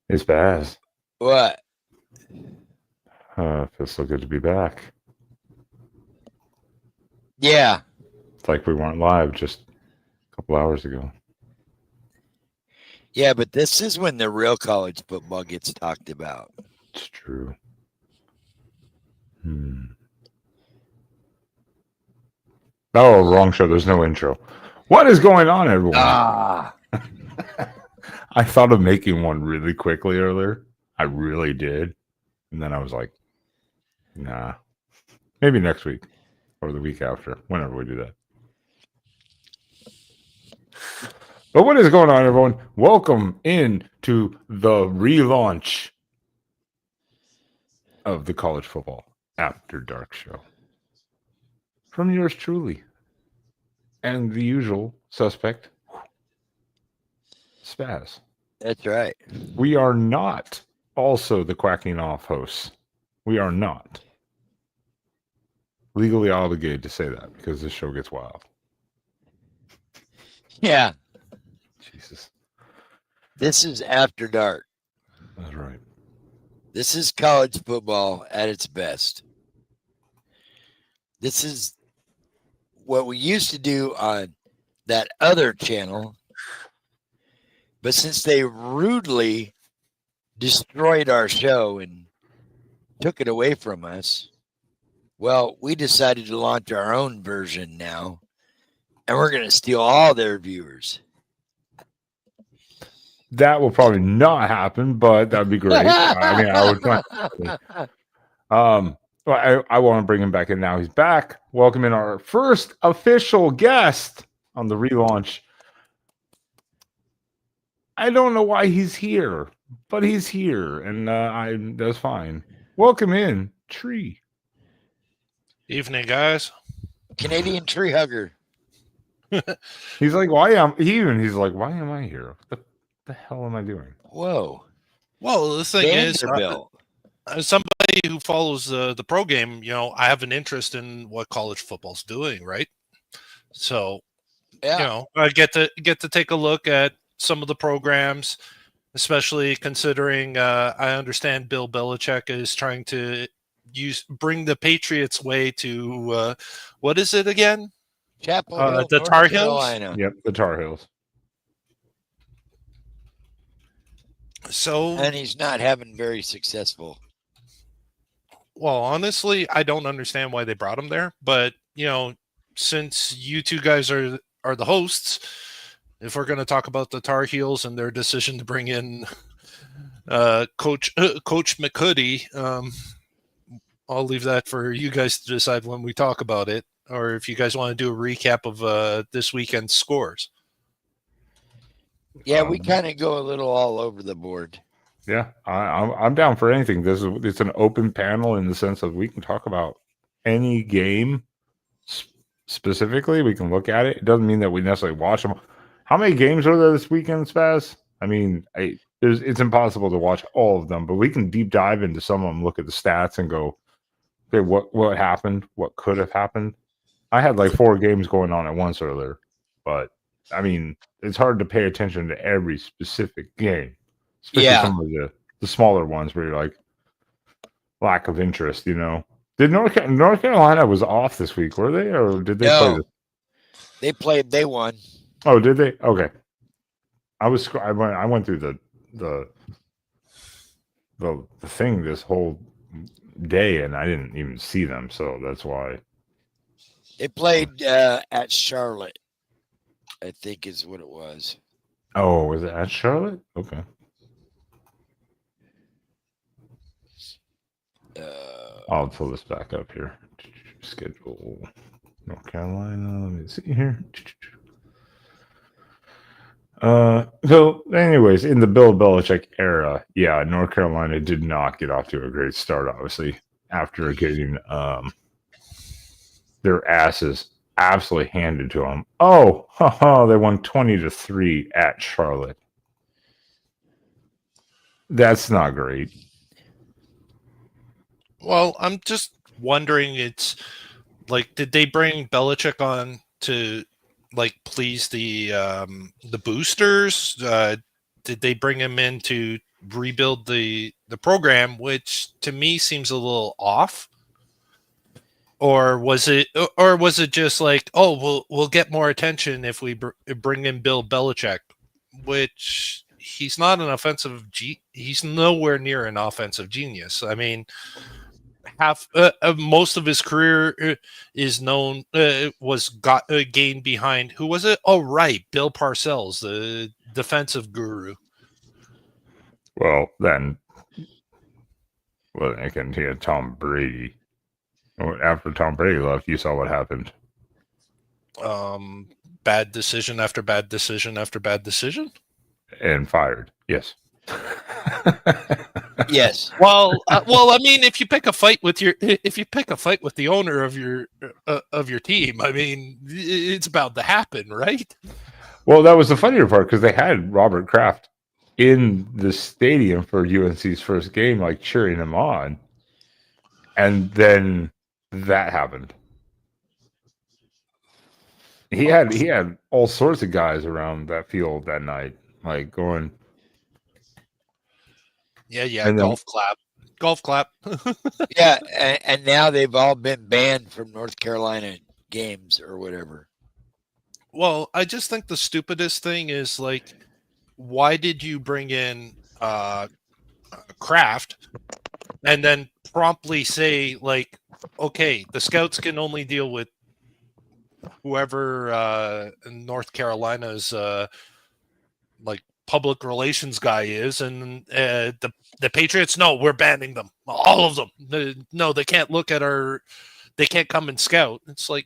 It's Baz. What? Feels so good to be back. Yeah. It's like we weren't live just a couple hours ago. Yeah, but this is when the real college football gets talked about. It's true. Oh, wrong show. There's no intro. What is going on, everyone? Ah. I thought of making one really quickly earlier. I really did. And then I was like, nah. Maybe next week or the week after, whenever we do that. But what is going on, everyone? Welcome in to the relaunch of the College Football After Dark show. From yours truly. And the usual suspect, Spaz. That's right. We are not also the quacking off hosts. We are not legally obligated to say that because this show gets wild. Yeah. Jesus. This is After Dark. That's right. This is college football at its best. This is what we used to do on that other channel. But since they rudely destroyed our show and took it away from us, well, we decided to launch our own version now. And we're going to steal all their viewers. That will probably not happen, but that'd be great. I mean, I would try. Well, I want to bring him back in now. He's back. Welcome in our first official guest on the relaunch. I don't know why he's here, but he's here, and that's fine. Welcome in, Tree. Evening, guys. Canadian tree hugger. He's like, why am he's like, why am I here? What the hell am I doing? Whoa. Well, the thing is, Vanderbilt. as somebody who follows the pro game, I have an interest in what college football's doing, right? So, Yeah. I get to take a look at some of the programs, especially considering I understand Bill Belichick is trying to bring the Patriots way to what is it again? Chapel Hill, the North Tar Heels? Carolina. Yep, the Tar Heels. So, And he's not having very successful. Well, honestly, I don't understand why they brought him there, but since you two guys are the hosts, if we're going to talk about the Tar Heels and their decision to bring in Coach McCoody, I'll leave that for you guys to decide when we talk about it, or if you guys want to do a recap of this weekend's scores. Yeah, we kind of go a little all over the board. Yeah, I'm down for anything. It's an open panel in the sense of we can talk about any game specifically. We can look at it. It doesn't mean that we necessarily watch them. How many games are there this weekend, Spaz? I mean, it's impossible to watch all of them, but we can deep dive into some of them, look at the stats, and go, okay, what happened? What could have happened? I had like 4 games going on at once earlier, but I mean, it's hard to pay attention to every specific game. Especially some of the smaller ones where you're like, lack of interest, Did North Carolina was off this week, were they? Or did they play this? They won. Oh, did they? Okay. I went through the thing this whole day and I didn't even see them, so that's why. They played at Charlotte, I think is what it was. Oh, was it at Charlotte? Okay. I'll pull this back up here. Schedule North Carolina. Let me see here. So, anyways, in the Bill Belichick era, yeah, North Carolina did not get off to a great start. Obviously, after getting their asses absolutely handed to them. Oh, they won 20-3 at Charlotte. That's not great. Well, I'm just wondering, it's like, did they bring Belichick on to please the boosters? Did they bring him in to rebuild the program, which to me seems a little off. Or was it just like, oh, we'll get more attention if we bring in Bill Belichick, which he's not an offensive he's nowhere near an offensive genius. I mean, most of his career is known gained behind, who was it? Oh, right, Bill Parcells, the defensive guru. Well, then, again, he had Tom Brady. After Tom Brady left, you saw what happened. Bad decision after bad decision after bad decision, and fired. Yes. Yes. Well, I mean, if you pick a fight with the owner of your team, I mean, it's about to happen, right? Well, that was the funnier part because they had Robert Kraft in the stadium for UNC's first game, like cheering him on, and then that happened. He had all sorts of guys around that field that night, like going. Yeah. Golf clap. Yeah, and now they've all been banned from North Carolina games or whatever. Well, I just think the stupidest thing is, like, why did you bring in Kraft and then promptly say, like, okay, the scouts can only deal with whoever North Carolina's like public relations guy is, and the Patriots, no, we're banning them, all of them. No, they can't they can't come and scout. It's like,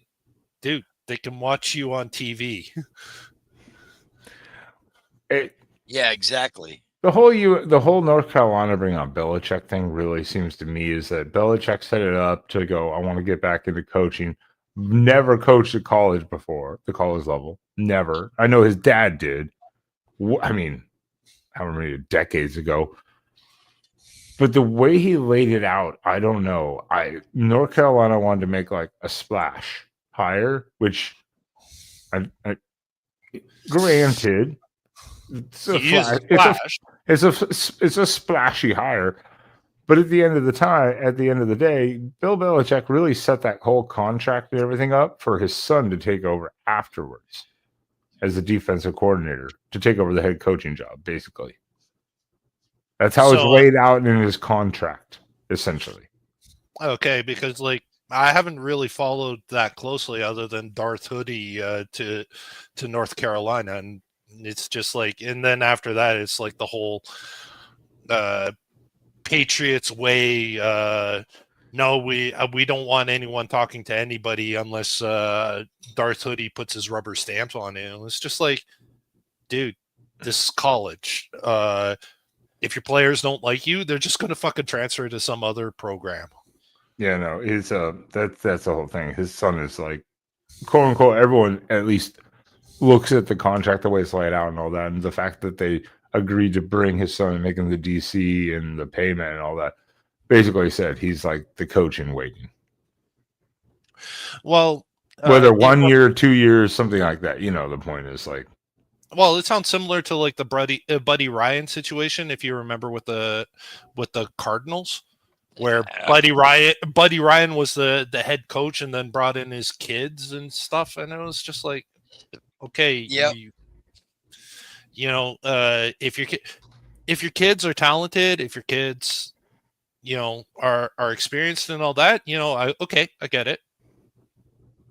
dude, they can watch you on TV. Yeah, exactly. The whole North Carolina bring on Belichick thing really seems to me is that Belichick set it up to go, I want to get back into coaching. Never coached at college before, the college level. Never. I know his dad did. I mean, however many decades ago. But the way he laid it out, I don't know. North Carolina wanted to make like a splash hire, which I granted, it's a splashy hire. But at the end of the day, Bill Belichick really set that whole contract and everything up for his son to take over afterwards as the defensive coordinator, to take over the head coaching job, basically. That's how it's laid out in his contract, essentially. Okay, because like I haven't really followed that closely, other than Darth Hoodie to North Carolina, and it's just like, and then after that, it's like the whole Patriots way. No, we don't want anyone talking to anybody unless Darth Hoodie puts his rubber stamps on it. And it's just like, dude, this is college. If your players don't like you, they're just going to fucking transfer to some other program. Yeah, no, it's that's the whole thing. His son is like, quote unquote, everyone at least looks at the contract the way it's laid out and all that, and the fact that they agreed to bring his son and make him the DC and the payment and all that. Basically said he's like the coach in waiting. Well, whether 1 year, 2 years, something like that. You know, the point is like. Well, it sounds similar to like the Buddy Ryan situation, if you remember, with the Cardinals, where Buddy Ryan was the head coach and then brought in his kids and stuff, and it was just like, okay, yep. If your kids are talented, if your kids, are experienced and all that, I get it.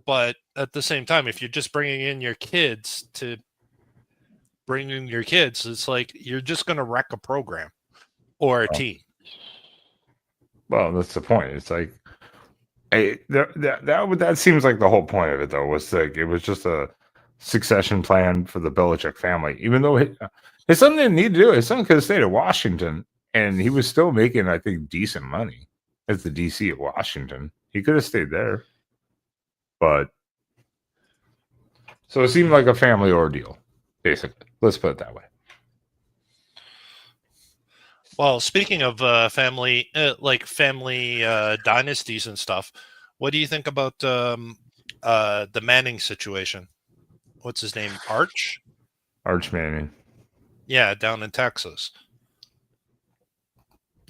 But at the same time, if you're just bringing in your kids, it's like you're just going to wreck a program or a team. Well, that's the point. It's like, that seems like the whole point of it, though, was like it was just a succession plan for the Belichick family. Even though his son didn't need to do it, his son could have stayed at Washington, and he was still making, I think, decent money as the DC at Washington. He could have stayed there, but so it seemed like a family ordeal, basically. Let's put it that way. Well, speaking of family dynasties and stuff, what do you think about the Manning situation? What's his name? Arch Manning. Yeah, down in Texas.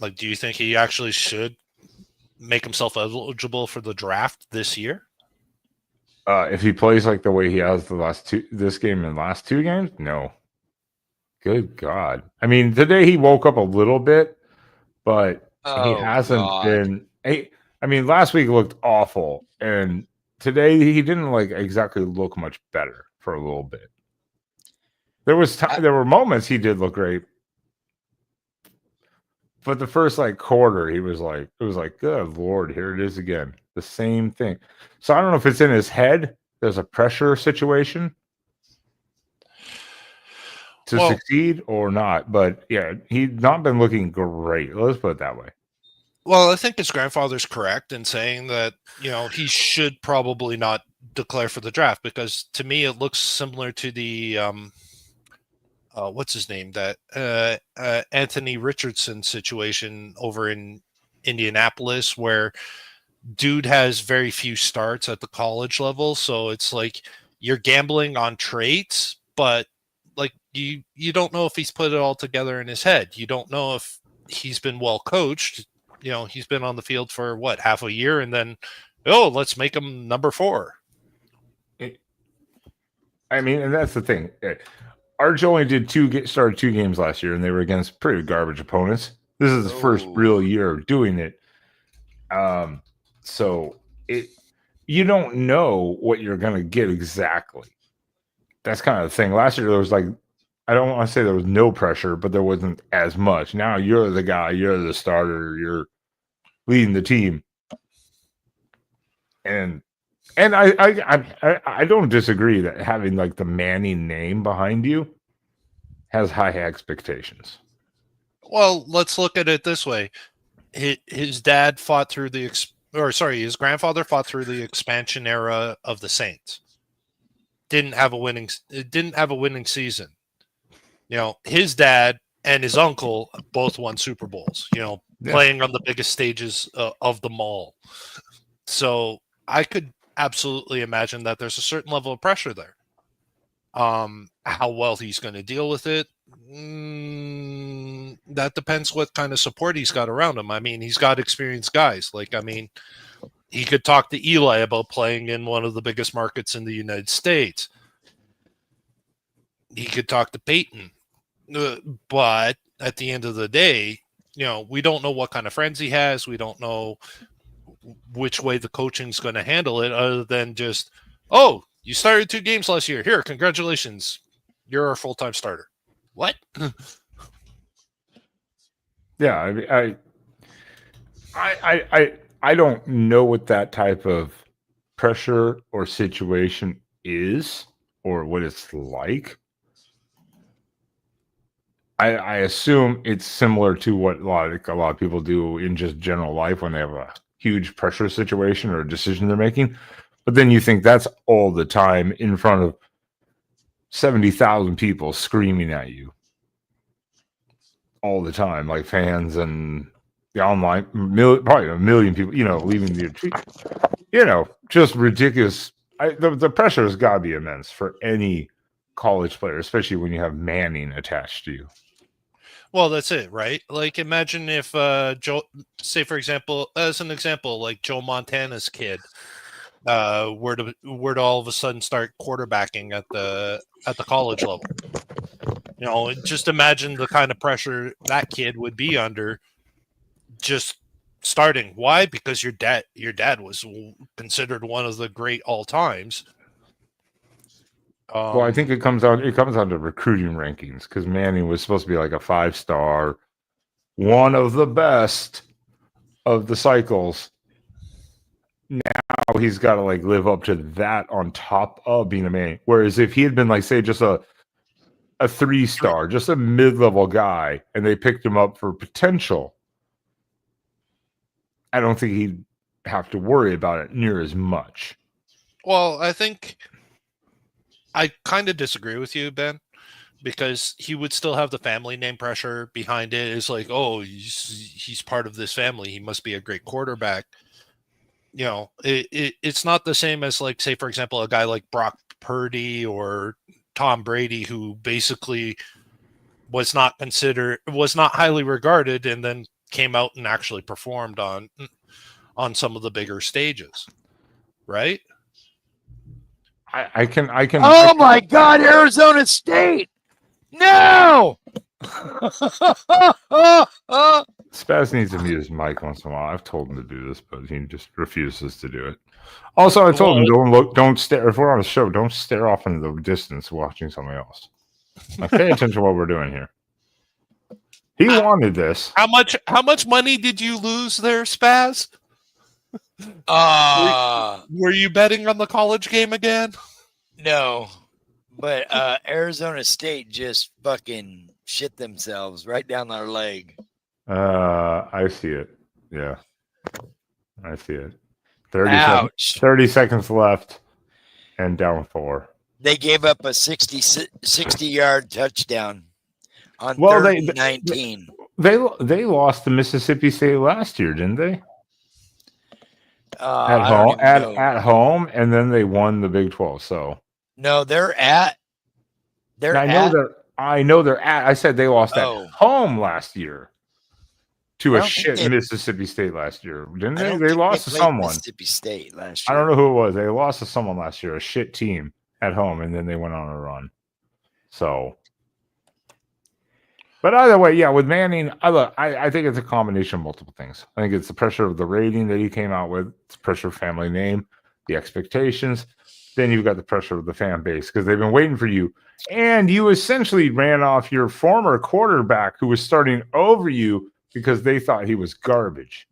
Like, do you think he actually should make himself eligible for the draft this year? If he plays like the way he has this game and last two games, no. Good God. I mean, today he woke up a little bit, but he Oh hasn't God. been. I mean, last week looked awful, and today he didn't like exactly look much better for a little bit. There were moments he did look great, but the first like quarter, it was like, good Lord, here it is again, the same thing. So I don't know if it's in his head. There's a pressure situation to succeed or not, but yeah, he's not been looking great. Let's put it that way. Well, I think his grandfather's correct in saying that, he should probably not declare for the draft, because to me it looks similar to the what's his name, that Anthony Richardson situation over in Indianapolis, where dude has very few starts at the college level. So it's like you're gambling on traits, but like you don't know if he's put it all together in his head. You don't know if he's been well coached. He's been on the field for what, half a year, and then let's make him number 4. I mean, and that's the thing. Arch only started 2 games last year, and they were against pretty garbage opponents. This is his first real year of doing it. So you don't know what you're going to get exactly. That's kind of the thing. Last year there was like, I don't want to say there was no pressure, but there wasn't as much. Now you're the guy, you're the starter, you're leading the team, and I don't disagree that having like the Manning name behind you has high expectations. Well, let's look at it this way. His dad fought through his grandfather fought through the expansion era of the Saints. Didn't have a winning season. His dad and his uncle both won Super Bowls, playing on the biggest stages of them all. So I could absolutely imagine that there's a certain level of pressure there. How well he's going to deal with it, that depends what kind of support he's got around him. I mean, he's got experienced guys. He could talk to Eli about playing in one of the biggest markets in the United States. He could talk to Peyton. But at the end of the day, we don't know what kind of friends he has. We don't know which way the coaching's going to handle it, other than just, you started 2 games last year. Here, congratulations. You're our full-time starter. What? Yeah, I don't know what that type of pressure or situation is, or what it's like. I assume it's similar to what a lot of people do in just general life when they have a huge pressure situation or a decision they're making. But then you think that's all the time in front of 70,000 people screaming at you all the time, like fans and the online, probably 1 million people, leaving the, just ridiculous. The pressure has got to be immense for any college player, especially when you have Manning attached to you. Well, that's it, right? Like, imagine if Joe, say for example, as an example, like Joe Montana's kid, were to all of a sudden start quarterbacking at the college level. Just imagine the kind of pressure that kid would be under just starting. Why? Because your dad was considered one of the great all times. Well, I think it comes down to recruiting rankings, because Manning was supposed to be like a 5-star, one of the best of the cycles. Now he's got to like live up to that on top of being a Manning. Whereas if he had been like, say, just a 3-star, just a mid-level guy, and they picked him up for potential, I don't think he'd have to worry about it near as much. Well, I think I kind of disagree with you, Ben, because he would still have the family name pressure behind it. It's like, he's part of this family. He must be a great quarterback. It's not the same as, like, say, for example, a guy like Brock Purdy or Tom Brady, who basically was not highly regarded, and then came out and actually performed on some of the bigger stages, right? I can Oh my God, Arizona State! No! Spaz needs to mute his mic once in a while. I've told him to do this, but he just refuses to do it. Also, I told him don't stare. If we're on a show, don't stare off into the distance watching somebody else. Like, pay attention to what we're doing here. He wanted this. How much money did you lose there, Spaz? Were you betting on the college game again? No, but Arizona State just fucking shit themselves right down their leg. I see it. Yeah, I see it. 30 seconds left, and down 4. They gave up a 60-yard touchdown on 19. They lost to Mississippi State last year, didn't they? At home, and then they won the Big 12. So no, I know they're at. I said they lost at home last year to a shit Mississippi State last year, didn't they? They lost to someone. Mississippi State last year. I don't know who it was. They lost to someone last year, a shit team at home, and then they went on a run. So, but either way, yeah, with Manning, I think it's a combination of multiple things. I think it's the pressure of the rating that he came out with, it's pressure of family name, the expectations. Then you've got the pressure of the fan base because they've been waiting for you. And you essentially ran off your former quarterback who was starting over you because they thought he was garbage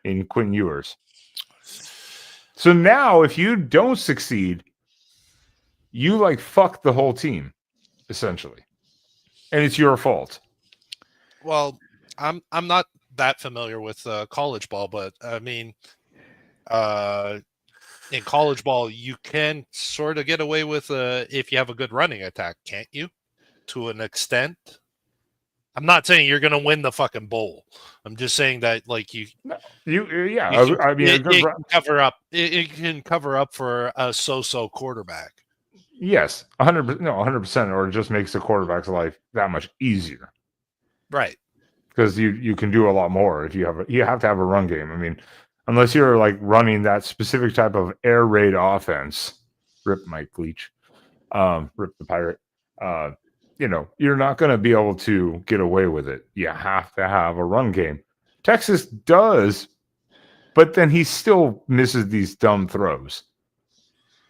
in Quinn Ewers. So now if you don't succeed, you like fuck the whole team, essentially. And it's your fault. Well, I'm not that familiar with college ball, but I mean, in college ball, you can sort of get away with if you have a good running attack, can't you? To an extent. I'm not saying you're going to win the fucking bowl. I'm just saying that, like it can cover up for a so-so quarterback. Yes, 100%, or it just makes the quarterback's life that much easier, right? Because you can do a lot more if you have to have a run game. I mean, unless you're like running that specific type of air raid offense, rip Mike Leach, rip the pirate. You're not going to be able to get away with it. You have to have a run game. Texas does, but then he still misses these dumb throws.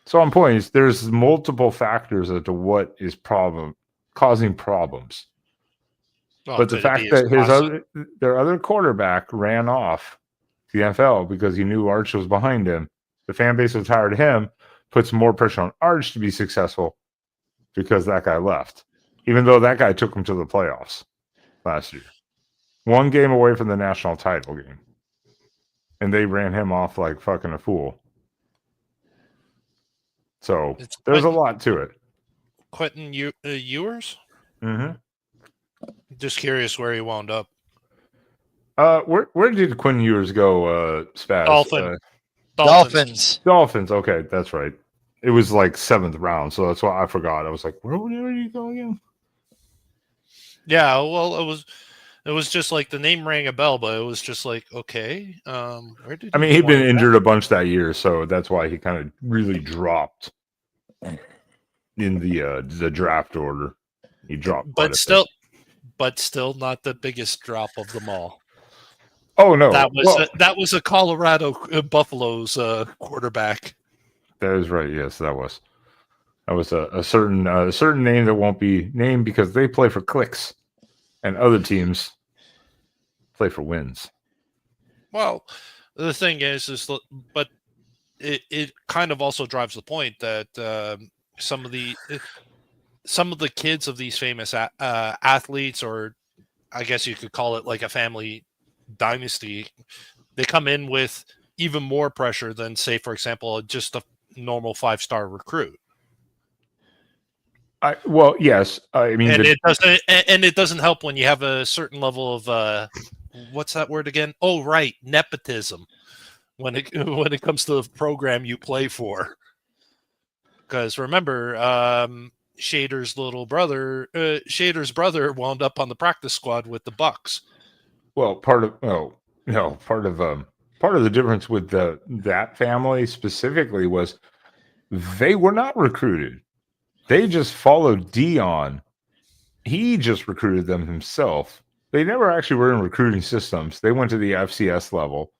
So on points, there's multiple factors as to what is causing problems. Well, but the fact that their other quarterback ran off the NFL because he knew Arch was behind him, the fan base was tired of him, puts more pressure on Arch to be successful because that guy left. Even though that guy took him to the playoffs last year. 1 game away from the national title game. And they ran him off like fucking a fool. So there's a lot to it. Quentin Ewers? Mm-hmm. Just curious where he wound up. Where did Quinn Ewers go, Spaz? Dolphins. Dolphins. Okay, that's right. It was like 7th round, so that's why I forgot. I was like, where did he go again? Yeah, well, it was just like the name rang a bell, but it was just like, okay, where did he'd been injured a bunch that year, so that's why he kind of really dropped in the draft order. He dropped, but still not the biggest drop of them all. Oh no, that was a Colorado Buffaloes quarterback. That is right. Yes, that was a certain name that won't be named because they play for clicks, and other teams play for wins. Well, the thing is, but it kind of also drives the point that some of the kids of these famous athletes, or I guess you could call it like a family dynasty, they come in with even more pressure than, say, for example, just a normal 5-star recruit. Yes. I mean, it doesn't help when you have a certain level of what's that word again? Oh, right, nepotism. When it comes to the program you play for, because remember, Shader's brother wound up on the practice squad with the Bucks. Well, part of part of the difference with that family specifically was they were not recruited. They just followed Dion. He just recruited them himself. They never actually were in recruiting systems. They went to the FCS level.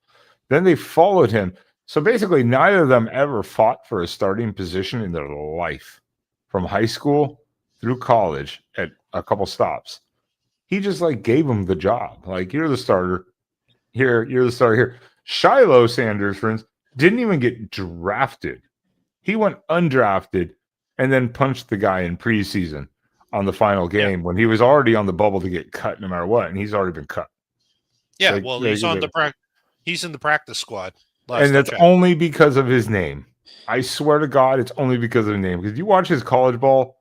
Then they followed him. So basically, neither of them ever fought for a starting position in their life, from high school through college at a couple stops. He just like gave them the job. Like, you're the starter. Here, you're the starter here. Shiloh Sanders, for instance, didn't even get drafted. He went undrafted and then punched the guy in preseason on the final game when he was already on the bubble to get cut no matter what, and he's already been cut. Yeah, he's on he's in the practice squad. And that's only because of his name. I swear to God, it's only because of his name. Because you watch his college ball,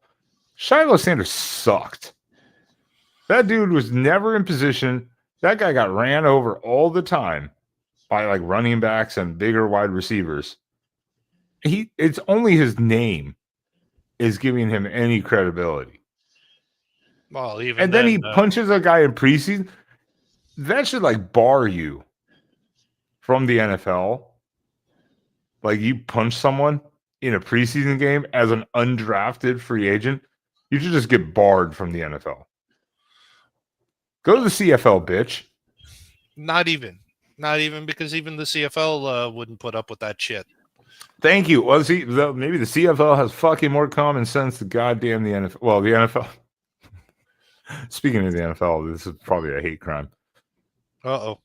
Shiloh Sanders sucked. That dude was never in position. That guy got ran over all the time by like running backs and bigger wide receivers. It's only his name is giving him any credibility. Well, and then he punches a guy in preseason. That should like bar you from the NFL. Like, you punch someone in a preseason game as an undrafted free agent, you should just get barred from the NFL. Go to the CFL, bitch. Not even because even the CFL wouldn't put up with that shit. Thank you. Well, see, maybe the CFL has fucking more common sense than goddamn the NFL. Well, the NFL. Speaking of the NFL, this is probably a hate crime. Uh-oh.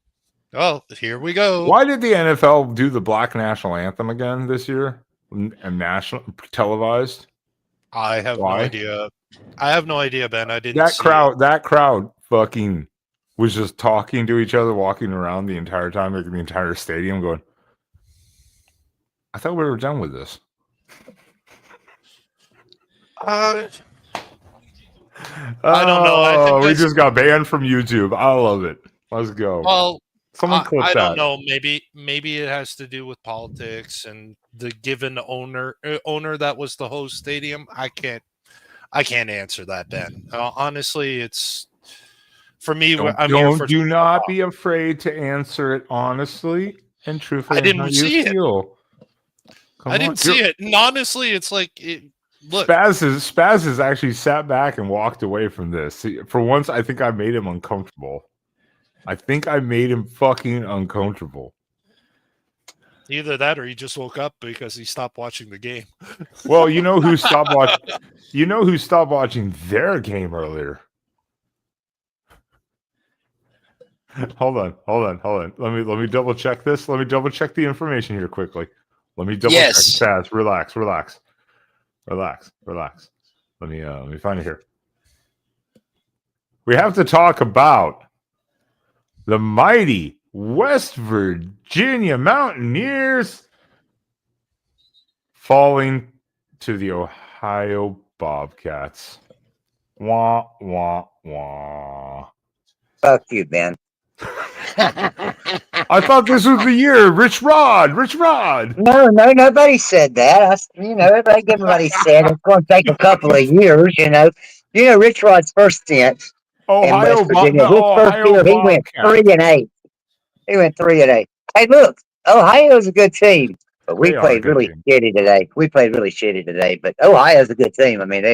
Oh, here we go. Why did the NFL do the Black National Anthem again this year? And national televised? I have no idea. I have no idea, Ben. I didn't. That crowd fucking was just talking to each other, walking around the entire time, like the entire stadium, going, I thought we were done with this. I don't know. I think we just got banned from YouTube. I love it. Let's go. Well, someone clip that. I don't know. Maybe it has to do with politics and the given owner that was the host stadium. I can't answer that, Ben. Honestly, it's for me. Do not be afraid to answer it honestly and truthfully. I didn't see it. I didn't see it. And honestly, it's like, look. Spaz has actually sat back and walked away from this. See, for once, I think I made him uncomfortable. I think I made him fucking uncomfortable. Either that or he just woke up because he stopped watching the game. Well, you know who stopped watching? You know who stopped watching their game earlier? Hold on. Let me double check this. Let me double check the information here quickly. Let me double check fast. Relax. Let me find it here. We have to talk about the mighty West Virginia Mountaineers falling to the Ohio Bobcats. Wah, wah, wah. Fuck you, Ben. I thought this was the year. Rich Rod. No, nobody said that. Everybody said it's going to take a couple of years. Rich Rod's first stint in West Virginia. His first year, he went 3-8. He went 3-8. Hey, look, Ohio's a good team, but we played really shitty today. But Ohio's a good team. I mean,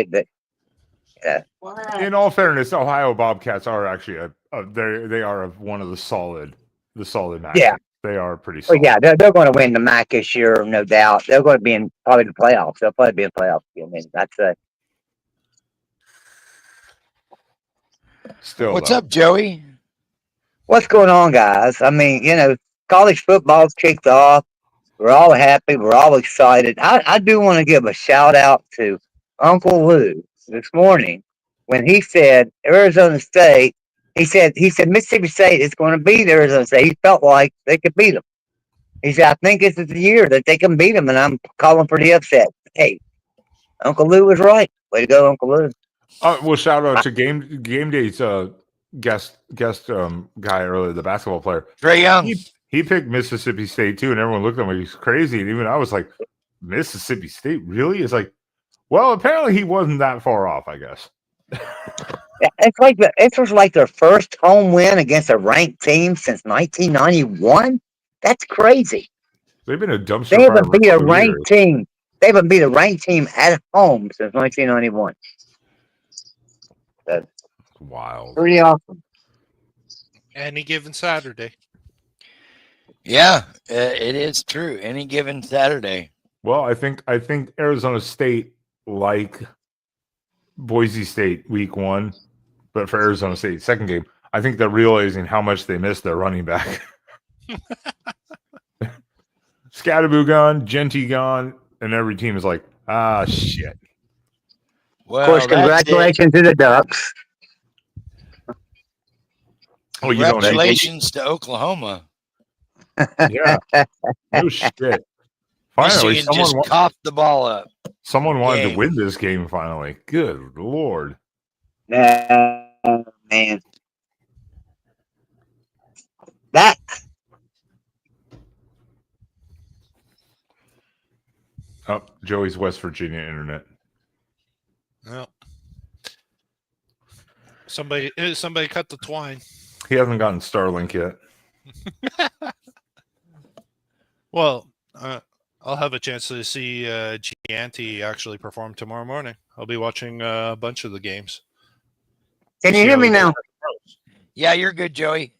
in all fairness, Ohio Bobcats are actually they are one of the solid matches. Yeah, they are pretty solid. Well, yeah, they're going to win the MAC this year, no doubt. They're going to be in probably the playoffs. They'll probably be in playoffs. I mean, that's still. What's up, Joey? What's going on, guys? I mean, college football's kicked off. We're all happy. We're all excited. I do want to give a shout out to Uncle Lou this morning when he said Arizona State. He said Mississippi State is going to beat Arizona State. He felt like they could beat them. He said, I think this is the year that they can beat them, and I'm calling for the upset. Hey, Uncle Lou was right. Way to go, Uncle Lou. Well, shout out to Game Day's guest guy earlier, the basketball player. Trey Young. He picked Mississippi State too, and everyone looked at him like he's crazy. And even I was like, Mississippi State, really? It's like, well, apparently he wasn't that far off, I guess. It was like their first home win against a ranked team since 1991. That's crazy. They've been a They dumpster fire haven't for a beat a couple of years. ranked team. They haven't beat a ranked team at home since 1991. That's Wild. pretty awesome. Any given Saturday. Yeah, it is true. Any given Saturday. Well, I think Arizona State, like Boise State week 1, but for Arizona State second game, I think they're realizing how much they missed their running back. Scatterboo gone, Genty gone, and every team is like, shit. Well, Of course, congratulations to the Ducks. Oh, you don't. Congratulations to Oklahoma. Yeah. No shit. Finally, Michigan just coughed the ball up. Someone wanted Game. to win this game finally. Good Lord. Man. That Oh, Joey's West Virginia internet. Well, somebody cut the twine. He hasn't gotten Starlink yet. Well, I'll have a chance to see Gianti actually perform tomorrow morning. I'll be watching a bunch of the games. can you hear me now? Yeah, you're good, Joey.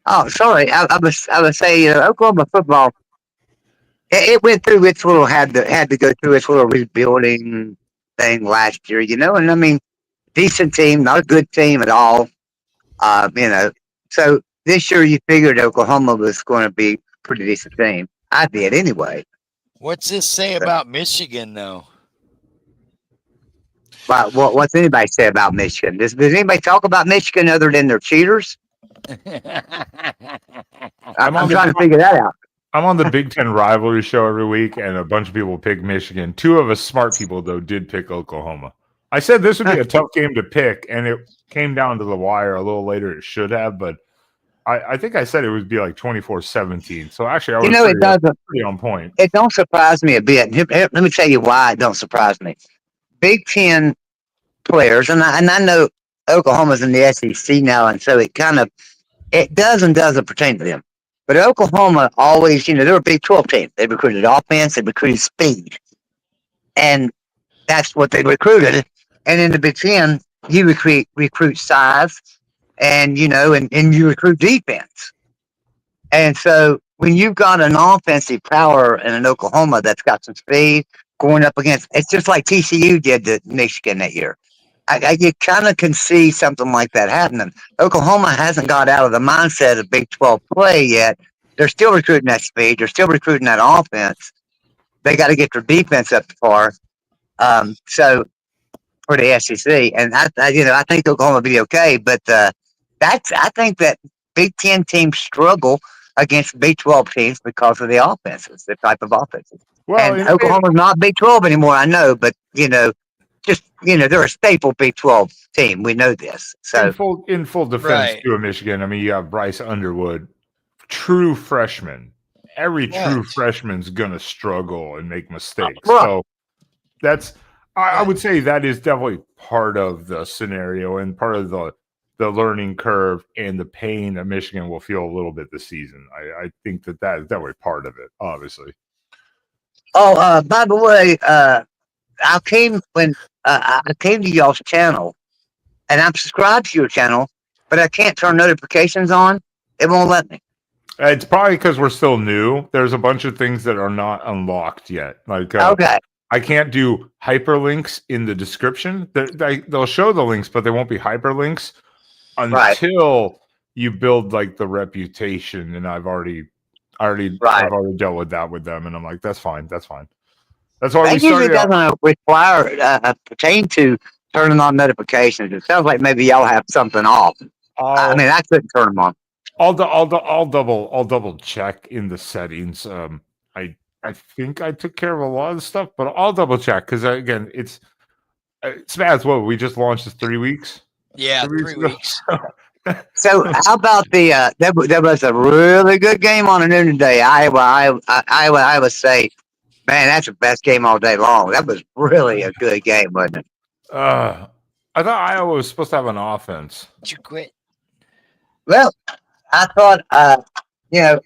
Oh, sorry. I was saying Oklahoma football. It went through its little had to go through its little rebuilding thing last year, and I mean, decent team, not a good team at all. So this year you figured Oklahoma was going to be a pretty decent team. I did anyway. What's this say about Michigan, though? But what's anybody say about Michigan? Does anybody talk about Michigan other than they're cheaters? I'm trying to figure that out. I'm on the Big Ten rivalry show every week, and a bunch of people pick Michigan. 2 of us smart people, though, did pick Oklahoma. I said this would be a tough game to pick, and it came down to the wire a little later. It should have, but I think I said it would be like 24-17. So actually, I was It doesn't. pretty on point. It don't surprise me a bit. Let me tell you why it don't surprise me. Big Ten players, and I know Oklahoma's in the SEC now, and so it does and doesn't pertain to them. But Oklahoma always, they're a Big 12 team. They recruited offense, they recruited speed. And that's what they recruited. And in the Big Ten, you recruit size and you recruit defense. And so when you've got an offensive power in an Oklahoma that's got some speed going up against, it's just like TCU did to Michigan that year. You kind of can see something like that happening. Oklahoma hasn't got out of the mindset of Big 12 play yet. They're still recruiting that speed. They're still recruiting that offense. They got to get their defense up to par. So for the SEC, and I think Oklahoma will be okay. But I think that Big 10 teams struggle against Big 12 teams because of the offenses, the type of offenses. Well, and Oklahoma's not Big 12 anymore. I know, but they're a staple Big 12 team. We know this. So in full defense to Michigan, I mean, you have Bryce Underwood, true freshman. Every true freshman's gonna struggle and make mistakes. So that's I would say that is definitely part of the scenario and part of the learning curve and the pain that Michigan will feel a little bit this season. I think that is definitely part of it, obviously. Oh, by the way, I came to y'all's channel, and I'm subscribed to your channel, but I can't turn notifications on. It won't let me. It's probably because we're still new. There's a bunch of things that are not unlocked yet. Like Okay. I can't do hyperlinks in the description. They'll show the links, but they won't be hyperlinks until you build like the reputation. And I've already dealt with that with them, and I'm like, that's fine. That's why we usually doesn't require pertain to turning on notifications. It sounds like maybe y'all have something off. I couldn't turn them on. I'll double check in the settings. I think I took care of a lot of the stuff, but I'll double check because again, it's bad. What we just launched this 3 weeks. Yeah, 3 weeks. So how about the there was a really good game on the noon today. Iowa State. Man, that's the best game all day long. That was really a good game, wasn't it? I I thought Iowa was supposed to have an offense. Did you quit? Well, I thought, you know,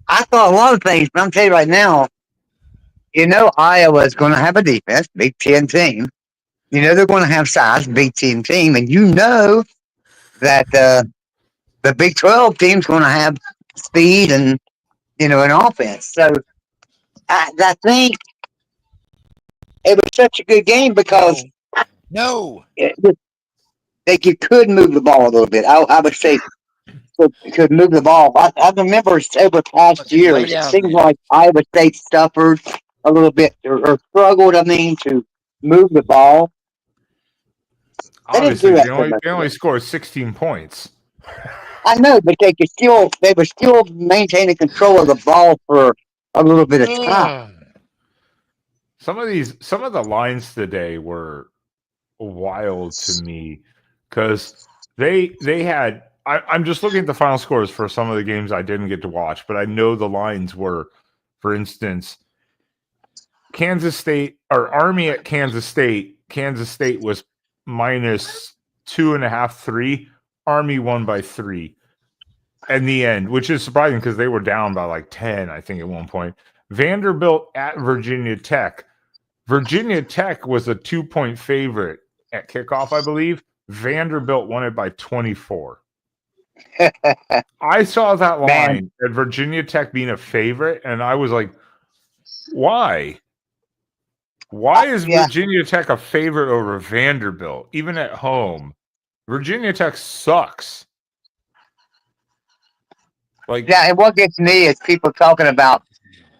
I thought a lot of things, but I'm telling you right now, Iowa's going to have a defense, Big Ten team. They're going to have size, Big Ten team, and that the Big 12 team's going to have speed and an offense. So I think it was such a good game because No. You could move the ball a little bit. I would say could move the ball. I remember over past Okay, lay years, it down, seems man. like Iowa State suffered a little bit or struggled. To move the ball. They didn't Obviously, do that they so only much. they only scored 16 points. I know, but they were still maintaining control of the ball for a little bit of time. Some of the lines today were wild to me because they had. I'm just looking at the final scores for some of the games I didn't get to watch, but I know the lines were, for instance, Kansas State or Army at Kansas State. Kansas State was minus 2.5, 3. Army won by 3 in the end, which is surprising because they were down by like 10, I think, at one point. Vanderbilt at Virginia Tech. Virginia Tech was a 2-point favorite at kickoff, I believe. Vanderbilt won it by 24. I saw that line at Virginia Tech being a favorite, and I was like, why? Why is Virginia Tech a favorite over Vanderbilt, even at home? Virginia Tech sucks. And what gets me is people talking about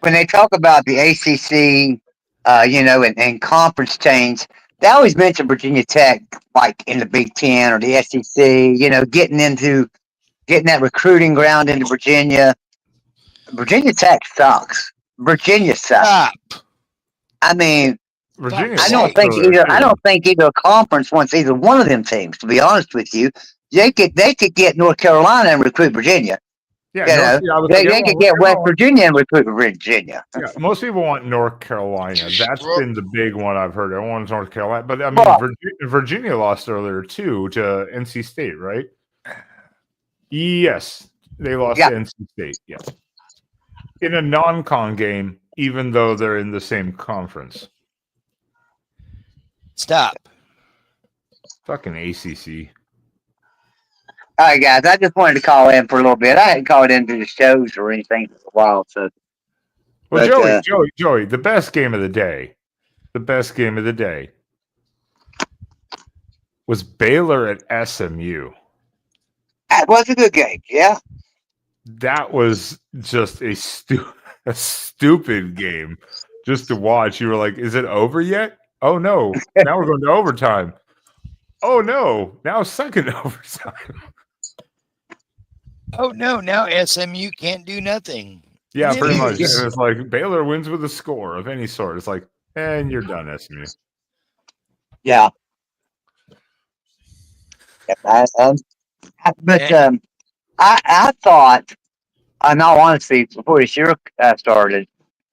when they talk about the ACC, and conference change. They always mention Virginia Tech, like in the Big Ten or the SEC. Getting that recruiting ground into Virginia. Virginia Tech sucks. Virginia sucks. Stop. I mean, Virginia. I don't think either conference wants either one of them teams. To be honest with you, they could get North Carolina and recruit Virginia. Yeah, they could get West Virginia and recruit Virginia. Yeah, most people want North Carolina. That's been the big one I've heard. Everyone wants North Carolina, but I mean, Virginia lost earlier too to NC State, right? Yes, they lost to NC State. Yeah, in a non-con game, even though they're in the same conference. Stop. Fucking ACC. All right, guys. I just wanted to call in for a little bit. I hadn't called into the shows or anything for a while. So, Joey, the best game of the day. The best game of the day was Baylor at SMU. That was a good game. Yeah. That was just a stupid game just to watch. You were like, is it over yet? Oh, no. Now we're going to overtime. Oh, no. Now second overtime. Oh, no. Now SMU can't do nothing. Yeah, pretty much. And it's like Baylor wins with a score of any sort. It's like, and you're done, SMU. Yeah. I thought, in all honesty, before this year started,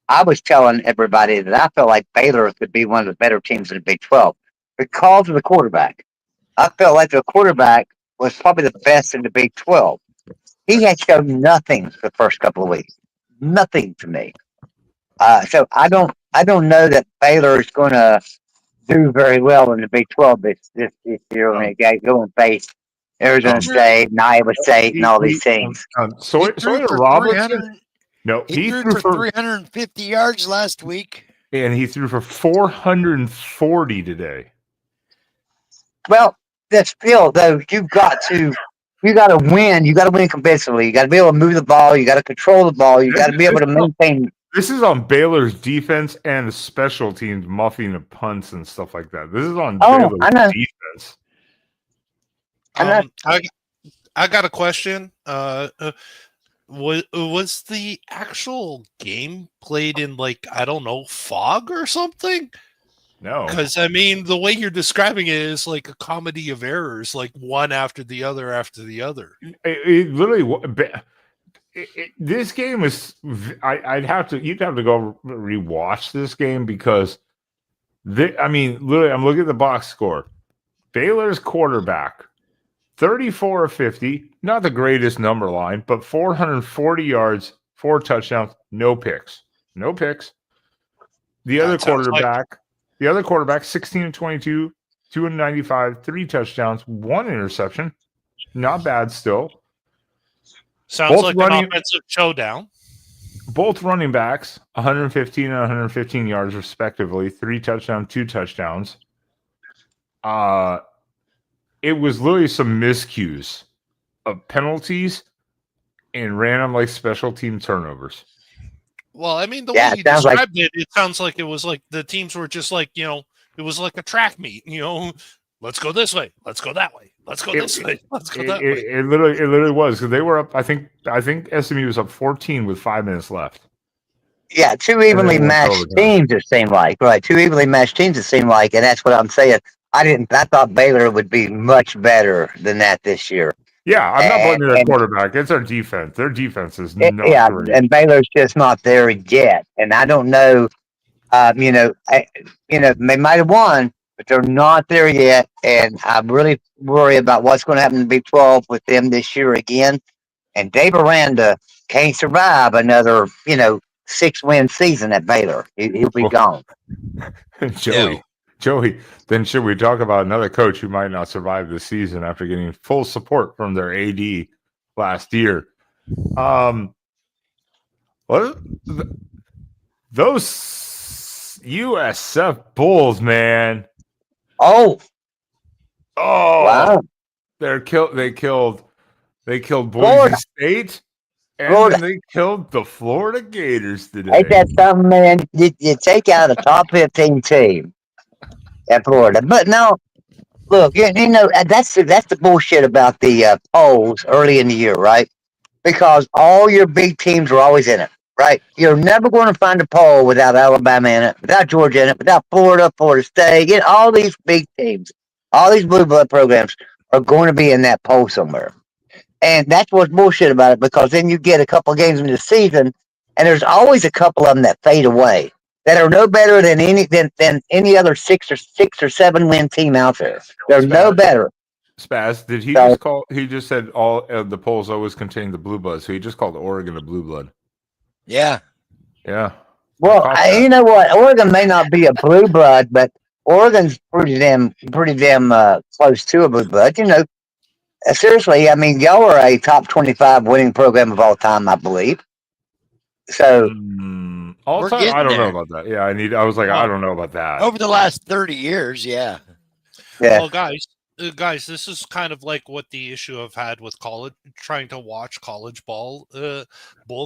I was telling everybody that I felt like Baylor could be one of the better teams in the Big 12 because of the quarterback. I felt like the quarterback was probably the best in the Big 12. He had shown nothing the first couple of weeks. Nothing to me. So I don't know that Baylor is going to do very well in the Big 12 this year when they go and face Arizona State and Iowa State and all these things. Sawyer Robertson. No, he threw for 350 yards last week. And he threw for 440 today. Well, that's still though. You got to win. You got to win convincingly. You got to be able to move the ball. You got to control the ball. You got to be able to maintain. This is on Baylor's defense and special teams, muffing the punts and stuff like that. This is on Baylor's defense. I got a question. Was the actual game played in fog or something? No, because I mean the way you're describing it is like a comedy of errors, like one after the other after the other. It literally. This game is. You'd have to go rewatch this game because, literally, I'm looking at the box score. Baylor's quarterback, 34 of 50, not the greatest number line, but 440 yards, 4 touchdowns, no picks. No picks. The other quarterback, 16 of 22, 295, 3 touchdowns, 1 interception. Not bad still. Sounds like an offensive showdown. Both running backs, 115 and 115 yards respectively, 3 touchdowns, 2 touchdowns. It was literally some miscues of penalties and random like special team turnovers. Well, I mean, the way you described it sounds like it was like the teams were just like, it was like a track meet, let's go this way, let's go that way, let's go this way, let's go that way. It literally was, because they were up, I think SMU was up 14 with 5 minutes left. Yeah, 2 evenly matched teams, it seemed like. Right, 2 evenly matched teams, it seemed like, and that's what I'm saying. I thought Baylor would be much better than that this year. Yeah, I'm not blaming their quarterback. It's their defense. Their defense is not great. And Baylor's just not there yet. And I don't know, they might have won, but they're not there yet. And I really worry about what's going to happen to Big 12 with them this year again. And Dave Aranda can't survive another, 6-win season at Baylor. He'll be gone. Joey, then should we talk about another coach who might not survive the season after getting full support from their AD last year? Those USF Bulls, man. Oh, wow! They killed Boise State, and then they killed the Florida Gators today. Ain't that something, man? You take out a top 15 team at Florida, but no. Look, that's the bullshit about the polls early in the year, right? Because all your big teams are always in it, right? You're never going to find a poll without Alabama in it, without Georgia in it, without Florida State. All these big teams, all these blue blood programs are going to be in that poll somewhere. And that's what's bullshit about it, because then you get a couple of games in the season, and there's always a couple of them that fade away that are no better than any other 6 or 7 win team out there. They're no better. Spaz, did he just call? He just said all the polls always contain the blue blood, so he just called Oregon a blue blood. Yeah. Well, you know what? Oregon may not be a blue blood, but Oregon's pretty damn close to a blue blood. Seriously, I mean, y'all are a top 25 winning program of all time, I believe. So. All the time? I don't know about that. Yeah, I don't know about that. Over the last 30 years, yeah. Well, guys, this is kind of like what the issue I've had with college, trying to watch college bowl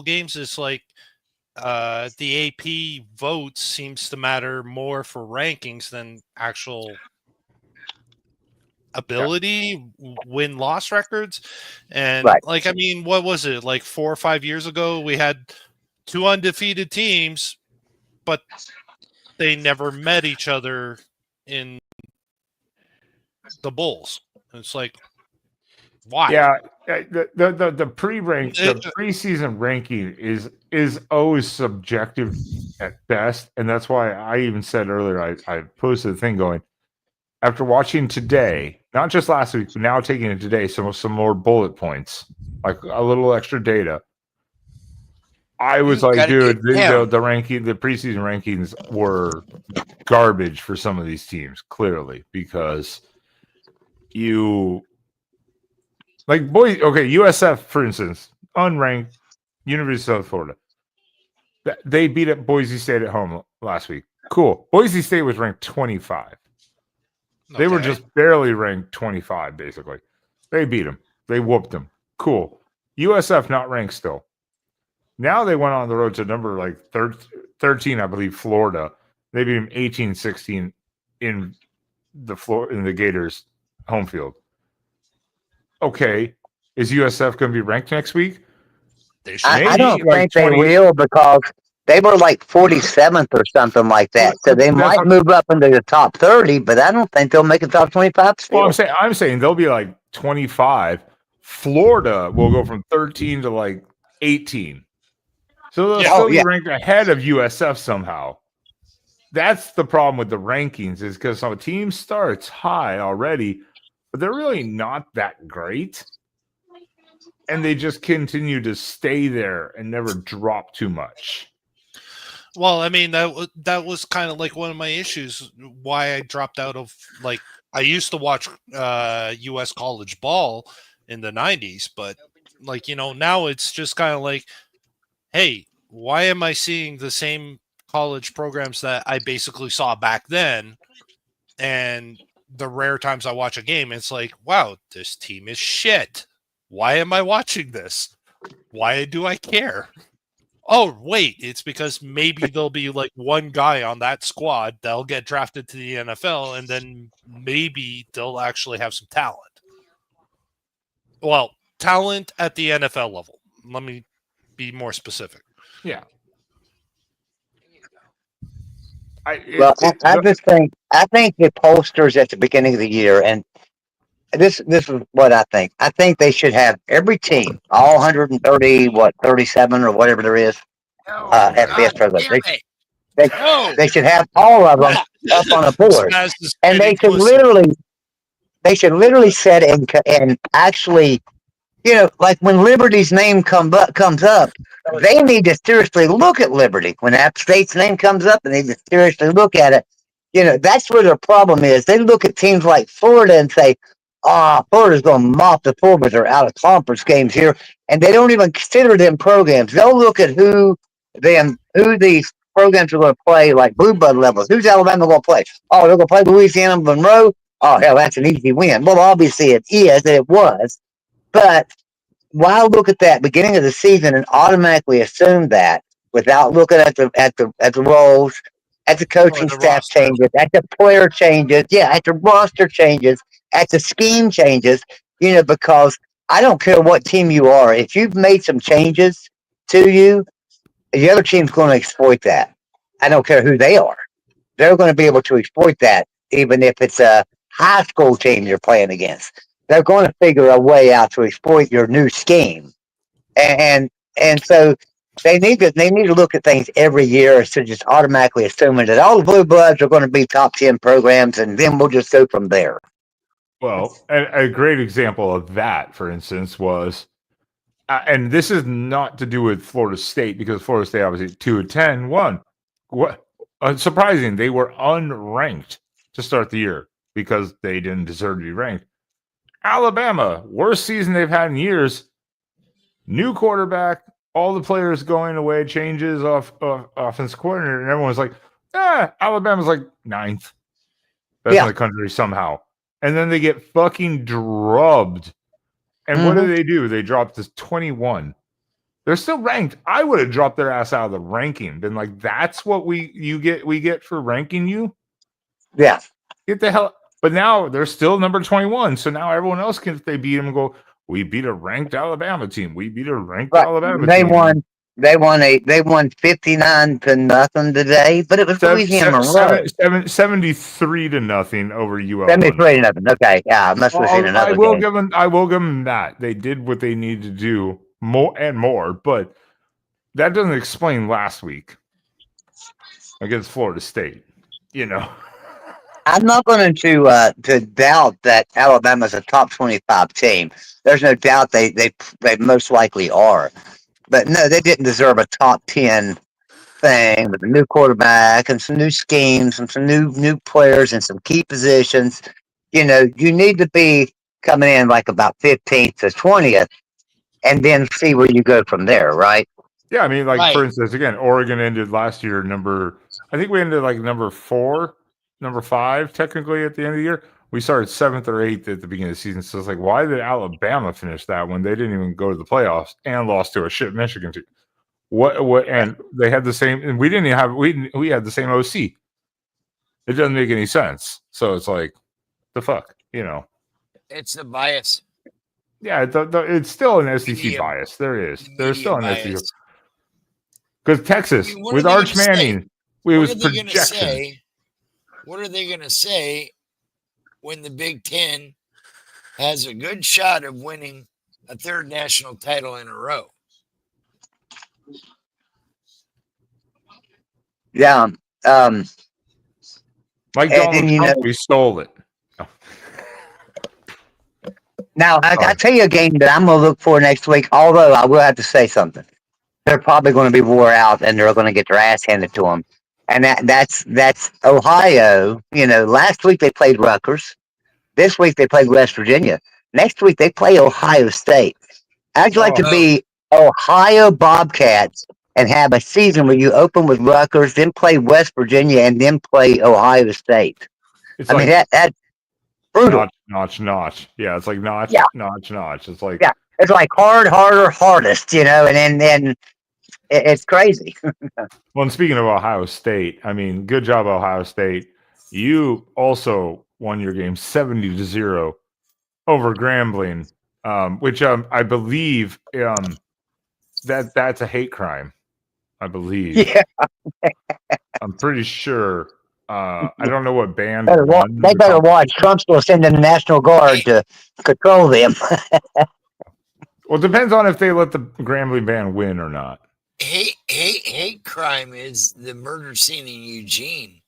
games is like the AP votes seems to matter more for rankings than actual ability, win-loss records. And like, I mean, what was it? Like 4 or 5 years ago, we had 2 undefeated teams, but they never met each other in the bowls. It's like, why? Yeah, the preseason ranking is always subjective at best, and that's why I even said earlier I posted a thing going, after watching today, not just last week, but now taking it today, some more bullet points, like a little extra data. I was like, dude, the ranking, the preseason rankings were garbage for some of these teams, clearly, because USF, for instance, unranked, University of South Florida. They beat up Boise State at home last week. Cool. Boise State was ranked 25. They were just barely ranked 25, basically. They beat them. They whooped them. Cool. USF not ranked still. Now they went on the road to number like 13, I believe, Florida. They beat them 18-16 in the Gators' home field. Okay, is USF going to be ranked next week? I don't think they will, because they were like 47th or something like that. So they might move up into the top 30, but I don't think they'll make a top 25 still. Well, I'm saying they'll be like 25. Florida will go from 13 to like 18. So they'll still be ranked ahead of USF somehow. that's the problem with the rankings is because some team starts high already, but they're really not that great. And they just continue to stay there and never drop too much. Well, I mean that was kind of like one of my issues why I dropped out of like I used to watch US college ball in the 90s, but like now it's just kind of like, hey, why am I seeing the same college programs that I basically saw back then? And the rare times I watch a game, it's like, wow, this team is shit. Why am I watching this? Why do I care? Oh, wait, it's because maybe there'll be like one guy on that squad that'll get drafted to the NFL, and then maybe they'll actually have some talent. Well, talent at the NFL level. Let me be more specific. Yeah. I just think the pollsters at the beginning of the year, and this is what I think. I think they should have every team, all 130, 37 or whatever there is, FBS programs. They should have all of them up on a board, and they should literally set and actually, like when Liberty's name comes up, they need to seriously look at Liberty. When App State's name comes up, they need to seriously look at it. That's where their problem is. They look at teams like Florida and say, Florida's going to mop the floor with their out of conference games here, and they don't even consider them programs. They'll look at who these programs are going to play, like blue blood levels. Who's Alabama going to play? Oh, they're going to play Louisiana Monroe. Oh, hell, that's an easy win. Well, obviously it is, and it was. But why look at that beginning of the season and automatically assume that without looking at the roles, at the coaching staff changes, at the player changes, at the roster changes, at the scheme changes, because I don't care what team you are. If you've made some changes to you, the other team's going to exploit that. I don't care who they are. They're going to be able to exploit that, even if it's a high school team you're playing against. They're going to figure a way out to exploit your new scheme. And so they need to look at things every year instead of just automatically assuming that all the blue bloods are going to be top 10 programs, and then we'll just go from there. Well, a great example of that, for instance, was, and this is not to do with Florida State, because Florida State obviously 2-10 won. What surprising, they were unranked to start the year because they didn't deserve to be ranked. Alabama, worst season they've had in years. New quarterback, all the players going away, changes off offense coordinator, and everyone's like, Alabama's like 9th. Best in the country somehow. And then they get fucking drubbed. And what do? They drop to 21. They're still ranked. I would have dropped their ass out of the ranking. Been like, that's what we get for ranking you? Yeah. Get the hell. But now they're still number 21. So now everyone else can, if they beat them, go, we beat a ranked Alabama team. We beat a ranked Alabama team. They won 59-0 today, but it was Louisiana Monroe. 73-0 over UL. 73-0. Okay, yeah, I must have seen another. I will give them that. They did what they needed to do, more, but that doesn't explain last week against Florida State. I'm not going to doubt that Alabama's a top 25 team. There's no doubt they most likely are. But no, they didn't deserve a top 10 thing with a new quarterback and some new schemes and some new players and some key positions. You need to be coming in like about 15th to 20th and then see where you go from there, right? Yeah, I mean, for instance, again, Oregon ended last year I think we ended like number 4, number 5 technically at the end of the year. We started 7th or 8th at the beginning of the season. So it's like, why did Alabama finish that when they didn't even go to the playoffs and lost to a shit Michigan team? What? And they had the same, and we had the same OC. It doesn't make any sense. So it's like, the fuck, It's the bias. Yeah, it's still an SEC bias. There's still an SEC. Because Texas, with Arch Manning, it was projection. What are they going to say when the Big Ten has a good shot of winning a 3rd national title in a row? Yeah. Like And Donald then, you know, Trump, we stole it. Oh, now I sorry. tell you a game that I'm going to look for next week. Although I will have to say something, they're probably going to be wore out and they're going to get their ass handed to them. And that's Ohio. You know, last week they played Rutgers. This week they played West Virginia. Next week they play Ohio State. I'd like to Oh, Oh, be Ohio Bobcats and have a season where you open with Rutgers, then play West Virginia, and then play Ohio State. it's I mean like that's brutal. notch. Yeah, it's like Yeah, notch. It's like, yeah. It's like hard, harder, hardest, you know, and then it's crazy. well, and speaking of Ohio State, I mean, good job, Ohio State. You also won your game 70-0 over Grambling, which I believe that's a hate crime. I believe. Yeah, I'm pretty sure. I don't know what band won they the better watch. competition. Trump's going to send in the National Guard hey, to control them. Well, it depends on if they let the Grambling band win or not. hate crime is the murder scene in Eugene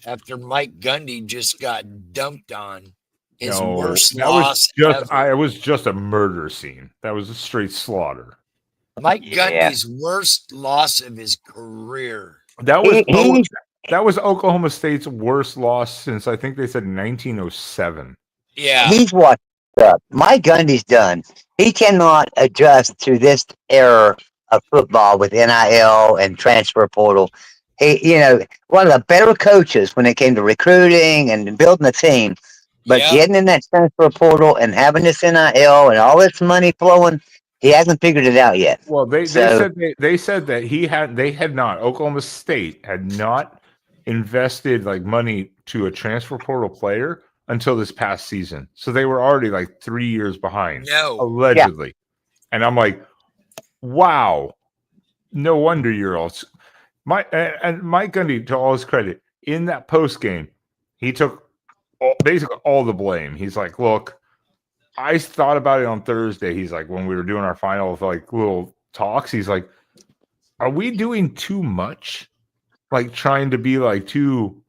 after Mike Gundy just got dumped on. His No, worst that was loss just ever. it was just a murder scene. That was a straight slaughter. Mike Yeah, Gundy's worst loss of his career. That was he's that was Oklahoma State's worst loss since I think they said 1907. Yeah. he's washed up. Mike Gundy's done. He cannot adjust to this era of football with NIL and transfer portal. He, you know, one of the better coaches when it came to recruiting and building a team, but Yep. getting in that transfer portal and having this NIL and all this money flowing, he hasn't figured it out yet. Well, they So said that they had not, Oklahoma State had not invested like money to a transfer portal player until this past season. So they were already like 3 years behind, No. allegedly. And I'm like, wow, no wonder you're all and Mike Gundy, to all his credit, in that post game, he took basically all the blame. He's like, look, I thought about it on Thursday. He's like, when we were doing our final like little talks, he's like, are we doing too much? Like trying to be like too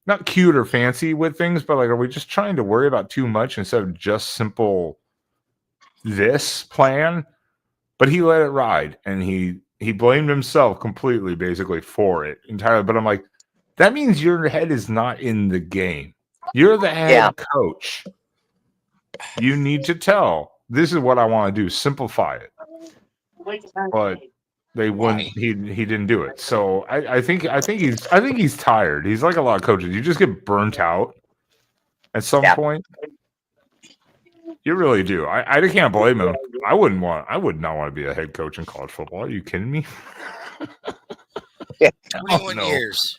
not cute or fancy with things, but like, are we just trying to worry about too much instead of just simple this plan? But he let it ride and he blamed himself completely, basically, for it entirely. But I'm like, that means your head is not in the game. You're the head coach. You need to tell, this is what I want to do. Simplify it. But they wouldn't. He didn't do it. So I think he's tired. He's like a lot of coaches. You just get burnt out at some point. You really do. I can't blame him. I would not want to be a head coach in college football. Are you kidding me? 21 no. years.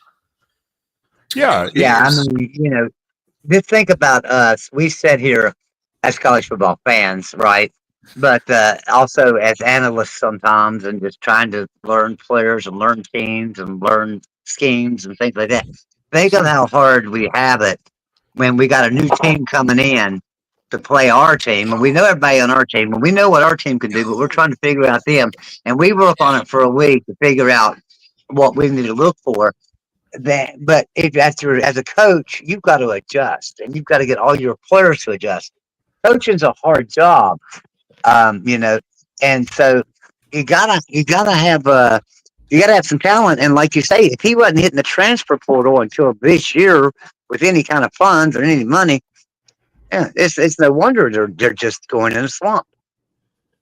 Yeah. yeah, I mean, you know, just think about us. We sit here as college football fans, right? But also as analysts sometimes, and just trying to learn players and learn teams and learn schemes and things like that. Think of how hard we have it when we got a new team coming in to play our team, and we know everybody on our team, and we know what our team can do, but we're trying to figure out them, and we work on it for a week to figure out what we need to look for. But if as a coach, you've got to adjust, and you've got to get all your players to adjust. Coaching's a hard job, you know, and so you gotta have some talent. And like you say, if he wasn't hitting the transfer portal until this year with any kind of funds or any money, yeah, it's no wonder they're just going in a swamp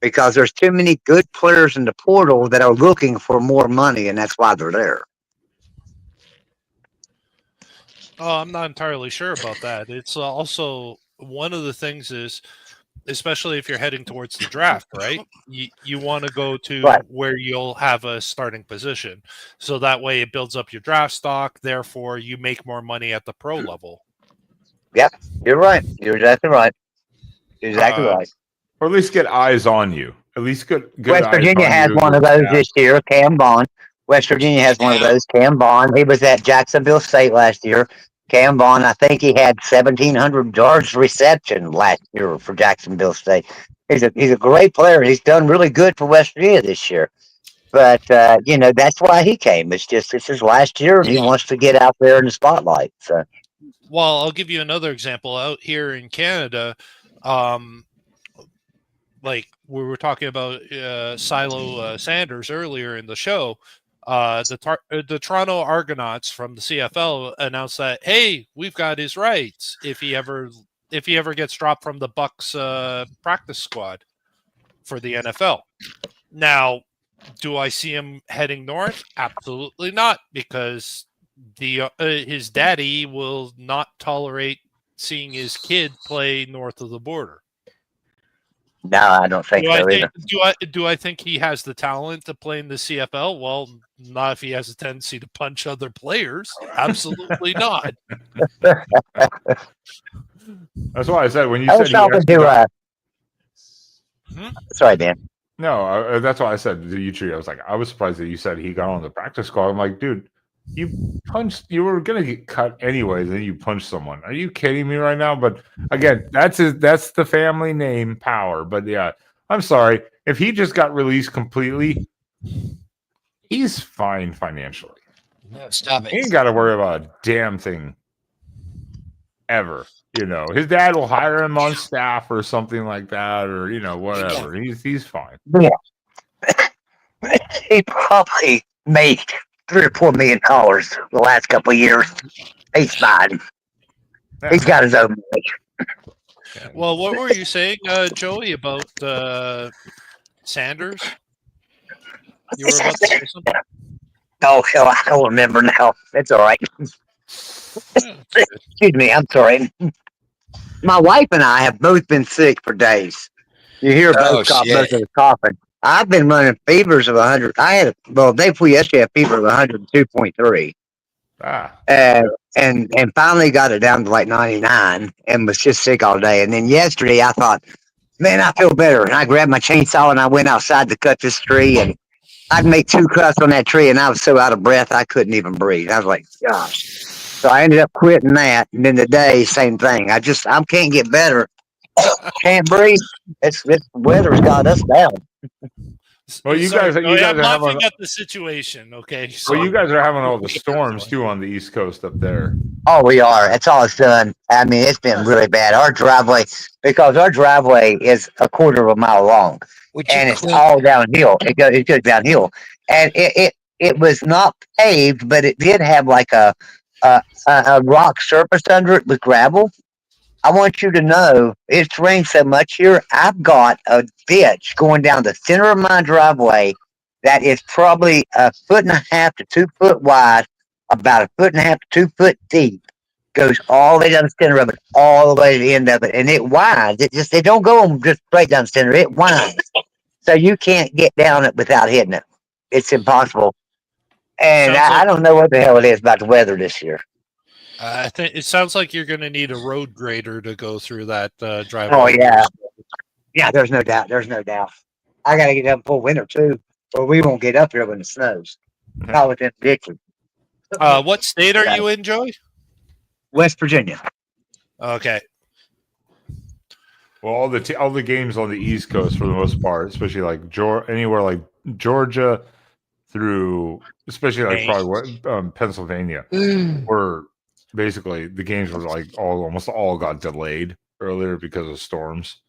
because there's too many good players in the portal that are looking for more money, and that's why they're there. Oh, I'm not entirely sure about that. It's also one of the things is, especially if you're heading towards the draft, right? You want to go to where you'll have a starting position. So that way it builds up your draft stock. Therefore, you make more money at the pro level. Yep, you're right. You're exactly right. You're exactly right. Or at least get eyes on you. At least good West Virginia has one of those this year, Cam Bond. West Virginia has one of those, Cam Bond. He was at Jacksonville State last year. Cam Bond, I think he had 1,700 yards reception last year for Jacksonville State. He's a great player. He's done really good for West Virginia this year. But, you know, that's why he came. It's his last year, and he wants to get out there in the spotlight. So Well, I'll give you another example. Out here in Canada, like we were talking about Silo Sanders earlier in the show, the Toronto Argonauts from the CFL announced that, hey, we've got his rights if he ever gets dropped from the Bucks practice squad for the NFL. Now, do I see him heading north? Absolutely not, because his daddy will not tolerate seeing his kid play north of the border. No, I don't think so either. Do I think he has the talent to play in the CFL? Well, not if he has a tendency to punch other players. Absolutely not. That's why I said when you I said was he talking actually to. got, Sorry, Dan. no, that's why I said to you, Tree. I was like, I was surprised that you said he got on the practice squad. I'm like, dude, you were gonna get cut anyways, and you punched someone. Are you kidding me right now? But again, that's the family name Power. But yeah, I'm sorry if he just got released completely. He's fine financially. No, stop He ain't it. got to worry about a damn thing ever. You know, his dad will hire him on staff or something like that, or whatever. He's fine. Yeah. He probably made $3 or $4 million the last couple of years. He's fine. Yeah. He's got his own money. Well, what were you saying, Joey, about Sanders? You were about to say something? Oh, hell, I don't remember now. It's all right. Excuse me. I'm sorry. My wife and I have both been sick for days. You hear both of us coughing. I've been running fevers of 100. I had, day before yesterday, a fever of 102.3. And finally got it down to like 99 and was just sick all day. And then yesterday I thought, man, I feel better. And I grabbed my chainsaw and I went outside to cut this tree. And I'd make 2 cuts on that tree and I was so out of breath I couldn't even breathe. I was like, gosh. So I ended up quitting that. And then today, same thing. I can't get better. Can't breathe. It's weather's got us down. Well, you guys are laughing at the situation. Okay. Well, you guys are having all the storms too on the East Coast up there. Oh, we are. That's all it's done. I mean, it's been really bad. Because our driveway is a quarter of a mile long, and it's all downhill. It goes downhill, and it was not paved, but it did have like a rock surface under it with gravel. I want you to know it's rained so much here. I've got a ditch going down the center of my driveway that is probably 1.5 to 2 foot wide, about 1.5 to 2 foot deep. Goes all the way down the center of it, all the way to the end of it, and it winds. It don't go just straight down the center. It winds, so you can't get down it without hitting it. It's impossible. And I don't know what the hell it is about the weather this year. I think it sounds like you're going to need a road grader to go through that driveway. Oh yeah. There's no doubt. I got to get up for winter too, or we won't get up here when it snows. Not within ditches. What state are you in, Joey? West Virginia. Okay. Well, all the games on the East Coast for the most part, especially like anywhere like Georgia through, especially like probably Pennsylvania, were basically the games were like almost all got delayed earlier because of storms.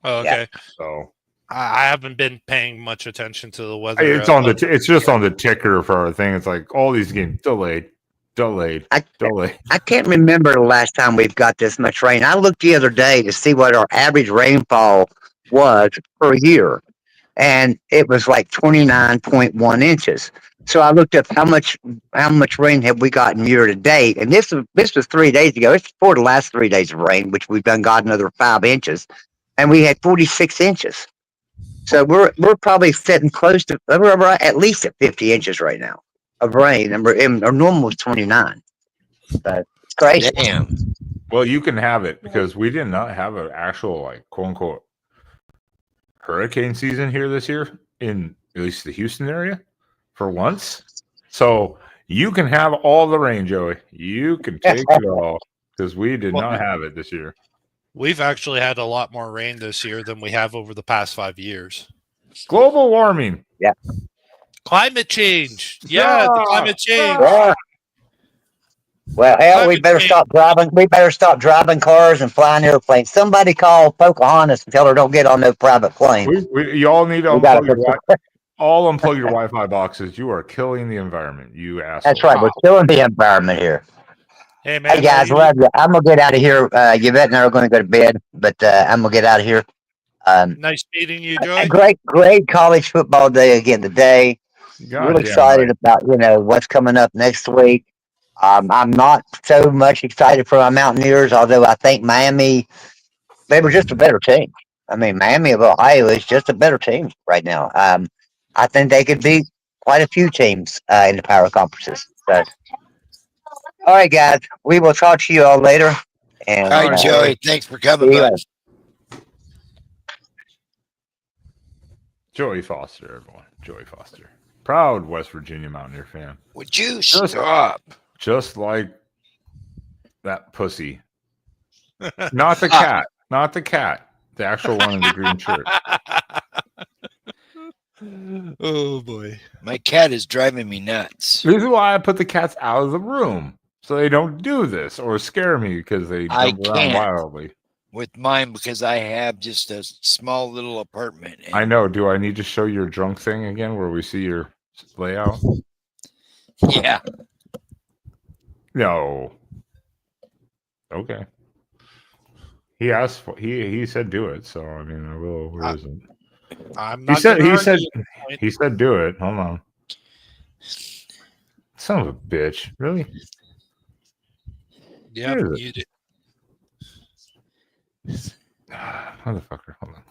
Oh, okay. Yeah. So I haven't been paying much attention to the weather. It's on it's just on the ticker for our thing. It's like all these games delayed. I can't remember the last time we've got this much rain. I looked the other day to see what our average rainfall was per year, and it was like 29.1 inches. So I looked up how much rain have we gotten year to date, and this was 3 days ago. It's for the last 3 days of rain, which we've got another 5 inches, and we had 46 inches. So we're probably sitting close to at least at 50 inches right now of rain, and our normal is 29. But it's crazy. Damn. Well, you can have it because we did not have an actual like quote unquote hurricane season here this year in at least the Houston area for once. So you can have all the rain, Joey. You can take it all because we did not have it this year. We've actually had a lot more rain this year than we have over the past 5 years. Global warming. Yeah. Climate change. Yeah, the climate change. Well, hell, we Climate better change. stop driving. We better stop driving cars and flying airplanes. Somebody call Pocahontas and tell her don't get on no private plane. You all need to We got to unplug your fix Wi. it. All unplug your Wi-Fi boxes. You are killing the environment. You That's asshole. right. We're killing the environment here. Hey Hey man, guys, love you. I'm gonna get out of here. Yvette and I are going to go to bed, but I'm gonna get out of here. nice meeting you, A Joey. great college football day again today. God Real damn excited right. about what's coming up next week. I'm not so much excited for my Mountaineers, although I think Miami they were just a better team. I mean, Miami of Ohio is just a better team right now. I think they could beat quite a few teams in the power conferences. So, all right, guys, we will talk to you all later. And All All right, right, Joey. Joey. Thanks for see coming, you bud. later. Joey Foster, everyone. Joey Foster. Proud West Virginia Mountaineer fan. Would you Just- stop? Just like that pussy. Not the cat. Not the cat. The actual one in the green shirt. Oh boy. My cat is driving me nuts. This is why I put the cats out of the room. So they don't do this or scare me because they I jump around can't. wildly. With mine because I have just a small little apartment. And I know. Do I need to show your drunk thing again where we see your layout? yeah. No. Okay. He asked for he said do it, so I mean I will. Where is it? I'm not. He said gonna he said argue at this point. he said do it. Hold on. Son of a bitch. Really? Yep, Where is it? you did. Motherfucker. Hold on.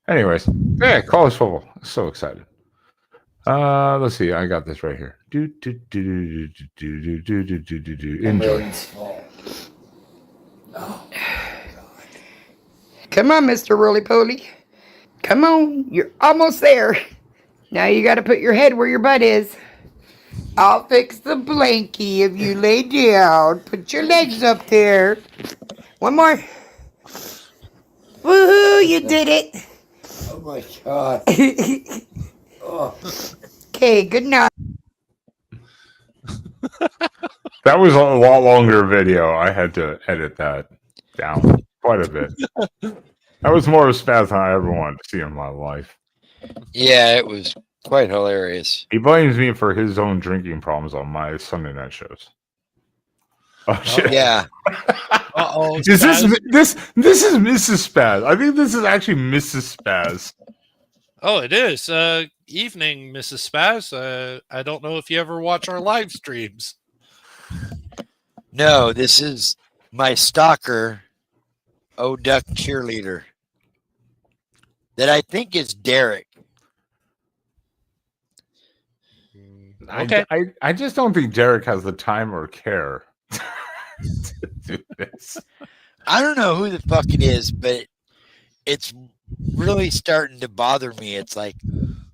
Anyways, yeah, college football. So excited. Let's see. I got this right here. Enjoy. Come on, Mr. Roly Poly. Come on, you're almost there. Now you got to put your head where your butt is. I'll fix the blankie if you lay down. Put your legs up there. One more. Woohoo, you did it. Oh my god. Okay, good night. That was a lot longer video. I had to edit that down quite a bit. That was more of a spaz than I ever wanted to see in my life. Yeah, it was quite hilarious. He blames me for his own drinking problems on my Sunday night shows. Oh shit! Yeah. Uh-oh. Is this Spaz. this is Mrs. Spaz? I think this is actually Mrs. Spaz. Oh, it is. Evening, Mrs. Spaz. I don't know if you ever watch our live streams. No, this is my stalker, Duck cheerleader. That I think is Derek. Okay. I just don't think Derek has the time or care to do this. I don't know who the fuck it is, but it's really starting to bother me. It's like,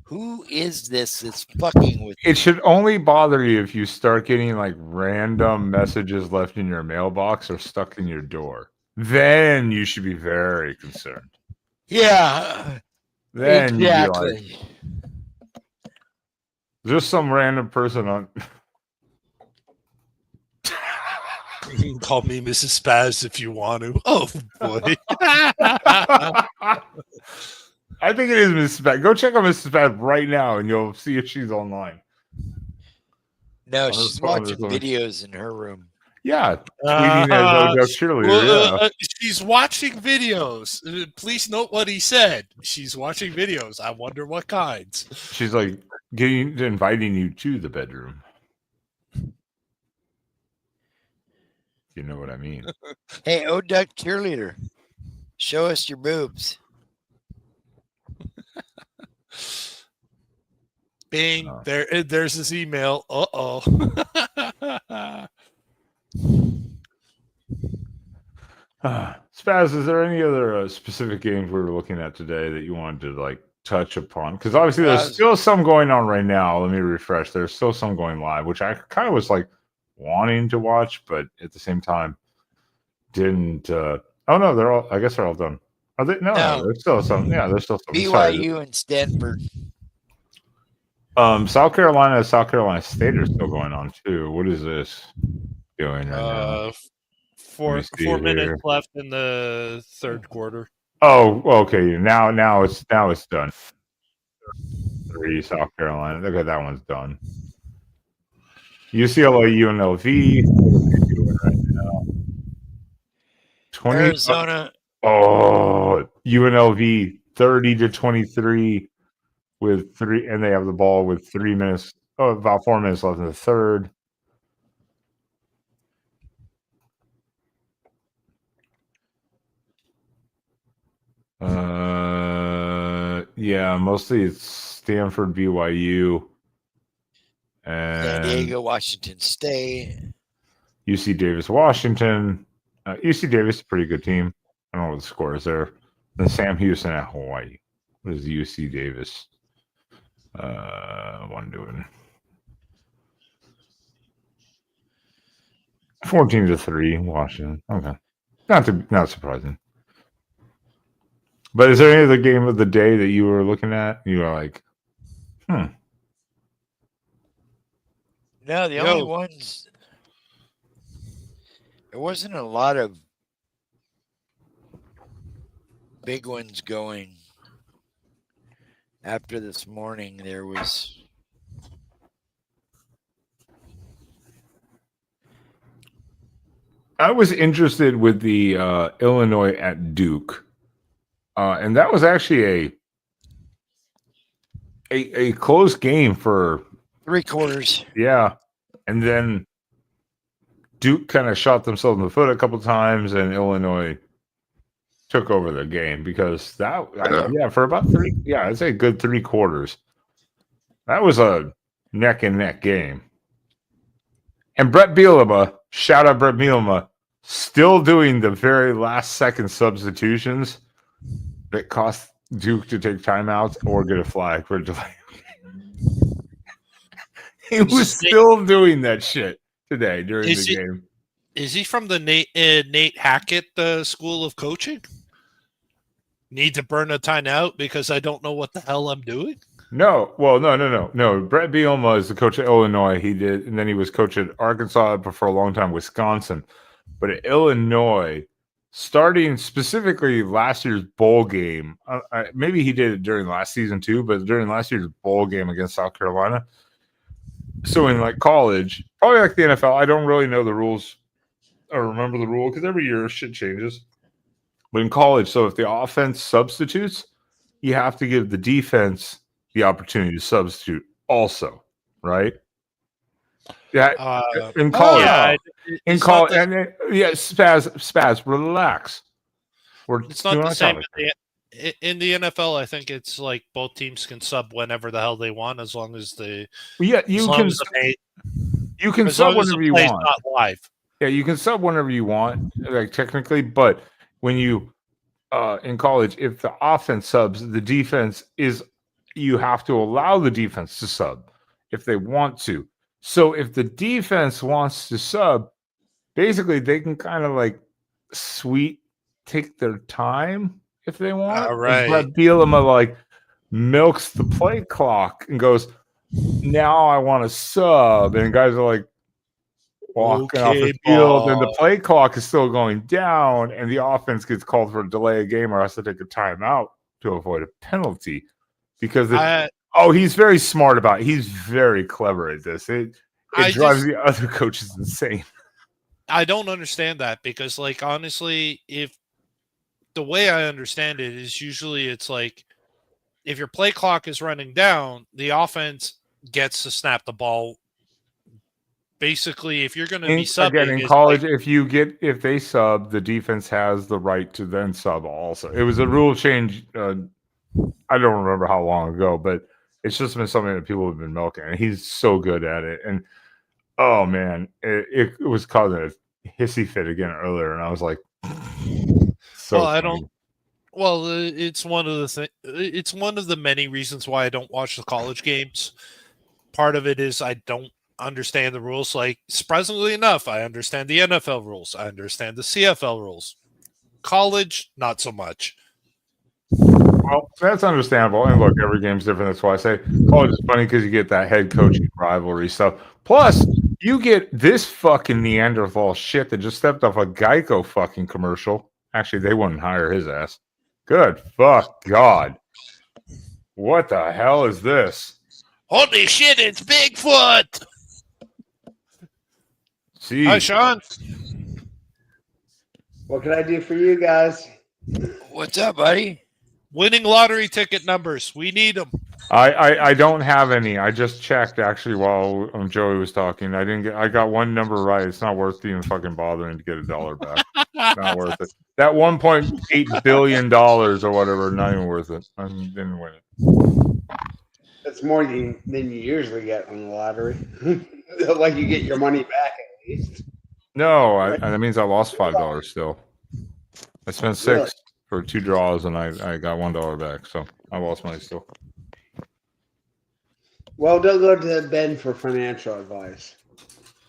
who is this that's fucking with It should only bother you if you start getting like random messages left in your mailbox or stuck in your door. Then you should be very concerned. Yeah, Then you'd be like, exactly. just some random person on. You can call me Mrs. Spaz if you want to. Oh boy. I think it is Mrs. Spaz. Go check on Mrs. Spaz right now, and you'll see if she's online. No, Oh, she's that's watching funny. videos in her room. Yeah, tweeting as a cheerleader. Well, Yeah. she's watching videos. Please note what he said. She's watching videos. I wonder what kinds. She's like inviting you to the bedroom. You know what I mean? Hey, Duck cheerleader, show us your boobs. Bing. Oh. There's his email. Uh-oh. Spaz, is there any other specific games we were looking at today that you wanted to like touch upon? Because obviously there's still some going on right now. Let me refresh. There's still some going live, which I kind of was like wanting to watch, but at the same time didn't. Oh no, they're all. I guess they're all done. Are they? No, No. there's still some. Yeah, there's still some. Sorry. BYU and Stanford. South Carolina State are still going on too. What is this doing right now? Let me see 4 minutes here. left in the third quarter. Oh, okay. Now it's done. 3 South Carolina. Okay, that one's done. UCLA UNLV. What are they doing right now? 20. Arizona. Oh, UNLV 30-23 with 3, and they have the ball with 3 minutes. Oh, about 4 minutes left in the third. Yeah, mostly it's Stanford, BYU, San and Diego, Washington State. UC Davis, Washington. UC Davis is a pretty good team. I don't know what the score is there. Then Sam Houston at Hawaii. What is UC Davis? One doing 14-3, Washington. Okay, not surprising. But is there any other game of the day that you were looking at? You were like, No, the only ones. There wasn't a lot of big ones going after this morning. There was. I was interested with the Illinois at Duke, and that was actually a close game for 3 quarters. Yeah, and then Duke kind of shot themselves in the foot a couple times, and Illinois took over the game because for about 3, I'd say a good 3 quarters. That was a neck and neck game. And Brett Bielema, shout out Brett Bielema, still doing the very last second substitutions that cost Duke to take timeouts or get a flag for delay. He was still doing that shit today during the game. Is he from the Nate Hackett School of Coaching? Need to burn a timeout because I don't know what the hell I'm doing? No. Brett Bielema is the coach at Illinois. He did, and then he was coach at Arkansas for a long time, Wisconsin. But at Illinois, starting specifically last year's bowl game, maybe he did it during last season too, but during last year's bowl game against South Carolina. So in like college, probably like the NFL, I don't really know the rules or remember the rule because every year shit changes. But in college, so if the offense substitutes, you have to give the defense the opportunity to substitute also, right? Yeah, in college. Spaz, relax. It's not the same in the NFL. I think it's like both teams can sub whenever the hell they want, as long as the you can sub whenever you want. Not live. Yeah, you can sub whenever you want, like technically, but when you in college, if the offense subs, the defense you have to allow the defense to sub if they want to. So if the defense wants to sub, basically they can kind of like take their time if they want. Right. Brett Bielema like milks the play clock and goes, now I want to sub, and guys are like walking off the field, and the play clock is still going down, and the offense gets called for a delay of game or has to take a timeout to avoid a penalty because he's very smart about it. He's very clever at this. It drives the other coaches insane. I don't understand that because, like, honestly, if the way I understand it is usually it's like if your play clock is running down, the offense gets to snap the ball. Basically, if you're going to be subbing again in college, if they sub, the defense has the right to then sub also. It was a rule change. I don't remember how long ago, but it's just been something that people have been milking, and he's so good at it. And oh man, it was causing a hissy fit again earlier, and I was like, so well, funny. I don't. Well, it's one of the many reasons why I don't watch the college games. Part of it is I don't understand the rules. Like, surprisingly enough, I understand the NFL rules. I understand the CFL rules. College, not so much. Well, that's understandable. And look, every game's different. That's why I say college is funny because you get that head coaching rivalry stuff. Plus, you get this fucking Neanderthal shit that just stepped off a Geico fucking commercial. Actually, they wouldn't hire his ass. Good fuck God. What the hell is this? Holy shit, it's Bigfoot! See, Hi, Sean. What can I do for you guys? What's up, buddy? Winning lottery ticket numbers. We need them. I don't have any. I just checked actually while Joey was talking. I got one number right. It's not worth even fucking bothering to get $1 back. Not worth it. That $1.8 billion or whatever, not even worth it. I didn't win it. That's more than you usually get on the lottery. Like you get your money back at least. No, that means I lost $5 still. I spent $6 Really? for 2 draws and I got $1 back, so I lost money still. Well, don't go to Ben for financial advice.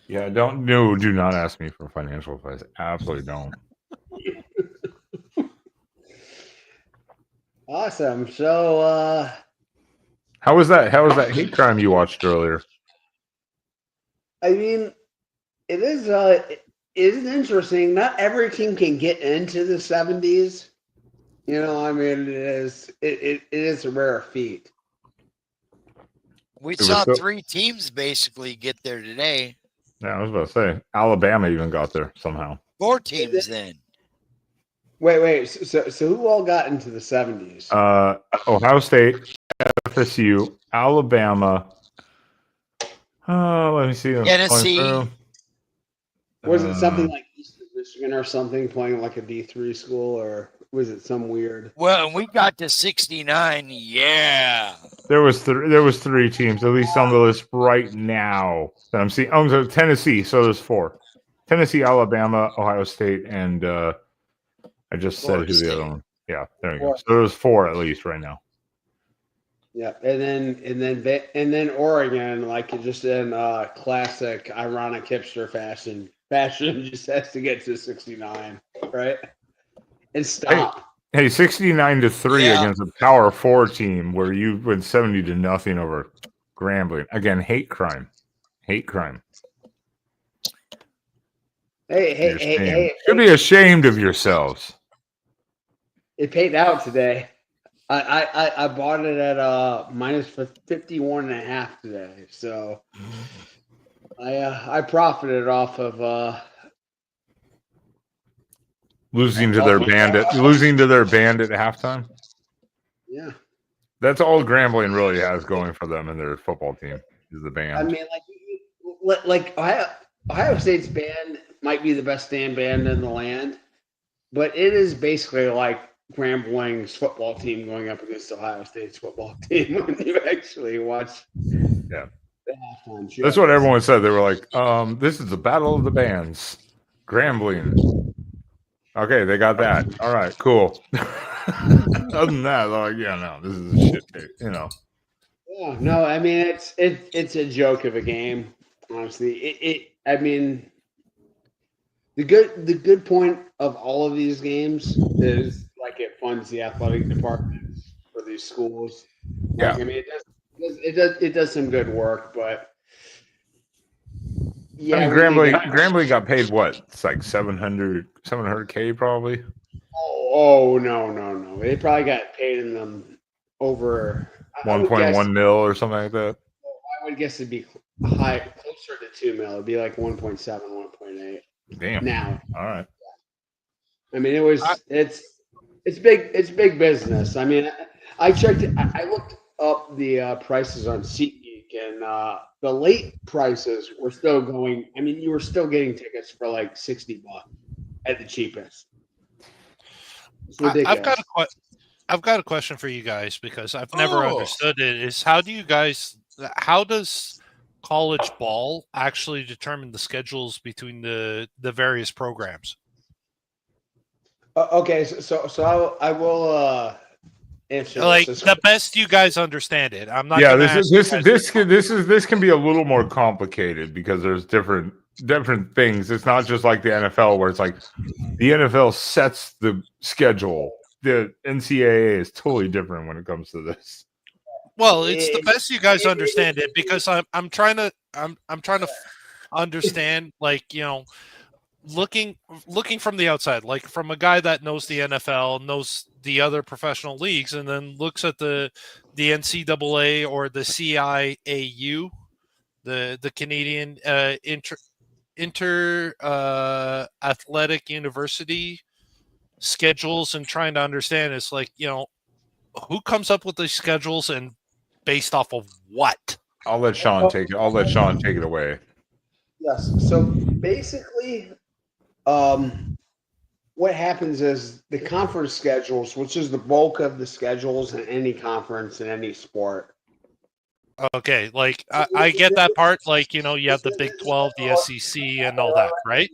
Yeah, do not ask me for financial advice. Absolutely don't. Awesome. So How was that hate crime you watched earlier? I mean, it is interesting. Not every team can get into the 70s. You know, I mean, it is a rare feat. We was saw so- 3 teams basically get there today. Yeah, I was about to say Alabama even got there somehow. 4 teams then. Wait. So who all got into the 70s? Ohio State, FSU, Alabama. Let me see. them Tennessee. going through. Was it something like Eastern Michigan or something playing like a D3 school, or was it some weird? Well, and we got to 69. Yeah. There was 3 teams, at least on the list right now that I'm seeing. Oh, so Tennessee. So there's 4: Tennessee, Alabama, Ohio State, and I just said Florida who the State. other one. Yeah, there you go. Florida. So there's 4 at least right now. Yeah, and then Oregon, like just in classic ironic hipster fashion, just has to get to 69, right? And stop. Hey, 69-3 Yeah. against a Power 4 team where you went 70-0 over Grambling. Again, hate crime. Hate crime. Hey! Should be ashamed of yourselves. It paid out today. I bought it at minus 51.5 today, so I profited off of Losing to their band at halftime. yeah. That's all Grambling really has going for them and their football team is the band. I mean, like Ohio State's band might be the best stand band in the land, but it is basically like Grambling's football team going up against Ohio State's football team when you actually watch. Yeah. The halftime show. That's what everyone said. They were like, this is the battle of the bands. Grambling. Okay, they got that. All right, cool. Other than that, they're like, yeah, no, this is a shit tape, you know. Yeah, no, I mean it's a joke of a game. Honestly, I mean, the good point of all of these games is like it funds the athletic departments for these schools. Yeah. Like, I mean, it does some good work, but yeah, I mean, Grambling got paid what? It's like 700K probably. Oh no! They probably got paid in them over 1.1 mil or something like that. I would guess it'd be high, closer to 2 mil. It'd be like 1.7, 1.8. Damn. Now, All right. I mean, it's big business. I mean, I checked. I looked up the prices on SeatGeek, and the late prices were still going. I mean, you were still getting tickets for like $60 at the cheapest. It's ridiculous. I've got a question for you guys because I've never understood it. Is how does college ball actually determine the schedules between the various programs? Okay, so I will answer Like this. the best you guys understand it. I'm not. Yeah, gonna this can be a little more complicated because there's different things. It's not just like the NFL where it's like the NFL sets the schedule. the NCAA is totally different when it comes to this. Well, it's the best you guys understand it because I'm trying to understand, like, you know, looking from the outside, like from a guy that knows the NFL, knows the other professional leagues, and then looks at the NCAA or the CIAU, the Canadian inter athletic university schedules, and trying to understand, it's like, you know, who comes up with these schedules and based off of what? I'll let Sean take it. I'll let Sean take it away. Yes. So basically, what happens is the conference schedules, which is the bulk of the schedules in any conference in any sport. Okay, like I get that part. Like, you know, you have the Big 12, the SEC, and all that, right?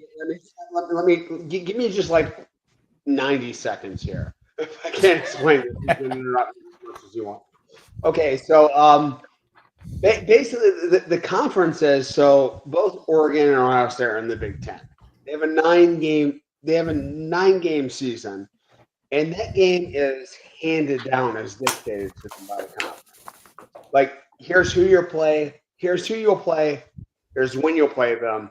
Let me give me just like 90 seconds here. If I can't explain it, you can interrupt me as much as you want. Okay, so basically the conferences. So both Oregon and Ohio State are in the Big Ten. They have a 9-game season, and that game is handed down as dictated to them by the conference. Like, here's who you'll play. Here's who you'll play. Here's when you'll play them.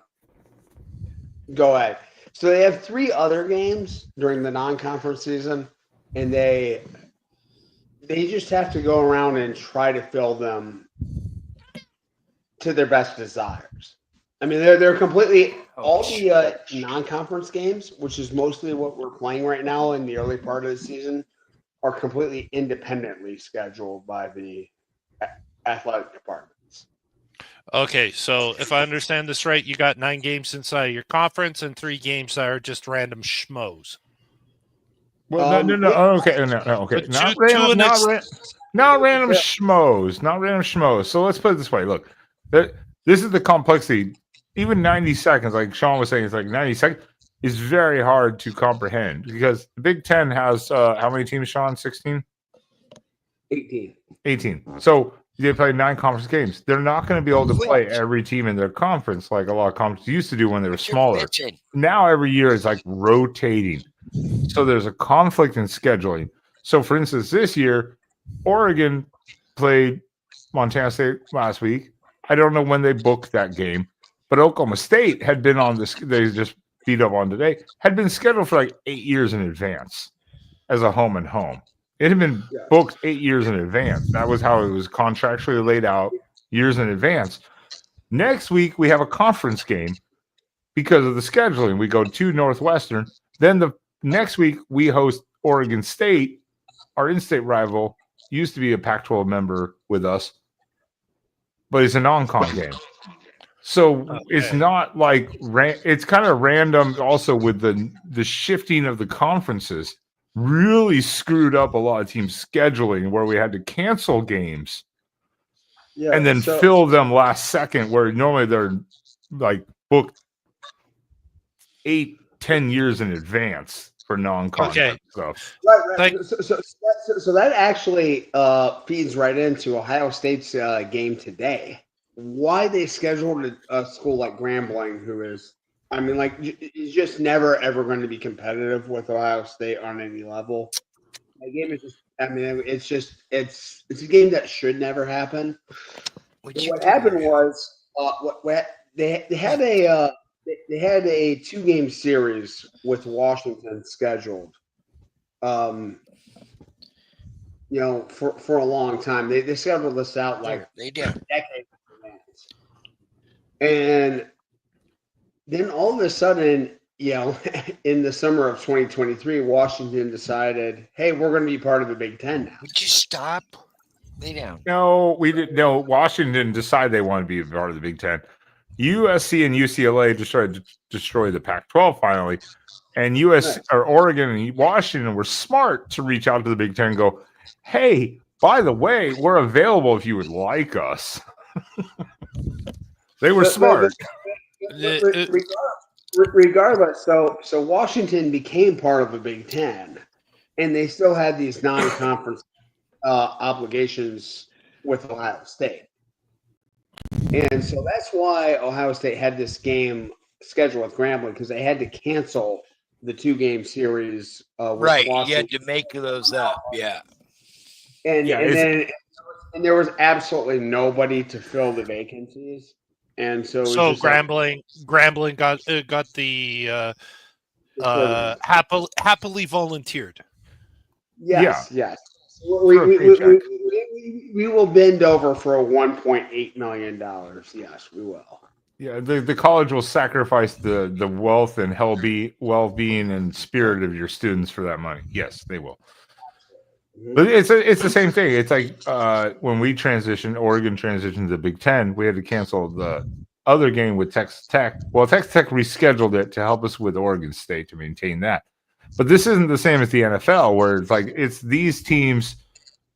Go ahead. So they have 3 other games during the non-conference season, and they just have to go around and try to fill them to their best desires. I mean, they're completely all the non-conference games, which is mostly what we're playing right now in the early part of the season, are completely independently scheduled by the athletic departments. Okay, so if I understand this right, you got 9 games inside your conference and 3 games that are just random schmoes. Well, no. Okay, okay. But Not to random, an not random schmoes. Not random schmoes. So let's put it this way. Look, this is the complexity. Even 90 seconds, like Sean was saying, it's like 90 seconds is very hard to comprehend because the Big Ten has how many teams, Sean? 16? 18. So they play 9 conference games. They're not going to be able to play every team in their conference like a lot of conferences used to do when they were smaller. Now every year is like rotating. So there's a conflict in scheduling. So for instance, this year, Oregon played Montana State last week. I don't know when they booked that game, but Oklahoma State had been on this. They just beat up on today. Had been scheduled for like 8 years in advance as a home and home. It had been booked 8 years in advance. That was how it was contractually laid out years in advance. Next week, we have a conference game because of the scheduling. We go to Northwestern. Then the next week, we host Oregon State, our in-state rival. Used to be a Pac-12 member with us, but it's a non-con game. So it's not like it's kind of random. Also, with the shifting of the conferences, really screwed up a lot of teams' scheduling where we had to cancel games and then fill them last second, where normally they're like booked 8-10 years in advance for non-conference stuff. Right. So that actually feeds right into Ohio State's game today. Why they scheduled a school like Grambling, who is, I mean, like, is just never ever going to be competitive with Ohio State on any level. That game is just, I mean, it's a game that should never happen. What happened was, they had a 2-game series with Washington scheduled. You know, for a long time. They scheduled this out like decades in advance. And then all of a sudden, you know, in the summer of 2023, Washington decided, hey, we're going to be part of the Big Ten now. Would you stop? Lay down. No, we didn't. No, Washington didn't decide they wanted to be part of the Big Ten. USC and UCLA destroyed the Pac-12 finally, and Oregon and Washington were smart to reach out to the Big Ten and go, hey, by the way, we're available if you would like us. They were smart. Regardless, so Washington became part of the Big Ten, and they still had these non-conference obligations with Ohio State. And so that's why Ohio State had this game scheduled with Grambling, because they had to cancel the 2-game series with Right. You Washington. had to make those up. Yeah. And Yeah, and there was absolutely nobody to fill the vacancies, and so it was So just like Grambling got the happily volunteered. yes. For a paycheck. We will bend over for a $1.8 million. Yes, we will. Yeah, the college will sacrifice the wealth and well-being and spirit of your students for that money. Yes, they will. But it's the same thing. It's like when Oregon transitioned to the Big Ten, we had to cancel the other game with Texas Tech. Well, Texas Tech rescheduled it to help us with Oregon State to maintain that. But this isn't the same as the NFL, where it's like it's these teams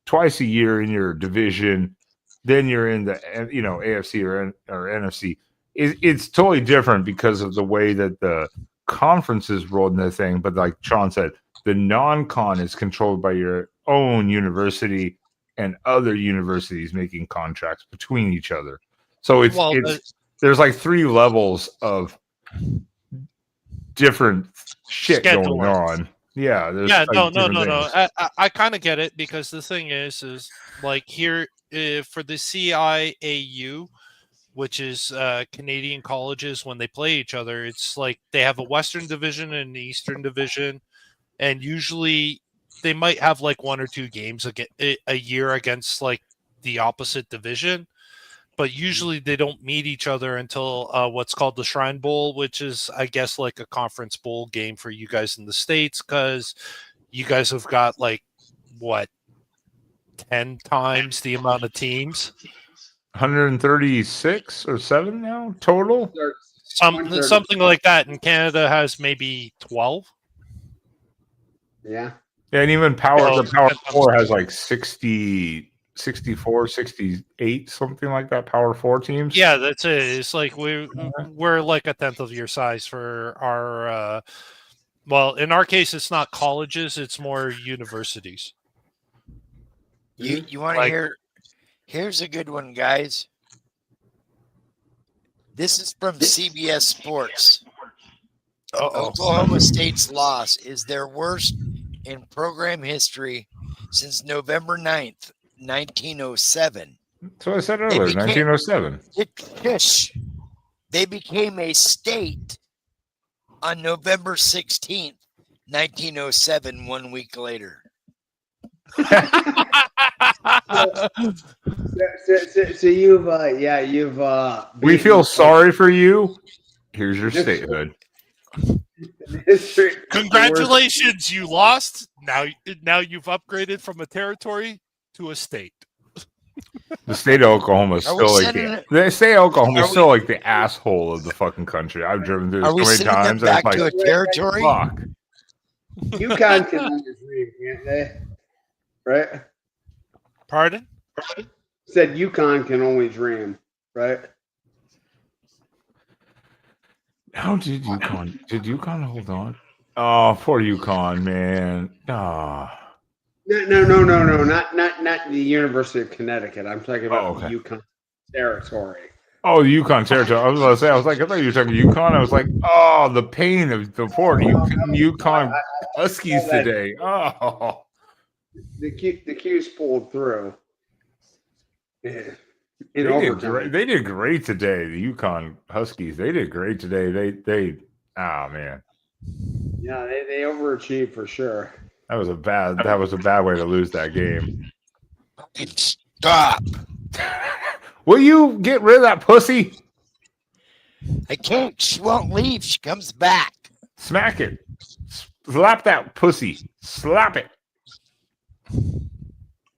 twice a year in your division, then you're in the AFC or NFC. It's totally different because of the way that the conferences rolled in the thing. But like Sean said, the non-con is controlled by your own university and other universities making contracts between each other. So there's like 3 levels of different shit going on. Yeah, No. I kind of get it, because the thing is like here for the CIAU, which is Canadian colleges, when they play each other, it's like they have a Western division and an Eastern division, and usually they might have like 1 or 2 games a year against like the opposite division, but usually they don't meet each other until what's called the Shrine Bowl, which is, I guess, like a conference bowl game for you guys in the States, because you guys have got like, what, 10 times the amount of teams? 136 or 7 now total? Something like that. And Canada has maybe 12. Yeah. Yeah, and even the Power 4 has like 60, 64, 68, something like that. Power 4 teams. Yeah, that's it. It's like we're like a tenth of your size for our. Well, in our case, it's not colleges; it's more universities. You want to hear? Here's a good one, guys. This is from CBS Sports. Oklahoma State's loss is their worst in program history since November 9th, 1907. So I said earlier, 1907. They became a state on November 16th, 1907, 1 week later. So you've we feel sorry for you. Here's your statehood. Congratulations, you lost. Now you've upgraded from a territory to a state. The state of Oklahoma is still like the asshole of the fucking country. I've driven through this so many times. Back to a territory. Fuck. UConn can always dream, can't they? Right? Pardon? Said UConn can only dream, right? How did UConn hold on? Oh, poor UConn, man. No, not the University of Connecticut. I'm talking about the UConn territory. Oh, the UConn territory. I was going to say, I thought you were talking UConn. I was like, oh, the pain of the poor UConn Huskies today. Oh. The Q's pulled through. They did great today. The UConn Huskies, they did great today. They man. Yeah, they overachieved for sure. That was a bad way to lose that game. Stop. Will you get rid of that pussy? I can't. She won't leave. She comes back. Smack it. Slap that pussy. Slap it.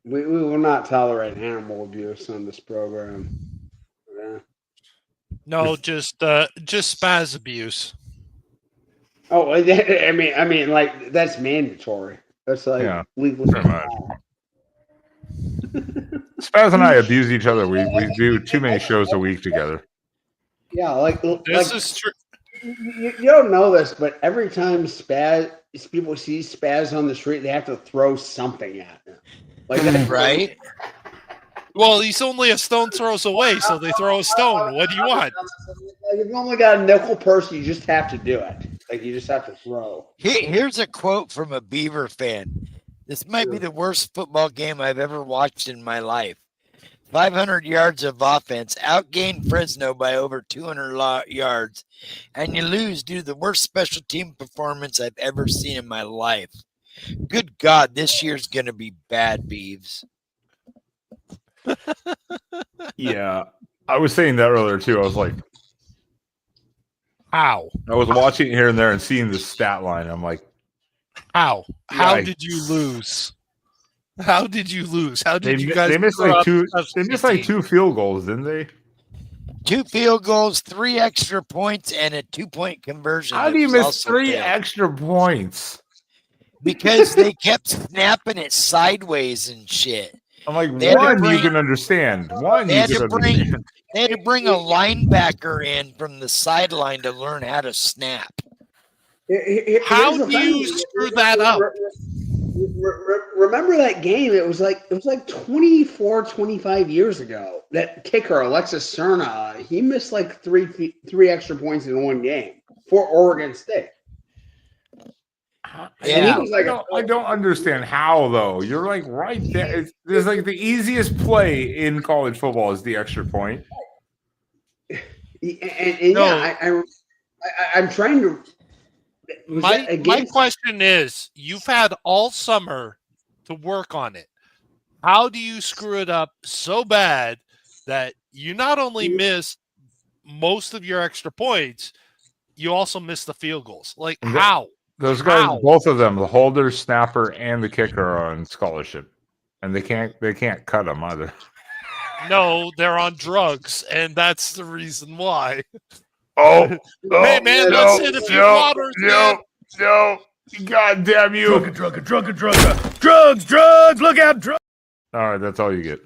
We will not tolerate animal abuse on this program. Yeah. No, just spaz abuse. Oh, I mean, like that's mandatory. That's like legally. Spaz and I abuse each other. We do too many shows a week together. Yeah, like this is true. You don't know this, but every time people see Spaz on the street, they have to throw something at him. Like that, right? Well, he's only a stone throws away, so they throw a stone. What do you want? Like if you only got a nickel purse, you just have to do it. Like you just have to throw. Here's a quote from a Beaver fan. This might be the worst football game I've ever watched in my life. 500 yards of offense, outgained Fresno by over 200 yards, and you lose due to the worst special team performance I've ever seen in my life. Good God, this year's going to be bad, Beavs. Yeah, I was saying that earlier too. I was like, How? I was watching it here and there and seeing the stat line. I'm like, How? How Yikes. did you lose? How did you lose? How did you guys? they missed screw like up two. special They missed like teams? 2 field goals, didn't they? 2 field goals, 3 extra points, and a 2-point conversion. How that do you was miss also 3 failed. extra points? Because they kept snapping it sideways and shit. I'm like, They had to one, you bring- can understand. One, They you had can to bring understand. they had to bring a linebacker in from the sideline to learn how to snap. How Here's the do you thing. screw that up? Remember that game? It was like 24, 25 years ago. That kicker, Alexis Cerna, he missed like three extra points in one game for Oregon State. And he Yeah. was like, I don't understand how though. You're like right there. It's like the easiest play in college football is the extra point. and No. yeah, I'm trying to. Was My that against- question is, you've had all summer to work on it. How do you screw it up so bad that you not only miss most of your extra points, you also miss the field goals? Like And that- how? Those guys, How? both of them, the holder, snapper, and the kicker, are on scholarship, and they can't cut them either. No, they're on drugs, and that's the reason why. Oh, Hey man, that's it. If you waters, man. no! God damn you! Drugs, look out, drugs. All right, that's all you get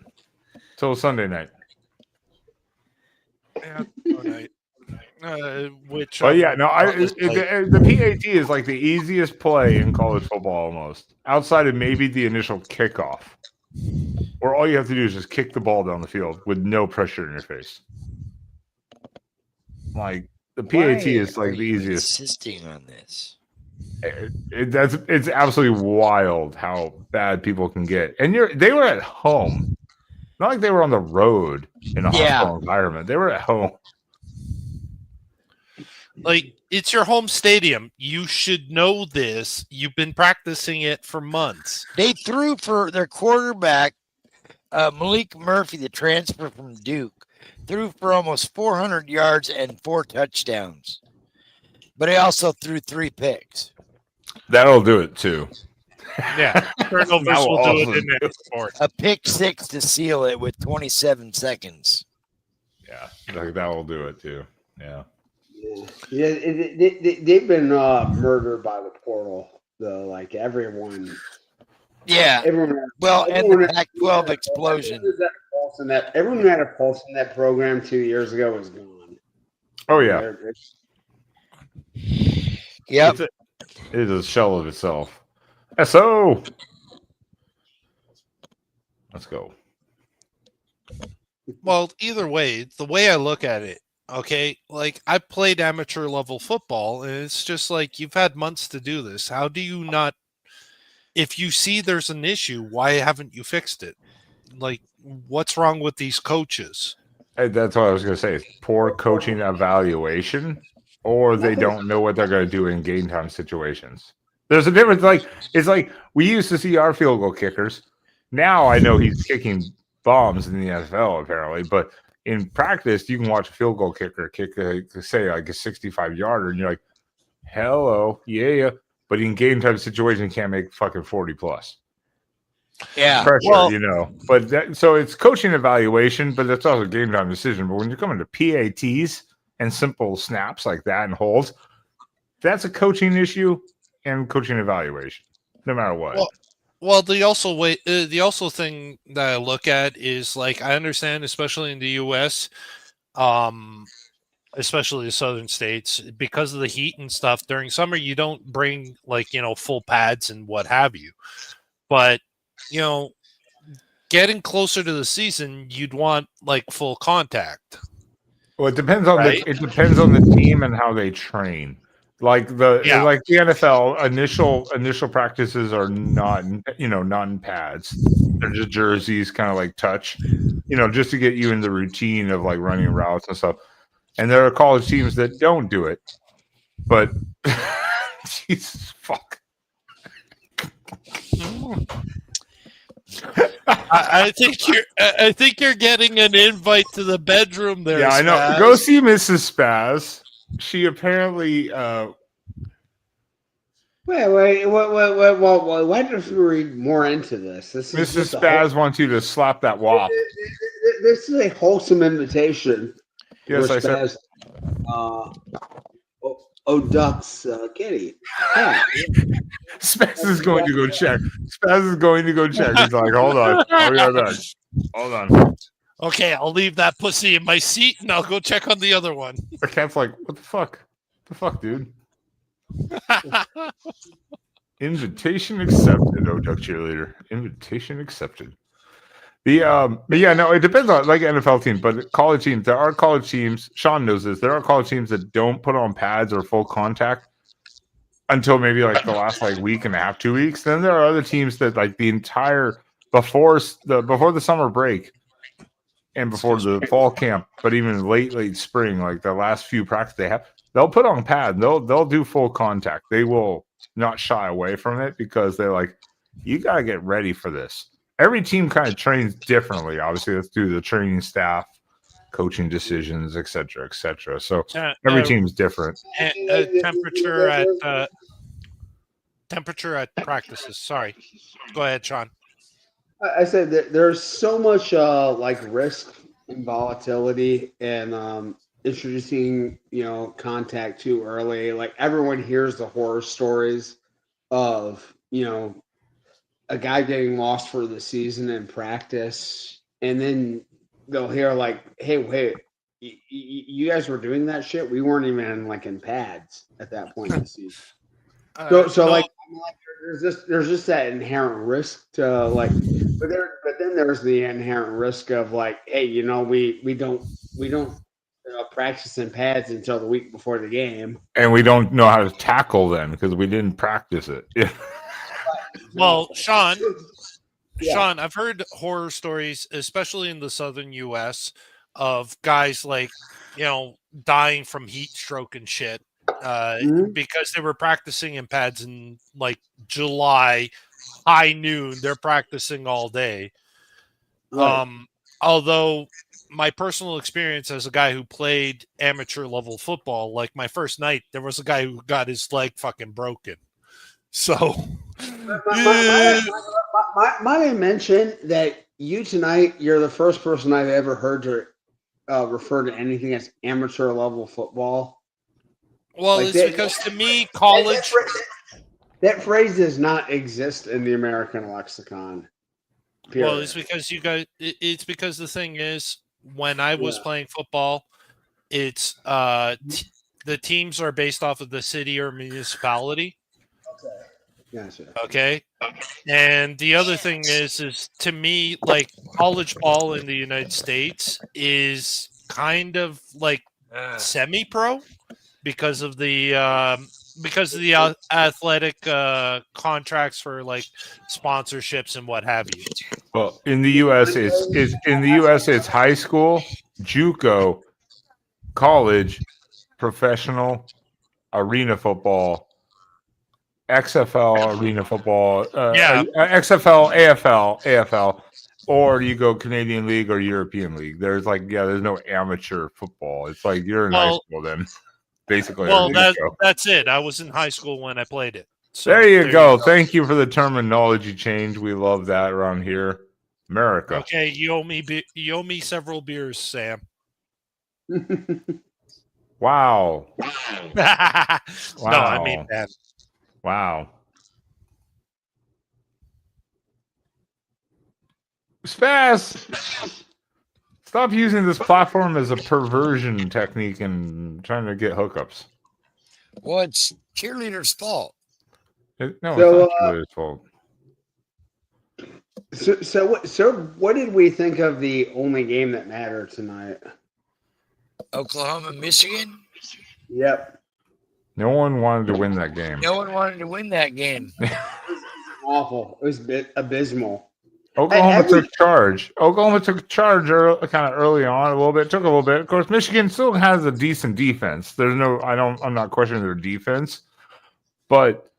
till Sunday night. Yeah, all right. Which? Oh yeah, no, Like- the PAT is like the easiest play in college football almost, outside of maybe the initial kickoff, where all you have to do is just kick the ball down the field with no pressure in your face. Like the PAT is like the easiest. Insisting on this. It's absolutely wild how bad people can get, and they were at home, not like they were on the road in a hostile environment. They were at home. Like, it's your home stadium. You should know this. You've been practicing it for months. They threw for their quarterback, Malik Murphy, the transfer from Duke, threw for almost 400 yards and 4 touchdowns. But he also threw 3 picks. That'll do it too. Yeah, turnovers That will will do also it in any sport. A pick 6 to seal it with 27 seconds. Yeah, like that will do it too. Yeah. Yeah, they've been murdered by the portal, though. Like everyone. Yeah. Everyone. Well, and everyone the Pac-12 explosion. Everyone who had a pulse in that program 2 years ago is gone. Oh yeah. Yep. It is a shell of itself. SO. Let's go. Well, either way, the way I look at it, okay, like I played amateur level football, and it's just like you've had months to do this. How do you not? If you see there's an issue, why haven't you fixed it? Like, what's wrong with these coaches? That's what I was going to say. Poor coaching evaluation, or they don't know what they're going to do in game time situations. There's a difference. Like it's like we used to see our field goal kickers. Now I know he's kicking bombs in the NFL apparently, but in practice you can watch a field goal kicker kick say like a 65-yarder, and you're like, hello, yeah. But in game time situation, you can't make fucking 40 plus. Yeah. Pressure, But so it's coaching evaluation, but that's also a game time decision. But when you're coming to PATs and simple snaps like that and holds, that's a coaching issue and coaching evaluation, no matter what. Well, the also thing that I look at is like I understand, especially in the U.S., especially the southern states, because of the heat and stuff. During summer, you don't bring full pads and what have you, but getting closer to the season, you'd want like full contact. Well, it depends on Right? it depends on the team and how they train. Like the NFL initial practices are not not in pads. They're just jerseys, kind of like touch, just to get you in the routine of like running routes and stuff. And there are college teams that don't do it, but Jesus fuck. I think you're getting an invite to the bedroom there. Yeah, I know. Spaz. Go see Mrs. Spaz. She apparently Wait. Why don't we read more into this? This is Mrs. Spaz wants you to slap that wop. This is a wholesome invitation. Yes, I said. Ducks, kitty. Yeah. Spaz is going to go check. Spaz is going to go check. He's like, hold on. I'll be right back. Hold on. Okay, I'll leave that pussy in my seat and I'll go check on the other one. The cat's like, what the fuck? The fuck, dude? Invitation accepted, Duck cheerleader. Invitation accepted. But yeah, no, it depends on like NFL teams, but college teams. There are college teams. Sean knows this. There are college teams that don't put on pads or full contact until maybe like the last like week and a half, 2 weeks. Then there are other teams that like the entire before the summer break and before the fall camp, but even late spring, like the last few practices they have, they'll put on pad. They'll do full contact. They will not shy away from it because they're like, you gotta get ready for this. Every team kind of trains differently. Obviously, that's due to the training staff, coaching decisions, et cetera, et cetera. So every team's different. Temperature at practices. Sorry, go ahead, Sean. I said that there's so much like risk and volatility and introducing contact too early. Like everyone hears the horror stories of a guy getting lost for the season in practice, and then they'll hear like, "Hey, wait, you guys were doing that shit? We weren't even like in pads at that point in the season." Like, there's just that inherent risk to like, but then there's the inherent risk of like, hey, we don't practice in pads until the week before the game, and we don't know how to tackle then because we didn't practice it. Yeah. Well, Sean, I've heard horror stories, especially in the southern U.S., of guys like, dying from heat stroke and shit because they were practicing in pads in like July, high noon. They're practicing all day. Right. Although my personal experience as a guy who played amateur level football, like my first night, there was a guy who got his leg fucking broken. So, might I mention that you tonight, you're the first person I've ever heard to refer to anything as amateur level football. Well, like it's because to me, college. That phrase does not exist in the American lexicon. Period. Well, it's because it's because the thing is, when I was playing football, it's the teams are based off of the city or municipality. Gotcha. Okay. And the other thing is to me, like college ball in the United States is kind of like semi-pro because of the athletic contracts for like sponsorships and what have you. Well, in the U.S., it's high school, JUCO, college, professional, arena football, XFL, arena football, XFL, AFL, or you go Canadian League or European League. There's no amateur football. It's like you're in high school then, basically. Well, that's it. I was in high school when I played it. So there you go. Thank you for the terminology change. We love that around here, America. Okay, you owe me several beers, Sam. Wow. No, I mean that. Wow. Spaz, stop using this platform as a perversion technique and trying to get hookups. Well, it's cheerleader's fault. It's not cheerleader's fault. So what did we think of the only game that mattered tonight? Oklahoma, Michigan? Yep. No one wanted to win that game. No one wanted to win that game. Awful. It was abysmal. Oklahoma took charge. Oklahoma took charge kind of early on a little bit. Took a little bit. Of course, Michigan still has a decent defense. I'm not questioning their defense, but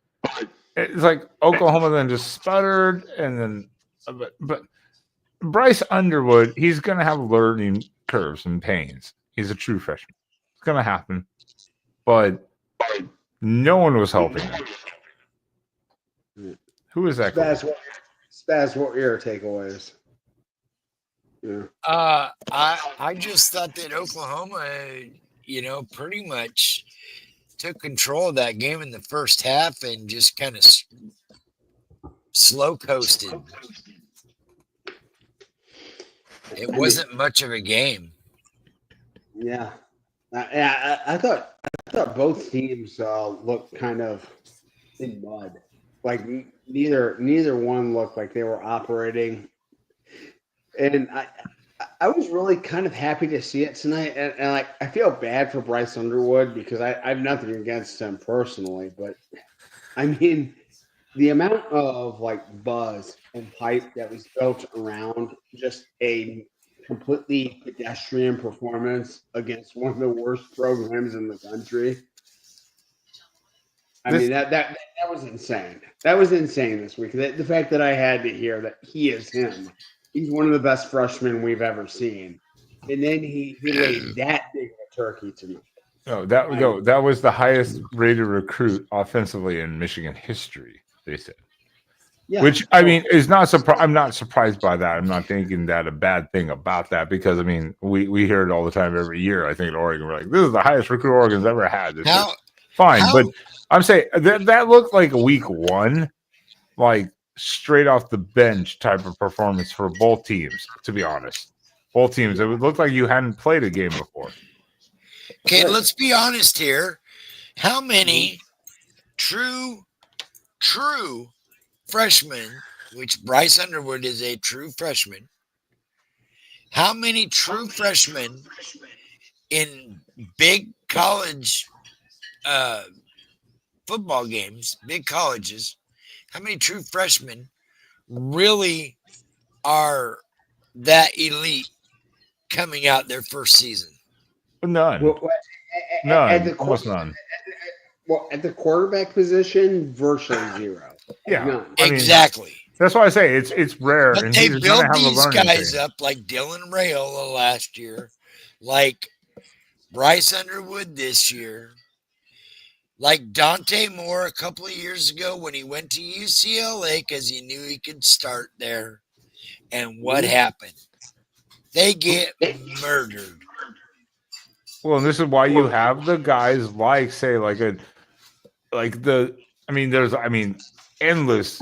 it's like Oklahoma then just sputtered, and then, but Bryce Underwood, he's going to have learning curves and pains. He's a true freshman. It's going to happen, but no one was helping him. Who is that? Spaz, what were your takeaways? Yeah. I just thought that Oklahoma, pretty much took control of that game in the first half and just kind of slow coasted. It wasn't much of a game. Yeah. I thought both teams looked kind of in mud. Like neither one looked like they were operating. And I was really kind of happy to see it tonight. And like I feel bad for Bryce Underwood because I have nothing against him personally, but I mean the amount of like buzz and hype that was built around just a completely pedestrian performance against one of the worst programs in the country. I mean that was insane. That was insane this week. The fact that I had to hear that he is him. He's one of the best freshmen we've ever seen, and then he laid that big of a turkey to me. No, that was the highest rated recruit offensively in Michigan history. They said. Yeah, which I mean is not surprised. I'm not surprised by that. I'm not thinking that a bad thing about that because I mean we hear it all the time every year. I think at Oregon we're like, this is the highest recruit Oregon's ever had. But I'm saying that looked like a week one, like straight off the bench type of performance for both teams. To be honest, both teams it would look like you hadn't played a game before. Okay, let's be honest here. How many true freshmen, which Bryce Underwood is a true freshman, how many true freshmen in big college football games, big colleges, how many true freshmen really are that elite coming out their first season? None. None. Almost none. Well, at the quarterback position, virtually zero. Yeah, none. Exactly. That's why I say it's rare. But they built these guys up like Dylan Rayola last year, like Bryce Underwood this year, like Dante Moore a couple of years ago when he went to UCLA because he knew he could start there. And what happened? They get murdered. Well, and this is why you have the guys like there's endless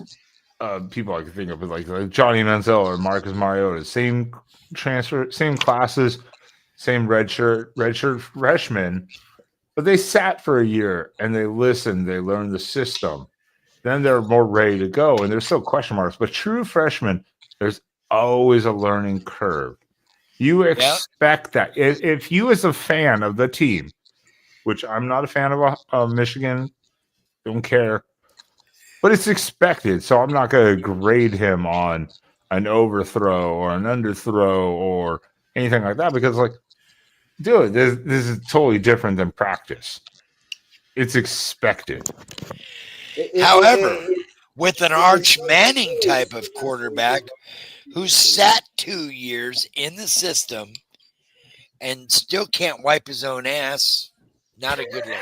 people I can think of, like Johnny Manziel or Marcus Mariota, same transfer, same classes, same redshirt freshmen, but they sat for a year and they listened, they learned the system, then they're more ready to go, and there's still question marks. But true freshmen, there's always a learning curve. You expect that if you, as a fan of the team, which I'm not a fan of Michigan, don't care, but it's expected. So I'm not going to grade him on an overthrow or an underthrow or anything like that because, like, dude, this is totally different than practice. It's expected. However, with an Arch Manning type of quarterback who sat 2 years in the system and still can't wipe his own ass, not a good look.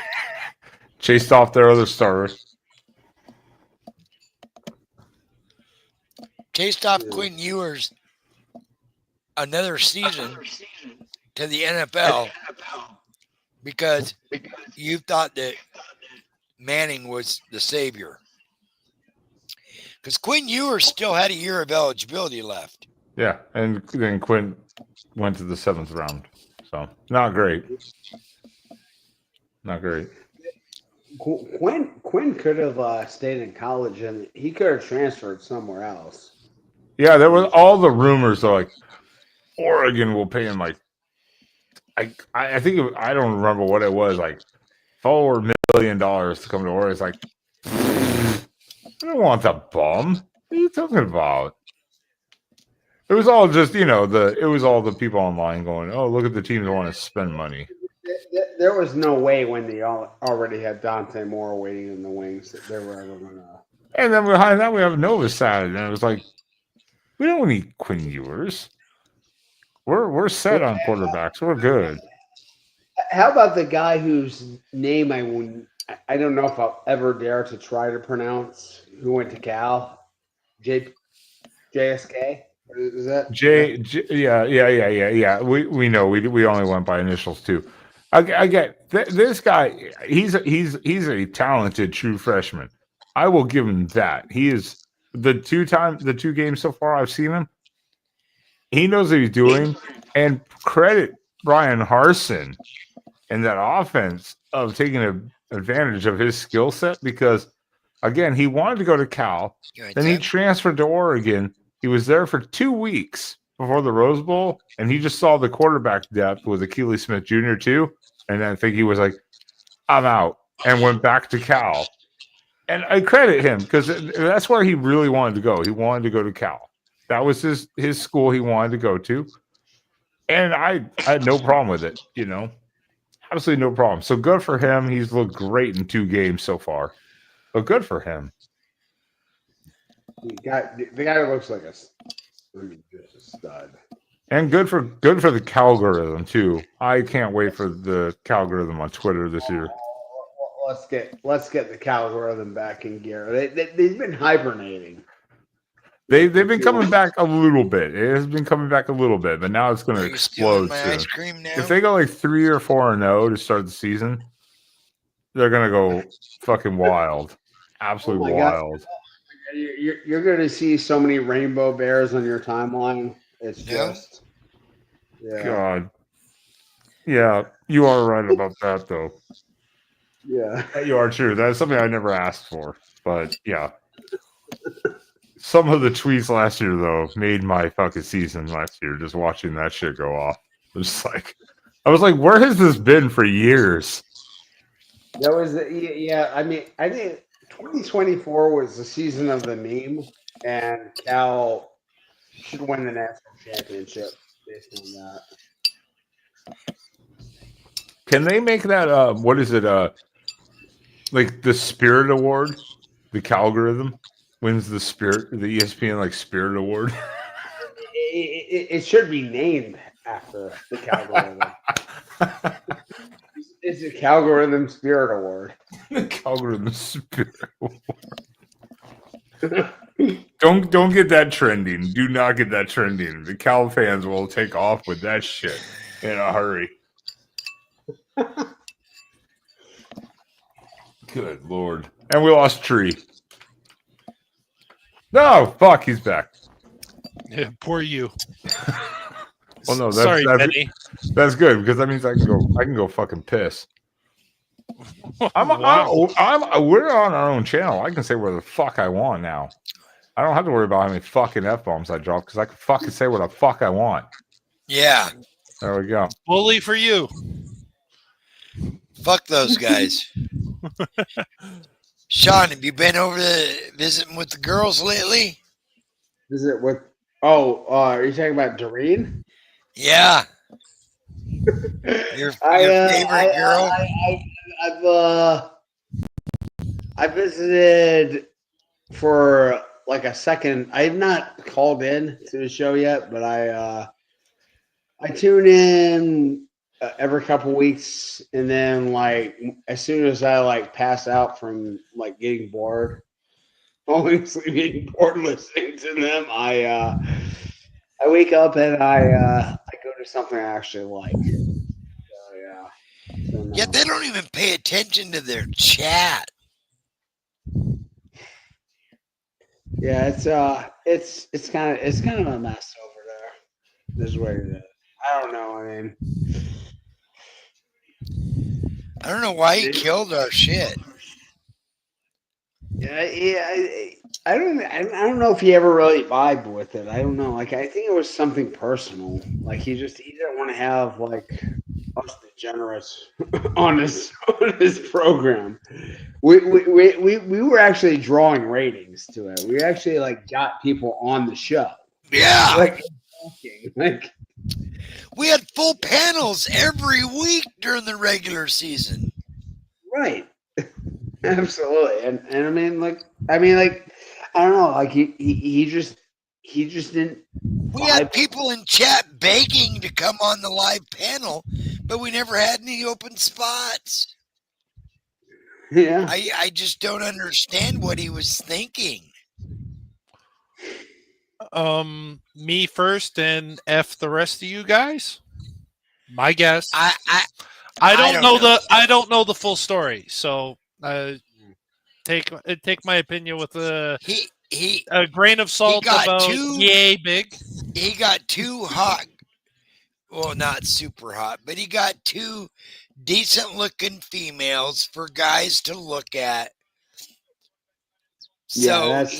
Chased off their other starters. Chased off Quinn Ewers another season to the NFL because you thought that Manning was the savior. Because Quinn Ewers still had a year of eligibility left. Yeah, and then Quinn went to the 7th round. So, not great. Not great. Quinn could have stayed in college and he could have transferred somewhere else. Yeah, there was all the rumors like Oregon will pay him like I think I don't remember what it was, like $4 million to come to Oregon. It's like, I don't want the bum. What are you talking about? It was all just, it was all the people online going, oh, look at the teams that want to spend money. There was no way when they already had Dante Moore waiting in the wings that they were ever going to. And then behind that, we have Novosad. And it was like, we don't need Quinn Ewers. We're set on quarterbacks. We're good. How about the guy whose name I don't know if I'll ever dare to try to pronounce, who went to Cal? JSK? Is that Yeah. We know we only went by initials too. I get this guy. He's a talented true freshman. I will give him that. He is the 2 games so far I've seen him. He knows what he's doing, and credit Brian Harsin and that offense of taking advantage of his skill set, because again, he wanted to go to Cal, then he transferred to Oregon. He was there for 2 weeks before the Rose Bowl, and he just saw the quarterback depth with Akili Smith Jr. too, and I think he was like, I'm out, and went back to Cal. And I credit him because that's where he really wanted to go. He wanted to go to Cal. That was his school he wanted to go to. And I had no problem with it, Absolutely no problem. So good for him. He's looked great in 2 games so far. But good for him. The guy looks like just a stud. And good for the Calgorithm too. I can't wait for the Calgorithm on Twitter this year. Let's get the Calgorithm back in gear. They've been hibernating. They've been coming back a little bit. It has been coming back a little bit, but now it's going to explode soon. Ice cream now? If they go like 3 or 4-0 to start the season, they're going to go fucking wild, absolutely wild. You're going to see so many rainbow bears on your timeline. It's just, God, yeah, you are right about that though. Yeah, you are true. That's something I never asked for, but yeah. Some of the tweets last year, though, made my fucking season last year. Just watching that shit go off, I was like, where has this been for years? That was I mean, I think 2024 was the season of the meme, and Cal should win the national championship based on that. Can they make that? What is it? Like the Spirit Award, the Calgorithm wins the ESPN Spirit Award. It should be named after the Calgorithm. It's the Calgorithm Spirit Award. The Calgorithm Spirit Award. Don't get that trending. Do not get that trending. The Cal fans will take off with that shit in a hurry. Good Lord. And we lost Tree. No, fuck, he's back. Yeah, poor you. Well, no, sorry, Benny. That's good because that means I can go fucking piss. We're on our own channel. I can say where the fuck I want now. I don't have to worry about how many fucking F-bombs I drop because I can fucking say what the fuck I want. Yeah. There we go. Bully for you. Fuck those guys. Sean, have you been over to visiting with the girls lately? Visit with? Oh, are you talking about Doreen? Yeah. Your favorite girl? I visited for like a second. I have not called in to the show yet, but I tune in every couple weeks, and then as soon as I pass out from getting bored, obviously getting bored listening to them, I wake up and I go to something I actually like. So yeah. So, no. Yeah, they don't even pay attention to their chat. Yeah, it's kind of a mess over there. This is what it is. I don't know. I mean, I don't know why he killed our shit. Yeah. I don't know if he ever really vibed with it. I don't know. I think it was something personal. He didn't want to have us degenerates on his on his program. We were actually drawing ratings to it. We actually like got people on the show. Yeah. Like talking. Like We had full panels every week during the regular season. right. Absolutely. And I mean like I don't know, like he just didn't We had people in chat begging to come on the live panel, but we never had any open spots. yeah. I just don't understand what he was thinking. Me first and F the rest of you guys. My guess. I don't know the full story, so take my opinion with a grain of salt about yay big. He got too hot. Well, not super hot, but he got two decent looking females for guys to look at. So yeah, that's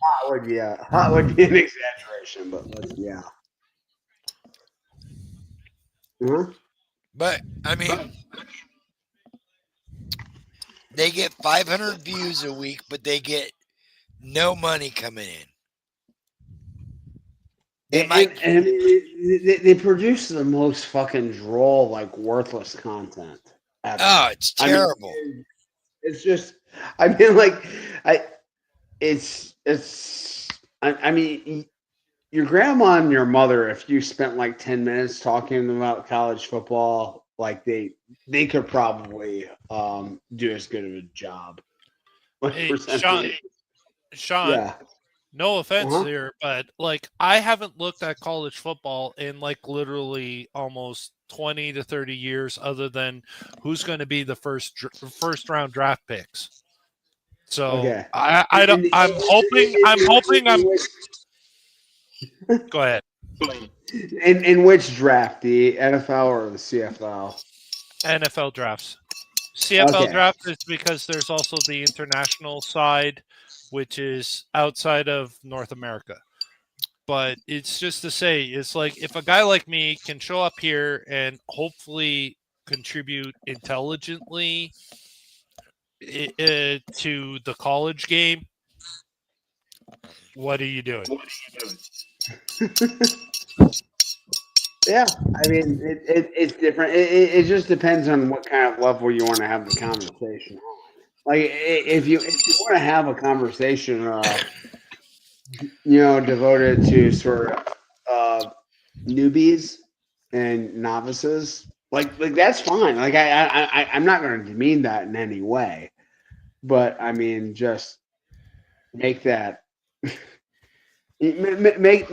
hot would be an exaggeration, but yeah. Uh-huh. But I mean, they get 500 views a week, but they get no money coming in. And they produce the most fucking droll, like worthless content ever. Oh, it's terrible. It's just, I mean, like, I mean, your grandma and your mother, if you spent like 10 minutes talking about college football, like they could probably do as good of a job. Hey, Sean, yeah. No offense here, but like I haven't looked at college football in like literally almost 20 to 30 years, other than who's going to be the first round draft picks. So okay. I'm hoping go ahead. In which draft, the NFL or the CFL? NFL drafts. CFL draft is because there's also the international side, which is outside of North America. But it's just to say, it's like if a guy like me can show up here and hopefully contribute intelligently to the college game, what are you doing? Yeah, I mean, it's different. It just depends on what kind of level you want to have the conversation on. Like, if you want to have a conversation, devoted to sort of newbies and novices, like that's fine. Like, I'm not going to demean that in any way, but I mean, just make that make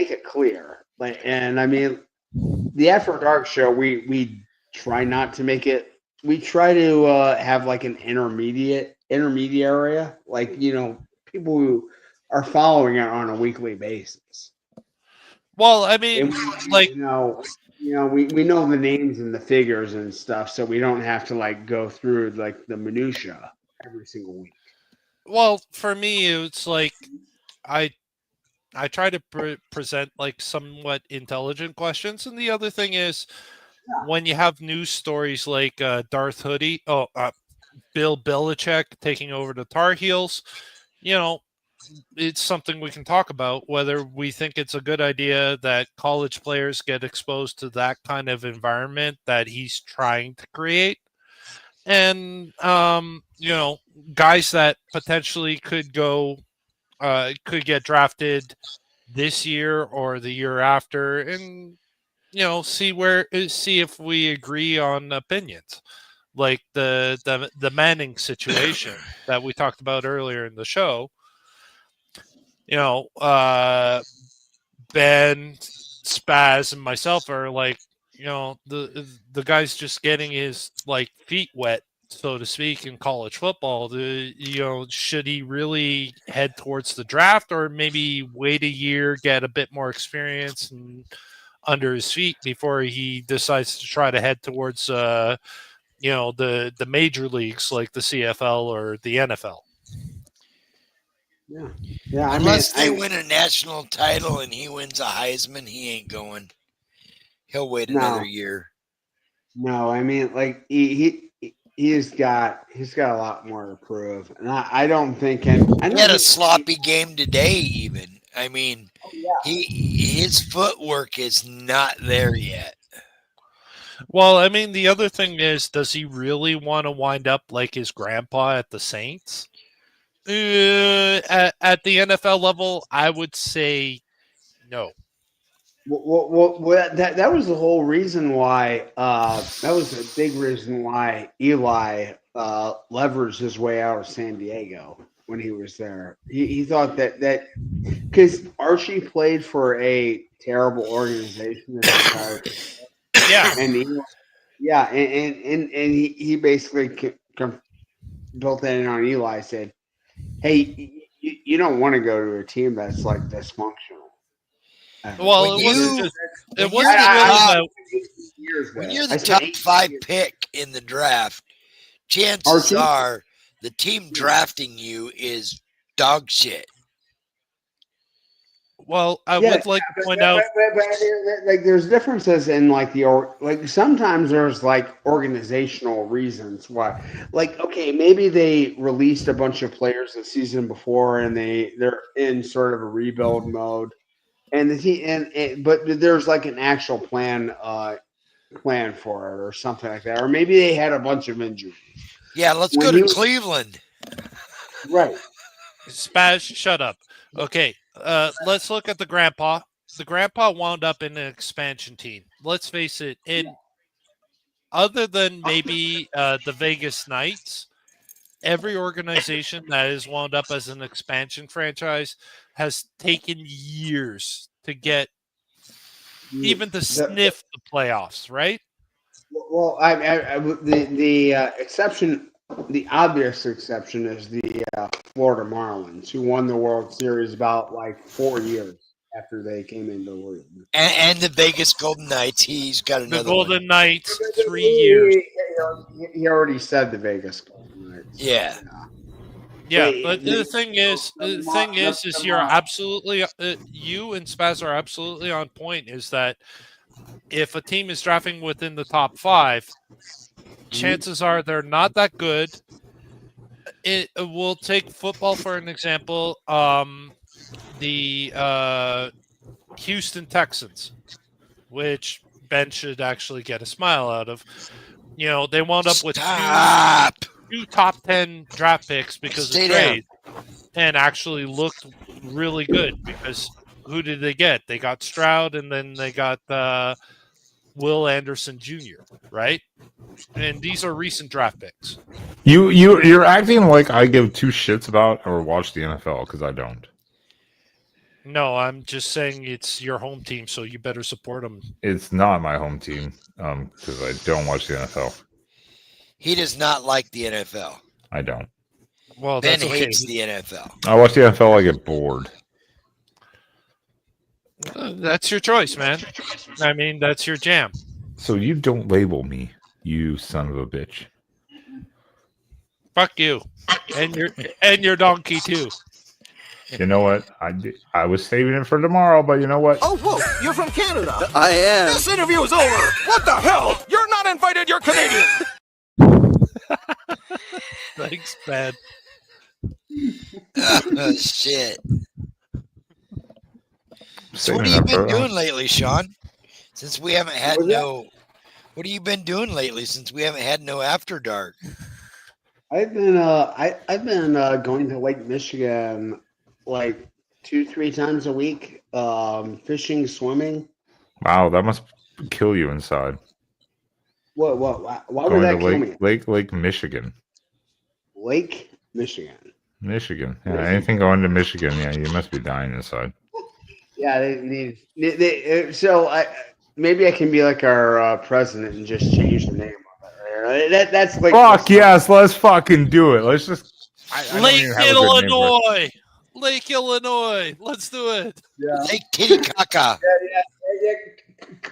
it clear. Like, and I mean, the After Dark show, we try not to make it. We try to have like an intermediary, like people who are following it on a weekly basis. Well, I mean, we know the names and the figures and stuff, so we don't have to like go through like the minutia every single week. Well, for me, it's like I try to present like somewhat intelligent questions, and the other thing is when you have news stories like Bill Belichick taking over the Tar Heels, it's something we can talk about, whether we think it's a good idea that college players get exposed to that kind of environment that he's trying to create. And, guys that potentially could get drafted this year or the year after, and see if we agree on opinions, like the Manning situation that we talked about earlier in the show. Ben, Spaz, and myself are like, the guy's just getting his like feet wet, so to speak, in college football. Should he really head towards the draft, or maybe wait a year, get a bit more experience and under his feet before he decides to try to head towards the major leagues like the CFL or the NFL? Yeah. Unless they win a national title and he wins a Heisman, he ain't going. He'll wait another year. No, I mean, like he he's got a lot more to prove, and I don't think. And I He know had a sloppy game today. Even I mean, his footwork is not there yet. Well, I mean, the other thing is, does he really want to wind up like his grandpa at the Saints? At the NFL level, I would say no. Well, that was the whole reason why. That was a big reason why Eli leveraged his way out of San Diego when he was there. He thought that because Archie played for a terrible organization his entire career, Yeah. and he basically built that in on Eli. Said, "Hey, you don't want to go to a team that's like dysfunctional." Well, When it wasn't you- just. when It wasn't you're the really top- that. When you're I the spent top 18 5 years. pick in the draft, chances Archie? are the team drafting you is dog shit. Well, I Yeah, would like to point out. like there's differences in like like sometimes there's like organizational reasons why, like okay, maybe they released a bunch of players the season before and they're in sort of a rebuild mode, and the team but there's like an actual plan for it or something like that, or maybe they had a bunch of injuries. Yeah, let's When go to he was- Cleveland. Right. Spaz, shut up. Okay, let's look at the grandpa. The grandpa wound up in an expansion team. Let's face it, other than maybe the Vegas Knights, every organization that is wound up as an expansion franchise has taken years to get even to sniff the playoffs, right? Well, the exception, the obvious exception is the Florida Marlins, who won the World Series about like 4 years after they came into the league. And the Vegas Golden Knights. He's got The another Golden one. Knights, 3 years. He already said the Vegas Golden Knights. Yeah. Yeah, They- but they- the thing is, you're absolutely, you and Spaz are absolutely on point. Is that if a team is drafting within the top 5, chances are they're not that good. It will take football for an example. The Houston Texans, which Ben should actually get a smile out of. You know, they wound up with Stop. two top 10 draft picks because Stay of down. trade, and actually looked really good because who did they get? They got Stroud, and then they got Will Anderson Jr., right? And these are recent draft picks. You're acting like I give two shits about or watch the NFL because I don't. No, I'm just saying it's your home team, so you better support them. It's not my home team because I don't watch the NFL. He does not like the NFL. I don't. Well, Ben that's okay. hates the NFL. I watch the NFL. I get bored. That's your choice, man. I mean, that's your jam. So you don't label me, you son of a bitch. Fuck you, and your donkey too. You know what? I was saving it for tomorrow, but you know what? Oh, whoa, you're from Canada. I am. This interview is over. What the hell? You're not invited, you're Canadian. Thanks, Ben. Oh, shit. So what Saving have it you for- been doing lately, Sean? Since we haven't had what have you been doing lately since we haven't had no After Dark? I've been going to Lake Michigan like 2-3 times a week, fishing, swimming. Wow, that must kill you inside. Why would Going that to kill me? Lake Michigan. Lake Michigan. Michigan. Yeah, anything going to Michigan, yeah, you must be dying inside. Yeah, maybe I can be like our president and just change the name of it. That's like Fuck yes, let's fucking do it. Let's just I don't Lake even have a good name for it. Illinois. Lake Illinois. Let's do it. Yeah. Lake Titicaca. Yeah.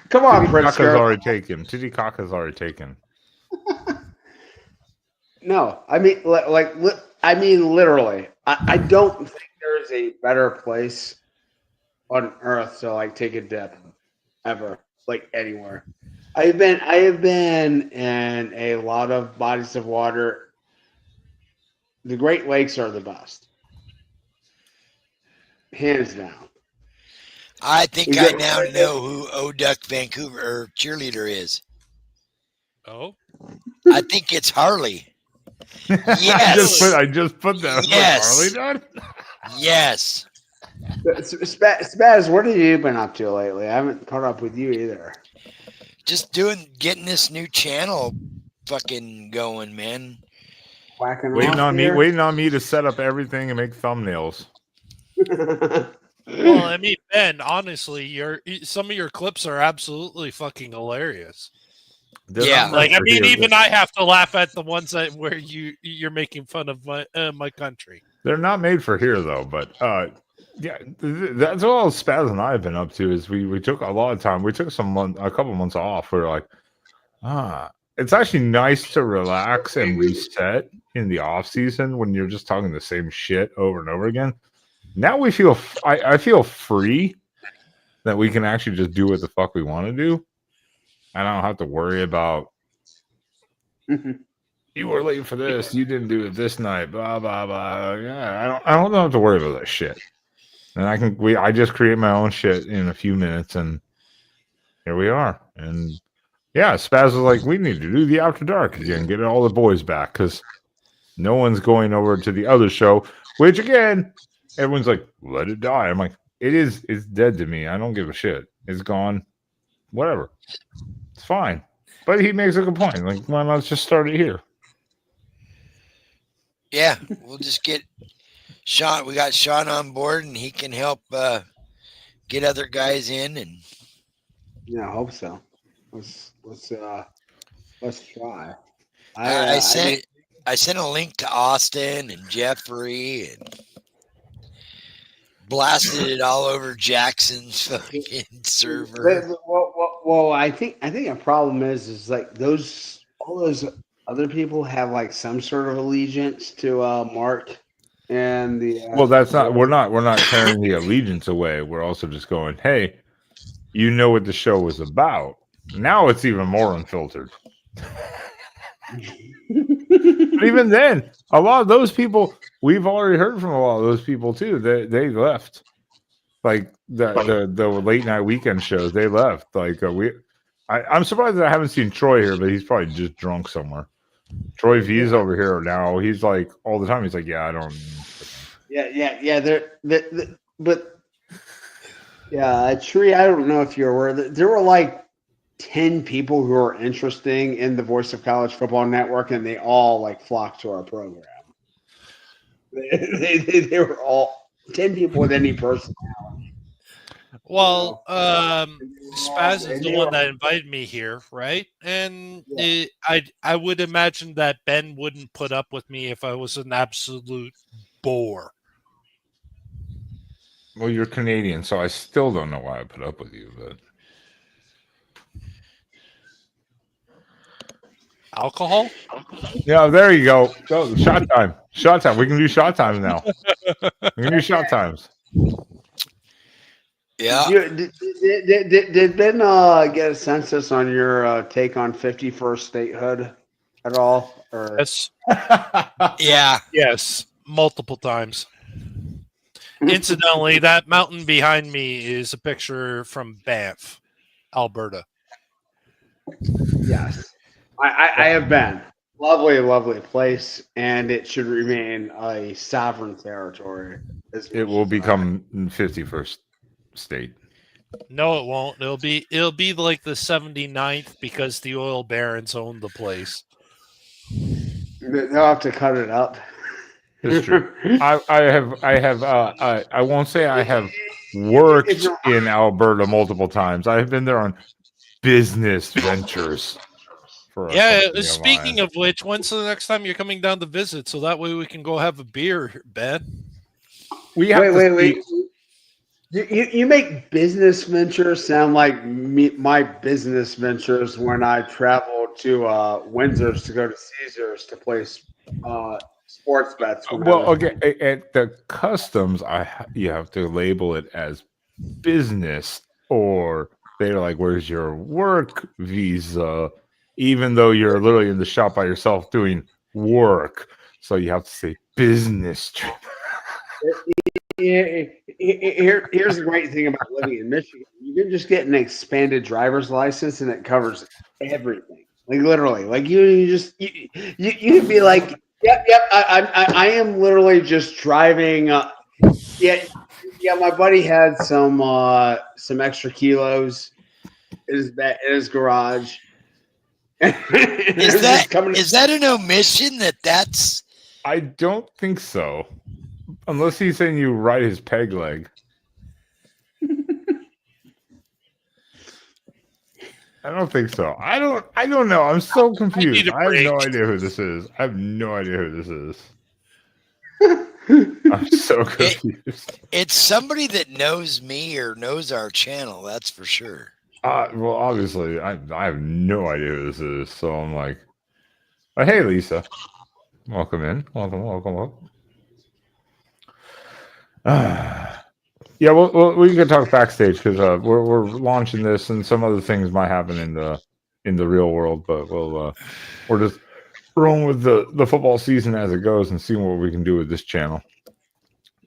Come on, Titicaca's Pritzker. already taken. Titicaca's already taken. No, I mean, literally. I don't think there's a better place on earth to like take a dip ever, like anywhere. I have been in a lot of bodies of water. The Great Lakes are the best, hands down. I think You I go- now know who O Duck Vancouver cheerleader is. Oh, I think it's Harley. Yes. I just put that. I was like, Yes. Harley done? Yes. Spaz, what have you been up to lately? I haven't caught up with you either. Just getting this new channel fucking going, man. Whacking Waiting off on me, here? waiting on me to set up everything and make thumbnails. well, I mean, Ben, honestly, some of your clips are absolutely fucking hilarious. They're Yeah. not Like, meant I for mean, here. even I have to laugh at the ones where you're making fun of my country. They're not made for here though, but yeah, that's all Spaz and I have been up to. Is we took a lot of time. We took a couple months off. We were like, it's actually nice to relax and reset in the off season when you're just talking the same shit over and over again. Now we feel I feel free that we can actually just do what the fuck we want to do. I don't have to worry about you were late for this, you didn't do it this night, blah blah blah. Yeah, I don't have to worry about that shit. And I just create my own shit in a few minutes, and here we are. And yeah, Spaz was like, we need to do the After Dark again, get all the boys back, because no one's going over to the other show, which again, everyone's like, let it die. I'm like, it's dead to me. I don't give a shit. It's gone. Whatever. It's fine. But he makes a good point. Like, why not just start it here? Yeah, we'll just get Sean. We got Sean on board, and he can help get other guys in. And Yeah, I hope so. Let's try. I sent a link to Austin and Jeffrey and blasted it all over Jackson's fucking server. Well, I think a problem is like all those other people have like some sort of allegiance to Mark and the. Well, that's not. We're not tearing the allegiance away. We're also just going, hey, you know what the show was about. Now it's even more unfiltered. But even then, a lot of those people, we've already heard from a lot of those people too. They left, like the late night weekend shows. They left. Like I'm surprised that I haven't seen Troy here, but he's probably just drunk somewhere. Troy V's over here now. He's like all the time. He's like, yeah, I don't. Yeah. But yeah, Tree. I don't know if you're aware that there were like 10 people who are interesting in the Voice of College Football Network, and they all like flocked to our program. They were all 10 people with any personality. Well, Spaz is the one that invited me here, right? And I would imagine that Ben wouldn't put up with me if I was an absolute bore. Well, you're Canadian, so I still don't know why I put up with you, but. Alcohol? Yeah, there you go. Go shot time. Shot time. We can do shot times now. We can do shot times. Yeah. Did Ben get a census on your take on 51st statehood at all? Or? Yes. Yeah. Yes. Multiple times. Incidentally, that mountain behind me is a picture from Banff, Alberta. Yes. I have been. Lovely place, and it should remain a sovereign territory. It will become 51st state. No, it won't. It'll be like the 79th because the oil barons own the place. They'll have to cut it up. It's true. I won't say I have worked in Alberta multiple times. I have been there on business ventures. Speaking of which, when's the next time you're coming down to visit? So that way we can go have a beer, Ben. Wait. You make business ventures sound like my business ventures when I travel to Windsor's to go to Caesars to place sports bets. Well, okay, at the customs, you have to label it as business or they're like, "Where's your work visa?" Even though you're literally in the shop by yourself doing work, so you have to say business trip. Here's the great thing about living in Michigan. You can just get an expanded driver's license and it covers everything. Like literally. Like you could be like, yep, I am literally just driving yeah, my buddy had some extra kilos in his garage. Is that an omission that's I don't think so, unless he's saying you ride his peg leg. I don't think so. I don't know. I'm so confused. need a I have no break. idea who this is. I have no idea who this is. I'm so confused. it's somebody that knows me or knows our channel, that's for sure. Well, obviously, I have no idea who this is. So I'm like, oh, hey, Lisa, welcome in. Welcome. Yeah, well, we can talk backstage because we're launching this, and some other things might happen in the real world. But we're just rolling with the football season as it goes and seeing what we can do with this channel.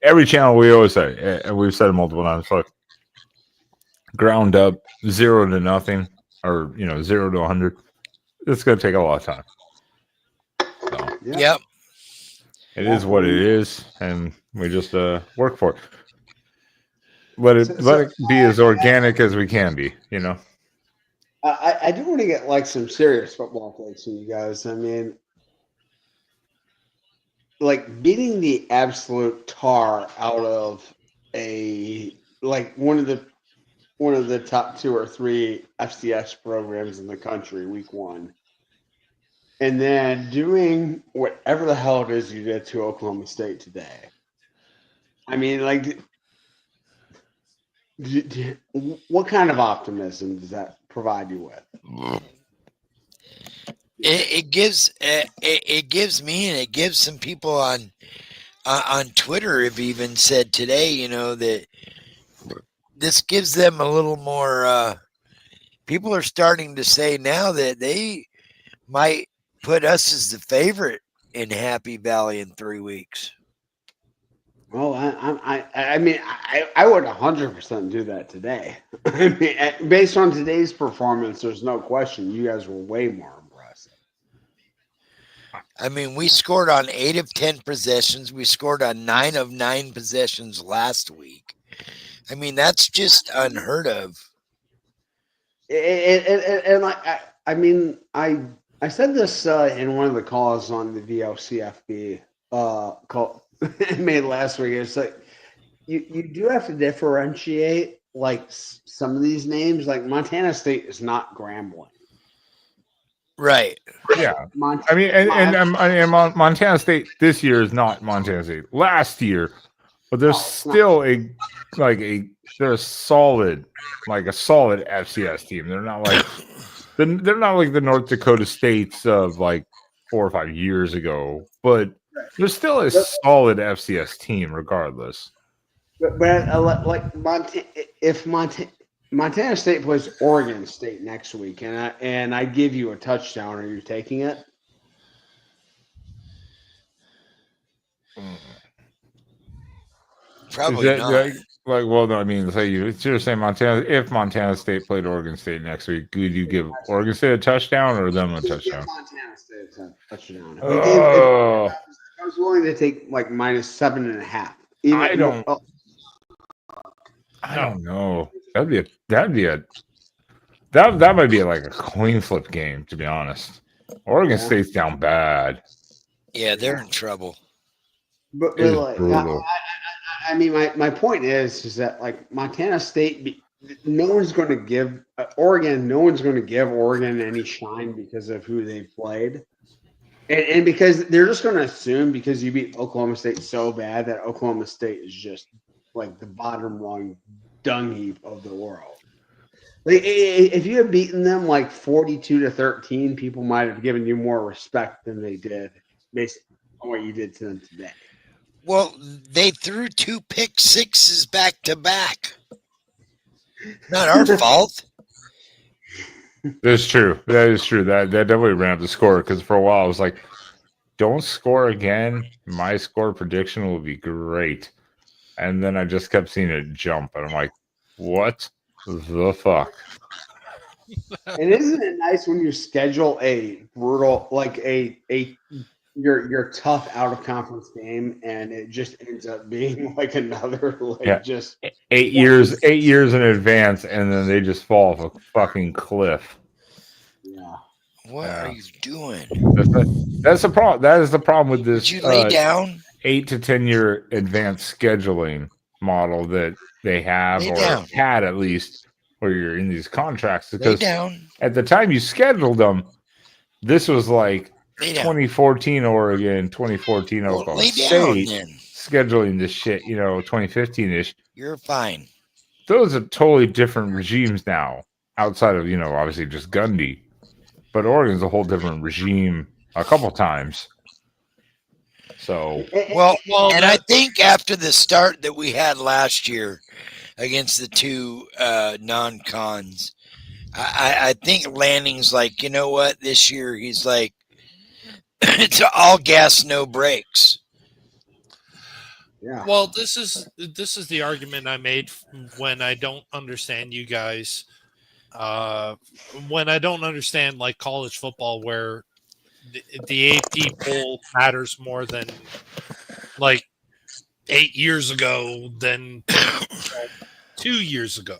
Every channel, we always say, and we've said it multiple times, like ground up, 0 to nothing, or 0 to 100. It's going to take a lot of time. So, Yep. it is what it is, and we just work for it. Let it be as organic as we can be, I do want to get like some serious football takes from you guys. I mean, like beating the absolute tar out of one of the top 2 or 3 FCS programs in the country week 1. And then doing whatever the hell it is you did to Oklahoma State today. I mean, like, what kind of optimism does that provide you with? It gives me, and it gives some people on Twitter have even said today, that this gives them a little more. People are starting to say now that they might put us as the favorite in Happy Valley in 3 weeks. Well, I mean, I would 100% do that today. I mean, based on today's performance, there's no question you guys were way more impressive. I mean, we scored on 8 of 10 possessions. We scored on 9 of 9 possessions last week. I mean, that's just unheard of. And I mean, I said this in one of the calls on the VLCFB call made last week. It's like you do have to differentiate like some of these names. Like Montana State is not Grambling. Right. Yeah. I mean, and Montana State this year is not Montana State last year, but there's still they're a solid FCS team. They're not like the North Dakota States of like 4 or 5 years ago, but they're still a solid FCS team regardless. But like Montana State plays Oregon State next week, and I give you a touchdown, are you taking it? Probably not. No, I mean, you're saying if Montana State played Oregon State next week, would you give Oregon State a touchdown or them a touchdown? Montana State a touchdown. I was willing to take like -7.5. I don't know. That might be like a coin flip game, to be honest. Oregon State's down bad. Yeah, they're in trouble. But like, I mean, my point is that like Montana State, no one's going to give Oregon. No one's going to give Oregon any shine because of who they played, and because they're just going to assume because you beat Oklahoma State so bad that Oklahoma State is just like the bottom rung dung heap of the world. Like, if you had beaten them like 42-13, people might have given you more respect than they did based on what you did to them today. Well, they threw 2 pick sixes back to back. Not our fault. That's true. That is true. That definitely ran up the score because for a while I was like, "Don't score again. My score prediction will be great." And then I just kept seeing it jump, and I'm like, "What the fuck?" And isn't it nice when you schedule a brutal, like a your tough out of conference game, and it just ends up being like another Yeah, like just 8 years, 8 years in advance, and then they just fall off a fucking cliff. yeah. What are Yeah, you doing? that's the problem. That is the problem with Would this you lay down? 8 to 10 year advanced scheduling model that they have Lay or down. had at least, where you're in these contracts. Lay Because down. at the time you scheduled them, this was like Lay down. 2014 Oregon, 2014 Well, Oklahoma lay down State then. scheduling this shit. 2015 ish. You're fine. Those are totally different regimes now, outside of obviously just Gundy. But Oregon's a whole different regime a couple times. So Well, Well, and I that, think after the start that we had last year against the two non-cons, I think Lanning's like, you know what? This year he's like, it's all gas, no brakes. Yeah. well, this is the argument I made when I don't understand you guys. When I don't understand like college football, where the AP poll matters more than like 8 years ago than 2 years ago.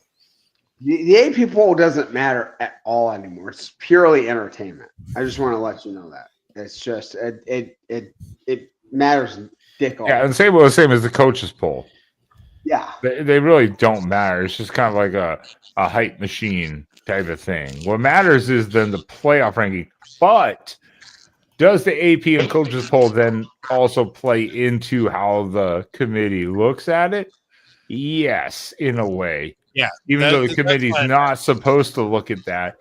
The AP poll doesn't matter at all anymore. It's purely entertainment. I just want to let you know that. It's just it matters dick all. yeah, and same as the coaches poll. Yeah. They really don't matter. It's just kind of like a hype machine type of thing. What matters is then the playoff ranking. But does the AP and coaches poll then also play into how the committee looks at it? Yes, in a way. Yeah, Even though the that's committee's why. not supposed to look at that,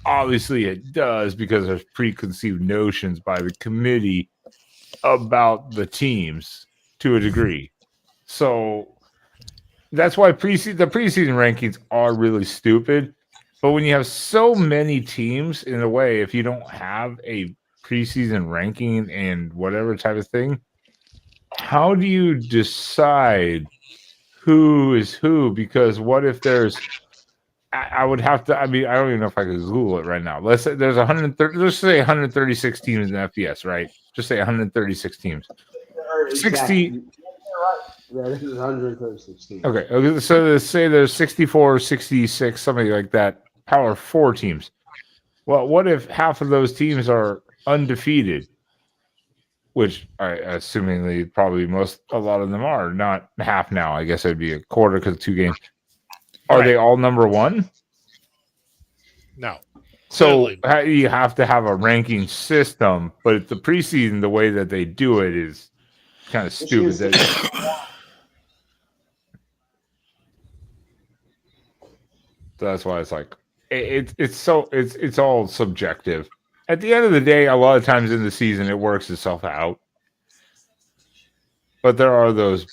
obviously it does because there's preconceived notions by the committee about the teams to a degree. So that's why the preseason rankings are really stupid. But when you have so many teams, in a way, if you don't have a preseason ranking and whatever type of thing, how do you decide who is who? Because what if there's I would have to. I mean, I don't even know if I could Google it right now. Let's say there's 130. Let's say 136 teams in FBS, right? Just say 136 teams. 60. Yeah, this is 136 teams. Okay. So let's say there's 64, 66, something like that. Power 4 teams. Well, what if half of those teams are undefeated? Which, assumingly, probably a lot of them are. Not half now. I guess it'd be a quarter because 2 games. Are they all number 1? No. So Clearly. you have to have a ranking system, but the preseason, the way that they do it is kind of stupid. So that's why it's like it's all subjective. At the end of the day, a lot of times in the season, it works itself out. But there are those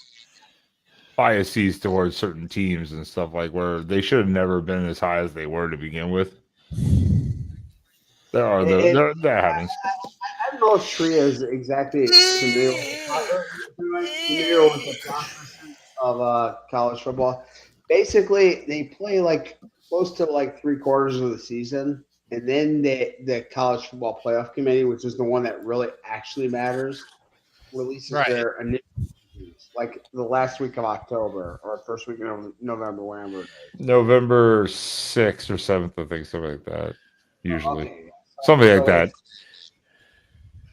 biases towards certain teams and stuff like where they should have never been as high as they were to begin with. That happens. I don't know if Tria is exactly familiar with the process of college football. Basically, they play like close to like 3/4 of the season, and then the college football playoff committee, which is the one that really actually matters, releases Right. their initial rankings, like the last week of October or first week of November, wherever. November 6th or 7th, I think, something like that. Usually. Okay. Something like that.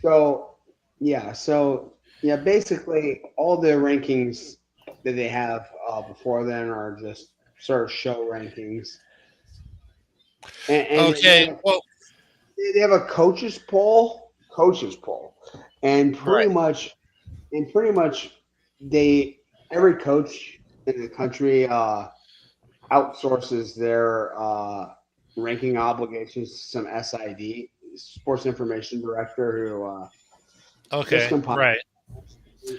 So basically all the rankings that they have before then are just sort of show rankings. And Okay. Well, they have a coaches poll, and pretty much every coach in the country outsources their ranking obligations to some SID, sports information director, who okay. compiled. Right.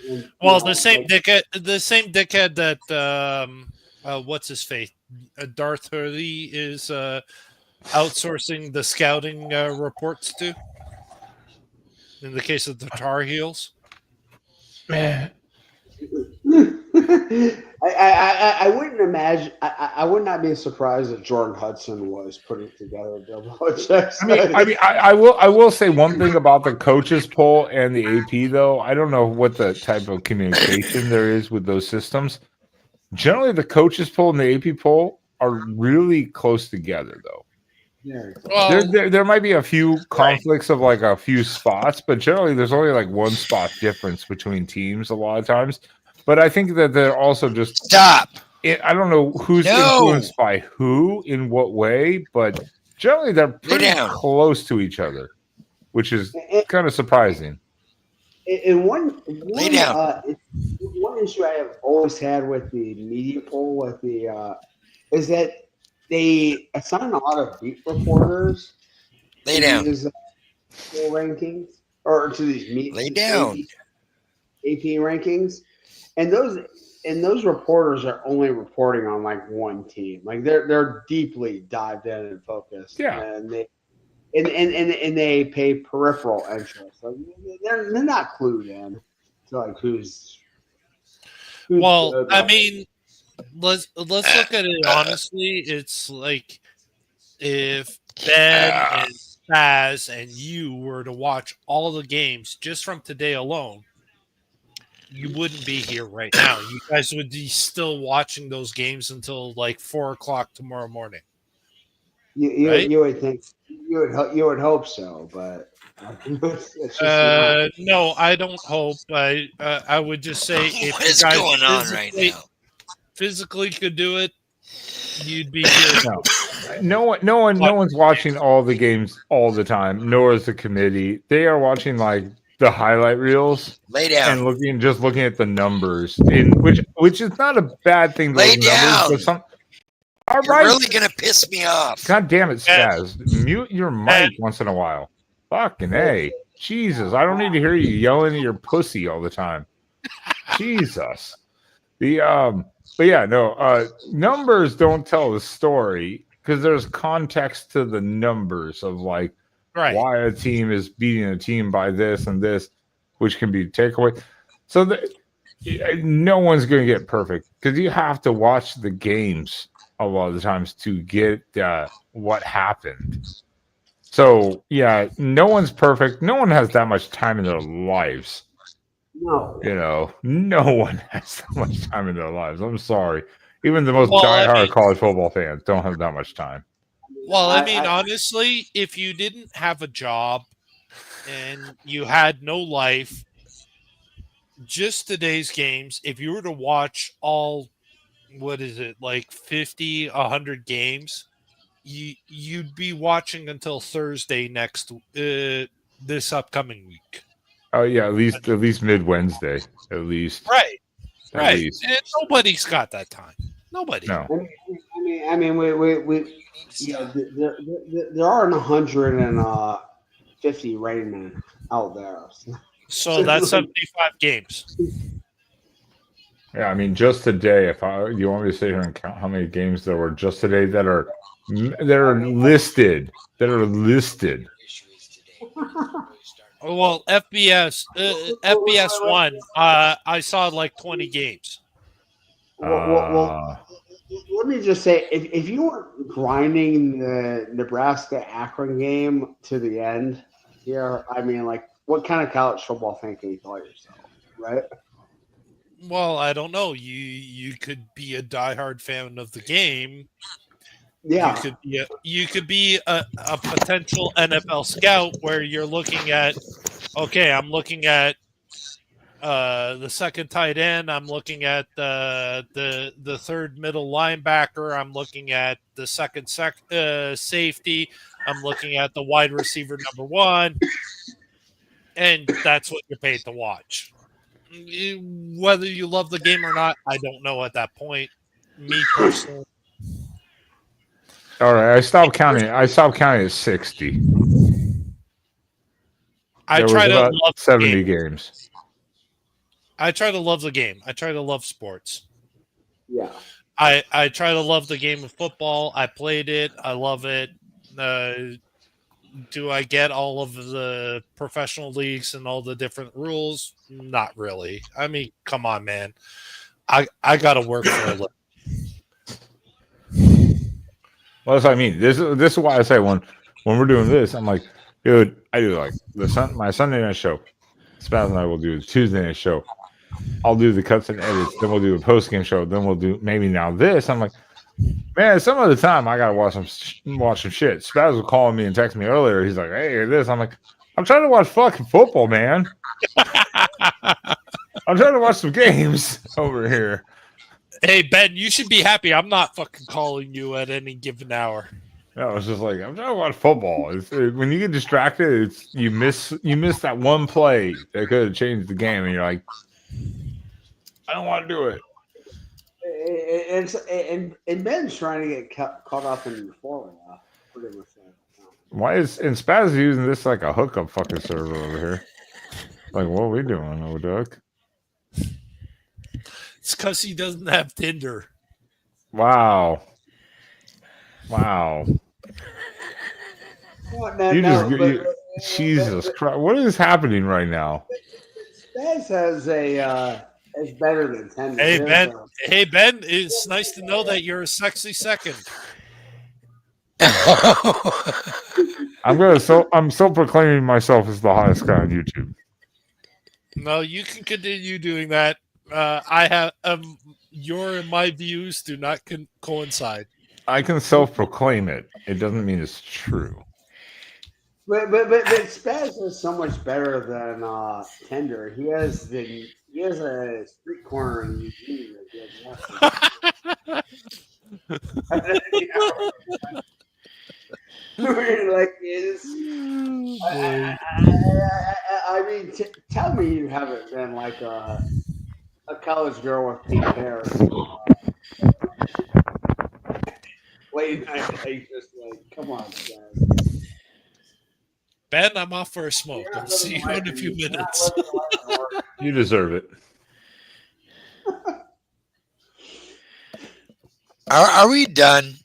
And, Well, the same dickhead that what's his face, Darth Hurley is outsourcing the scouting reports to? In the case of the Tar Heels, Man, I wouldn't imagine. I would not be surprised if Jordan Hudson was putting together Bill Belichick's. I will say one thing about the coaches poll and the AP though. I don't know what the type of communication there is with those systems. Generally, the coaches poll and the AP poll are really close together though. Very cool. well, There might be a few conflicts of like a few spots, but generally there's only like one spot difference between teams a lot of times. But I think that they're also just Stop. I don't know who's No. influenced by who in what way, but generally they're pretty down. close to each other, which is And, kind of surprising. and one down. one issue I have always had with the media poll with the is that they assign a lot of beat reporters Lay to down. these poll rankings or to these Lay down. AP rankings, and those reporters are only reporting on like one team. Like they're deeply dived in and focused. Yeah. And they pay peripheral interest. Like they're not clued in to like who's well, good. I mean, let's look at it honestly. It's like if Ben and Baz and you were to watch all the games just from today alone, you wouldn't be here right now. You guys would be still watching those games until like 4:00 tomorrow morning. Right? You would think you would hope so, but it's just not. No, I don't hope. I would just say if What is you guys going on right now? physically could do it, you'd be here. No one's watching all the games all the time, nor is the committee. They are watching like the highlight reels Lay down. and looking at the numbers, in which is not a bad thing. Lay Those numbers, down. All You're right. really gonna piss me off. God damn it, Spaz. Mute your mic once in a while. Fucking A. Jesus, I don't need to hear you yelling at your pussy all the time. Jesus. But yeah, no, numbers don't tell the story because there's context to the numbers of like why a team is beating a team by this and this, which can be takeaway. So no one's going to get perfect because you have to watch the games a lot of the times to get what happened. So yeah, no one's perfect. No one has that much time in their lives. No. No one has that much time in their lives. I'm sorry. Even the most diehard college football fans don't have that much time. Well, I mean, honestly, if you didn't have a job and you had no life, just today's games, if you were to watch all, what is it, like 50, 100 games, you'd be watching until Thursday this upcoming week. Oh yeah, at least mid Wednesday, at least. Right. At least. And nobody's got that time. Nobody. No. I mean, we yeah, there are 150 Rainmen out there. So that's 75 games. Yeah, I mean, just today, you want me to sit here and count how many games there were just today that are listed. Well, FBS 1, I saw like 20 games. Well, let me just say, if you weren't grinding the Nebraska Akron game to the end here, I mean, like, what kind of college football fan can you call yourself, right? Well, I don't know. You could be a diehard fan of the game. Yeah. You could be a potential NFL scout where you're looking at, okay, I'm looking at the second tight end. I'm looking at the third middle linebacker. I'm looking at the second safety. I'm looking at the wide receiver number 1, and that's what you're paid to watch. Whether you love the game or not, I don't know at that point. Me personally. All right, I stopped counting at 60. I try to love 70 games. I try to love the game. I try to love sports. Yeah. I try to love the game of football. I played it. I love it. Do I get all of the professional leagues and all the different rules? Not really. I mean, come on, man. I got to work for a living. Well, that's what I mean. This is why I say when we're doing this, I'm like, dude, I do like my Sunday night show. Spaz and I will do the Tuesday night show. I'll do the cuts and edits. Then we'll do a post game show. Then we'll do maybe now this. I'm like, man, some of the time I gotta watch some shit. Spaz was calling me and texting me earlier. He's like, hey, this. I'm like, I'm trying to watch fucking football, man. I'm trying to watch some games over here. Hey, Ben, you should be happy I'm not fucking calling you at any given hour. No, it's just like I'm trying to watch football. When you get distracted, you miss that one play that could have changed the game, and you're like, I don't want to do it. And Ben's trying to get caught up in the following. Pretty much. Why is Spaz using this like a hookup fucking server over here? Like, what are we doing, old duck? It's because he doesn't have Tinder. Wow. Jesus Christ! What is happening right now? Spaz has is better than 10. Hey Ben, it's nice to know that you're a sexy second. I'm still proclaiming myself as the hottest guy on YouTube. No, you can continue doing that. Your and my views do not coincide. I can self-proclaim it. It doesn't mean it's true. But Spaz is so much better than Tender. He has a street corner in Eugene that he has like is. I mean, tell me you haven't been like a college girl with pink hair. Late night, just like, come on, guys. Ben, I'm off for a smoke. I'll see you in a few minutes. You deserve it. Are we done?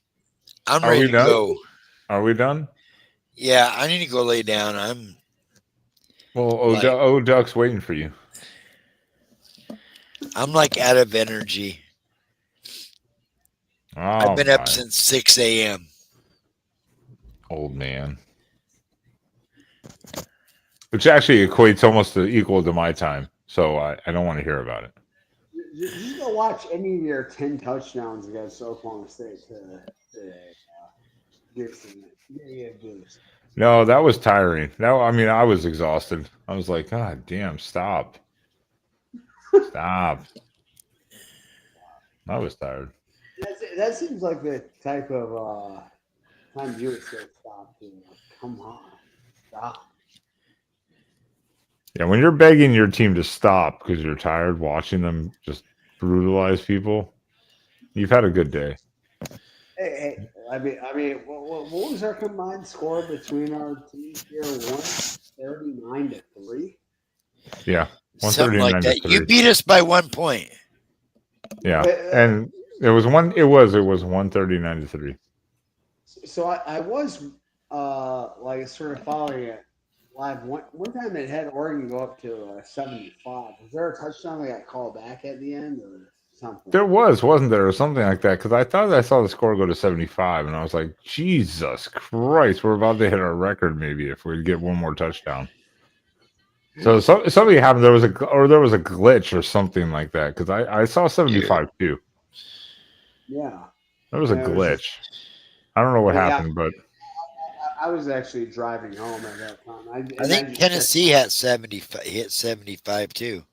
I'm ready to go. Are we done? Yeah, I need to go lay down. Well, Duck's waiting for you. I'm like out of energy. I've been up since 6 a.m. Old man. Which actually equates almost equal to my time. So I don't want to hear about it. You go watch any of your 10 touchdowns against Oklahoma State today. No, that was tiring. I was exhausted. I was like, God damn, stop. Stop. I was tired. That seems like the type of time you would say stop. Come on, stop. Yeah, when you're begging your team to stop because you're tired watching them just brutalize people, you've had a good day. Hey, I mean, what was our combined score between our teams here? 139-3. Yeah, something like that. You beat us by 1 point. Yeah, and it was 139-3. So I was like sort of following it live. One time it had Oregon go up to 75. Was there a touchdown that got called back at the end or something? There wasn't there, or something like that? Because I thought I saw the score go to 75, and I was like, Jesus Christ, we're about to hit our record maybe if we get one more touchdown. So something happened. There was a glitch or something like that because I saw 75 too. Yeah, there was a glitch. I don't know what happened, but I was actually driving home at that time. I think Tennessee hit 75 too.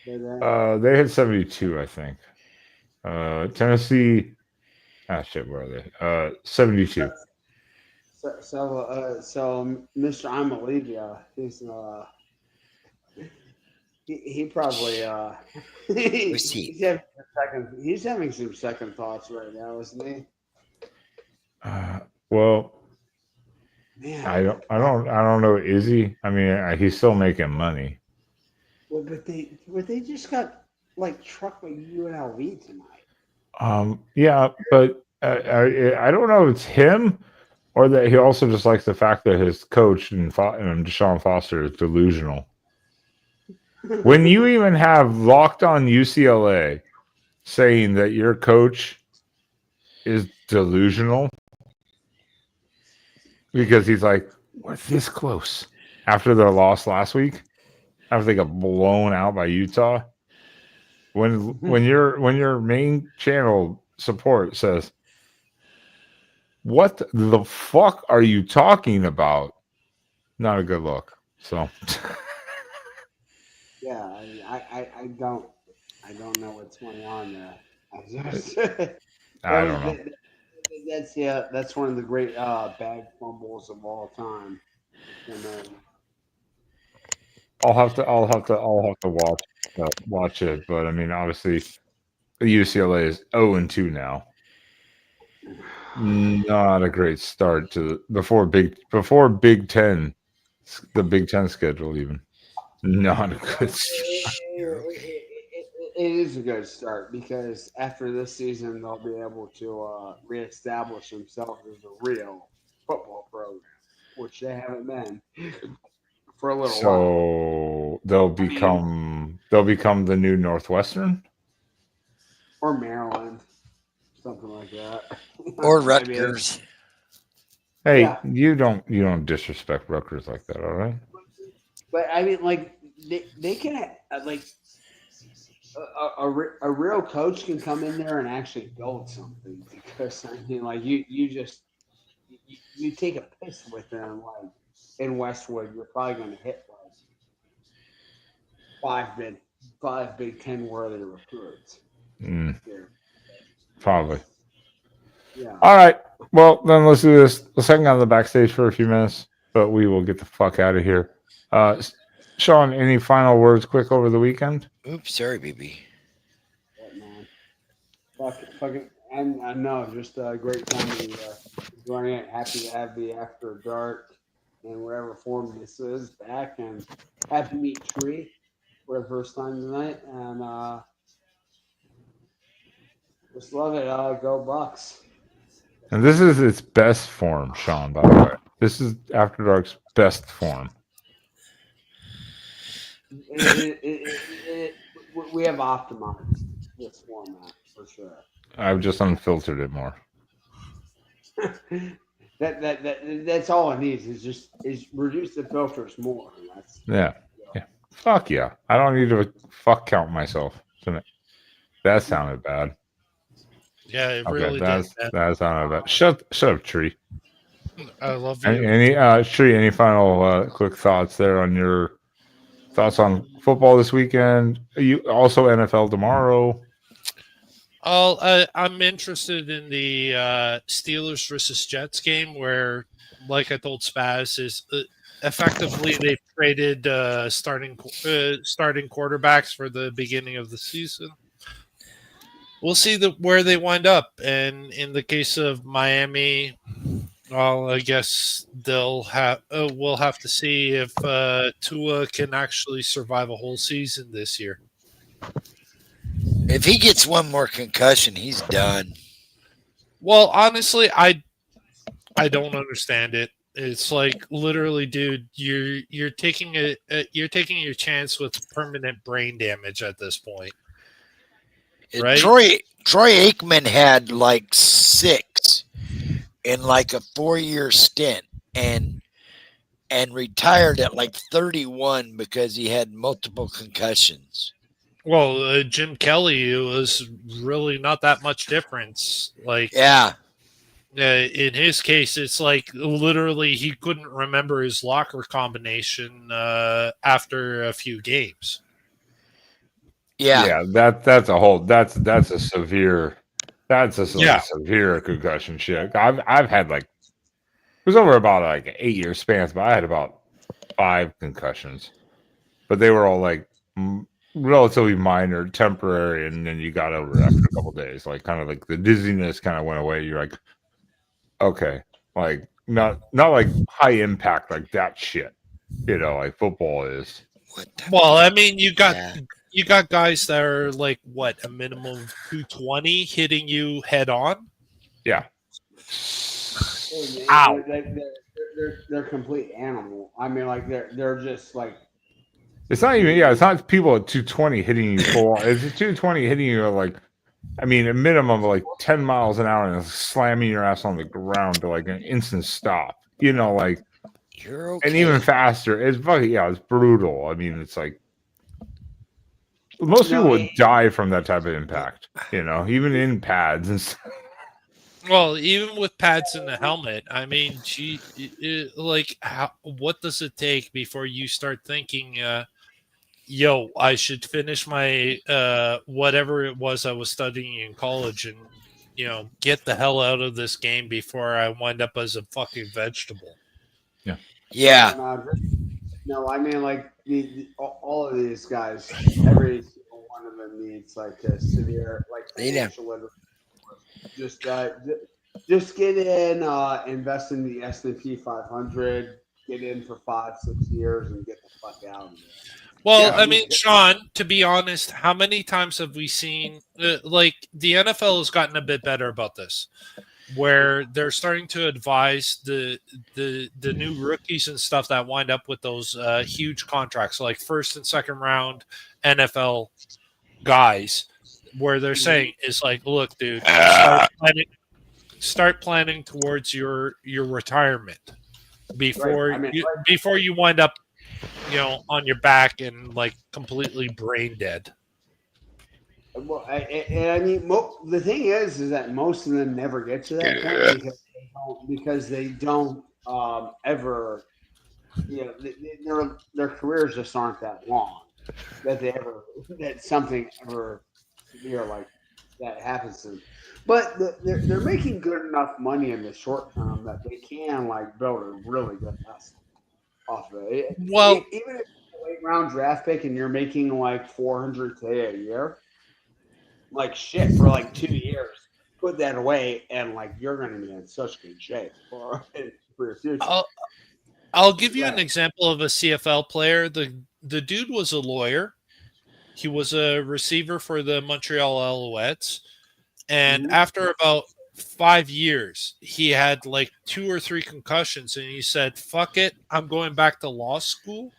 They hit 72, I think. Tennessee. Where are they? 72. So Mr. Amalivia, he probably he's having some second thoughts right now, isn't he? Well, man, I don't know. Is he? I mean, he's still making money. Well, but they just got like trucked by UNLV tonight. Yeah, but I don't know if it's him Or that he also just likes the fact that his coach and Deshaun Foster is delusional. When you even have Locked On UCLA saying that your coach is delusional because he's like, we're this close after their loss last week, after they got blown out by Utah. When your main channel support says, what the fuck are you talking about? Not a good look. So Yeah, I don't know what's going on there. I don't know. That's one of the great bag fumbles of all time. And then I'll have to watch it. But I mean, obviously, UCLA is 0-2 now. Not a great start to before Big Ten, the Big Ten schedule even. Not a good start. it is a good start because after this season they'll be able to reestablish themselves as a real football program, which they haven't been for a little while. So they'll become the new Northwestern. Or Maryland, something like that. Or I mean, Rutgers. Hey, Yeah. you don't disrespect Rutgers like that, all right? but I mean, like they can like a real coach can come in there and actually build something because I mean, like you take a piss with them like in Westwood, you're probably going to hit like five Big Ten worthy recruits. Here. Probably. Yeah. All right. Well, then let's do this. Let's hang out on the backstage for a few minutes, but we will get the fuck out of here. Sean, any final words quick over the weekend? Oops, sorry, BB. What, man? Fucking, and I know, just a great time to be joining it. Happy to have the After Dark in whatever form this is back, and happy to meet Tree for the first time tonight, and just love it. Go Bucks! And this is its best form, Sean, by the way. This is After Dark's best form. We have optimized this format for sure. I've just unfiltered it more. That's all it needs is reduce the filters more. Yeah. Fuck yeah. I don't need to fuck count myself tonight. That sounded bad. Yeah, it Okay, really did. that sounded bad. Shut up, Tree. I love you. Any Tree, any final quick thoughts there on your thoughts on football this weekend? You also NFL tomorrow. I'm interested in the Steelers versus Jets game where, like I told Spaz, is effectively they've traded starting quarterbacks for the beginning of the season. We'll see where they wind up, and in the case of Miami, well, I guess we'll have to see if Tua can actually survive a whole season this year. If he gets one more concussion, he's done. Well, honestly, I don't understand it. It's like literally, dude, you're taking your chance with permanent brain damage at this point. Right? Troy Aikman had like 6 in like a 4-year stint and retired at like 31 because he had multiple concussions. Well, Jim Kelly, it was really not that much difference. Like, yeah, in his case, it's like literally he couldn't remember his locker combination after a few games. Yeah, that's a severe severe concussion shit. I've had like it was over about like an 8-year span, but I had about 5 concussions, but they were all like relatively minor, temporary, and then you got over it after a couple days. Like kind of like the dizziness kind of went away. You're like, okay, like not like high impact like that shit, like football is. Well, I mean, you got guys that are like what, a minimum of 220 hitting you head on. Yeah. Ow. They're complete animal. I mean, like they're just like It's not even. Yeah, it's not people at 220 hitting you full. It's 220 hitting you at like, I mean, a minimum of like 10 miles an hour and slamming your ass on the ground to like an instant stop. You know, like, You're okay. and even faster. It's fucking it's brutal. I mean, it's like most people would die from that type of impact. You know, even in pads and stuff. Well, even with pads in the helmet, I mean, what does it take before you start thinking, yo, I should finish my whatever it was I was studying in college and, get the hell out of this game before I wind up as a fucking vegetable. Yeah. No, I mean like all of these guys, every single one of them needs like a severe like financial literacy. Just get in, invest in the S&P 500, get in for 5-6 years, and get the fuck out of there. Well, I mean, Sean, to be honest, how many times have we seen like the NFL has gotten a bit better about this, where they're starting to advise the new rookies and stuff that wind up with those huge contracts, like first and second round NFL guys, where they're saying is like, look, dude, start planning towards your retirement before before you wind up on your back and like completely brain dead. Well, I mean, the thing is that most of them never get to that point because they don't ever, their careers just aren't that long that something ever severe like that happens to them. But they're making good enough money in the short term that they can like build a really good asset off of it. Well, even if it's a late round draft pick and you're making like $400K a year, like shit for like 2 years, put that away and like you're going to be in such good shape for your future. I'll give you an example of a CFL player. The dude was a lawyer. He was a receiver for the Montreal Alouettes. And after about 5 years, he had like 2 or 3 concussions, and he said, fuck it, I'm going back to law school.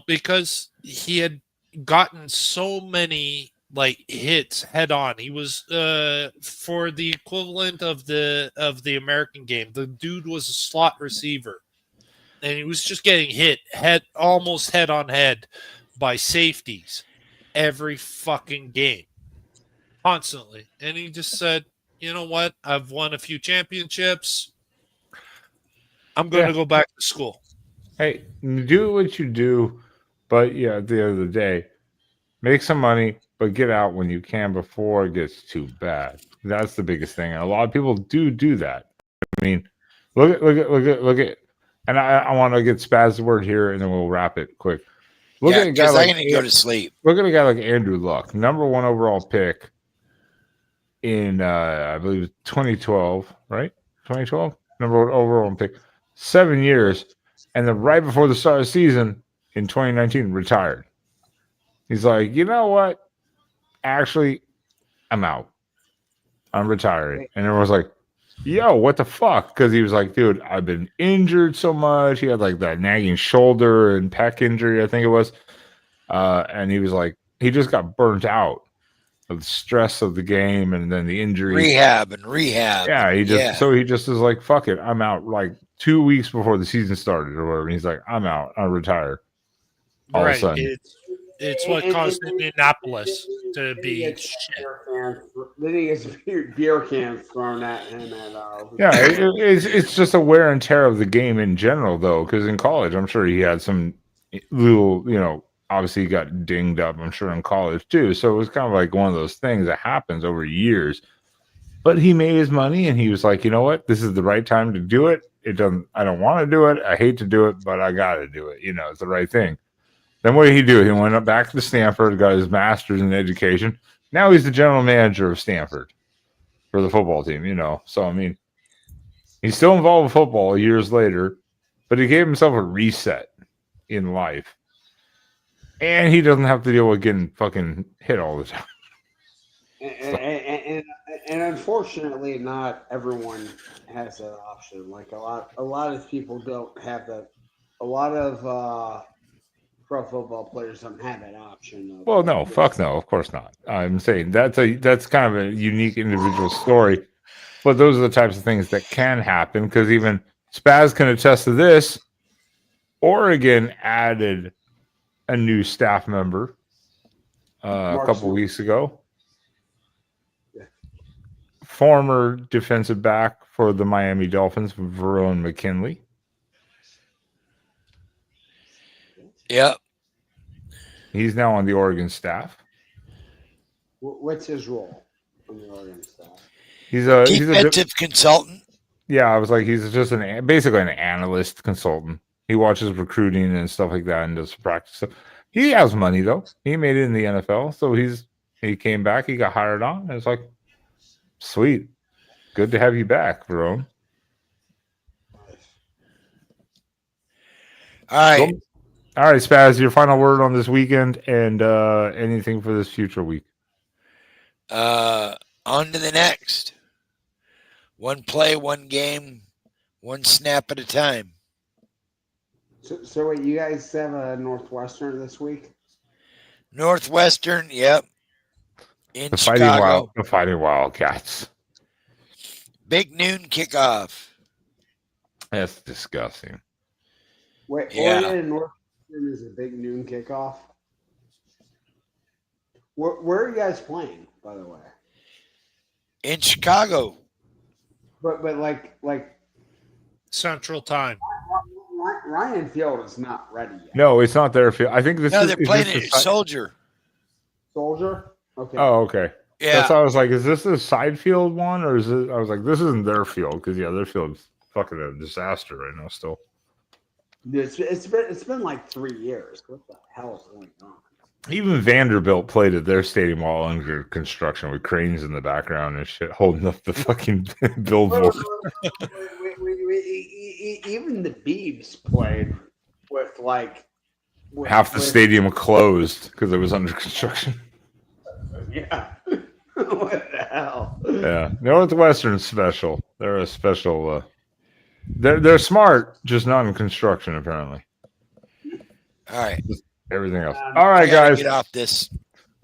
Because he had gotten so many like hits head on. He was for the equivalent of the American game. The dude was a slot receiver, and he was just getting hit almost head on head by safeties every fucking game. Constantly. And he just said, you know what? I've won a few championships. I'm going to go back to school. Hey, do what you do, but at the end of the day, make some money, but get out when you can before it gets too bad. That's the biggest thing. And a lot of people do that. I mean, look at, and I want to get Spaz's word here, and then we'll wrap it quick. Look at a guy like I'm going to go to sleep. Look at a guy like Andrew Luck, number 1 overall pick in I believe 2012, right? 2012, number 1 overall pick, 7 years, and then right before the start of the season in 2019, retired. He's like, you know what? Actually, I'm out. I'm retiring. And everyone's like, yo, what the fuck? Because he was like, dude, I've been injured so much. He had like that nagging shoulder and pec injury, I think it was. And he was like, he just got burnt out of the stress of the game and then the injury. Rehab. Yeah, he just is like, fuck it, I'm out. Like 2 weeks before the season started or whatever. He's like, I'm out. I retire. All of a sudden. It's what caused Indianapolis to be shit. Then he gets beer cans thrown at him. It's just a wear and tear of the game in general, though, because in college, I'm sure he had some little, obviously he got dinged up, I'm sure, in college, too. So it was kind of like one of those things that happens over years. But he made his money, and he was like, you know what? This is the right time to do it. I don't want to do it. I hate to do it, but I got to do it. It's the right thing. Then what did he do? He went up back to Stanford, got his master's in education. Now he's the general manager of Stanford for the football team, So, I mean, he's still involved with football years later, but he gave himself a reset in life. And he doesn't have to deal with getting fucking hit all the time. And unfortunately, not everyone has that option. Like a lot of people don't have that. A lot of pro football players don't have that option. Of, Well, no, fuck no, of course not. I'm saying that's kind of a unique individual story, but those are the types of things that can happen because even Spaz can attest to this. Oregon added a new staff member a Mark couple Smart. weeks ago. Yeah. Former defensive back for the Miami Dolphins, Verone McKinley. Yep. He's now on the Oregon staff. What's his role on the Oregon staff? He's Defensive consultant. yeah. I was like, he's just basically an analyst consultant. He watches recruiting and stuff like that and does practice stuff. He has money though. He made it in the NFL, so he came back. He got hired on. And it's like, sweet, good to have you back, Verone. All right. All right, Spaz, your final word on this weekend and anything for this future week. On to the next. One play, one game, one snap at a time. So wait, you guys have a Northwestern this week? Northwestern, yep. In The Chicago. Fighting Wildcats. Big noon kickoff. That's disgusting. Wait, Yeah. Oregon and Northwestern is a big noon kickoff. Where are you guys playing, by the way? In Chicago. But like Central Time. Ryan Field is not ready yet. No, it's not their field. I think this No, is. they're is playing this at the side- Soldier. Soldier? Okay. Oh, okay. Yeah. That's why I was like, is this the side field one or is it? I was like, this isn't their field because their field's fucking a disaster right now. Still, It's been like 3 years. What the hell is going on? even Vanderbilt played at their stadium while under construction with cranes in the background and shit, holding up the fucking billboard. Even the Beebs played with like Half the stadium closed because it was under construction. Yeah. What the hell? Yeah, Northwestern's special. They're a special. They're smart, just not in construction apparently. All right. Everything else. All right, I gotta guys. get off this.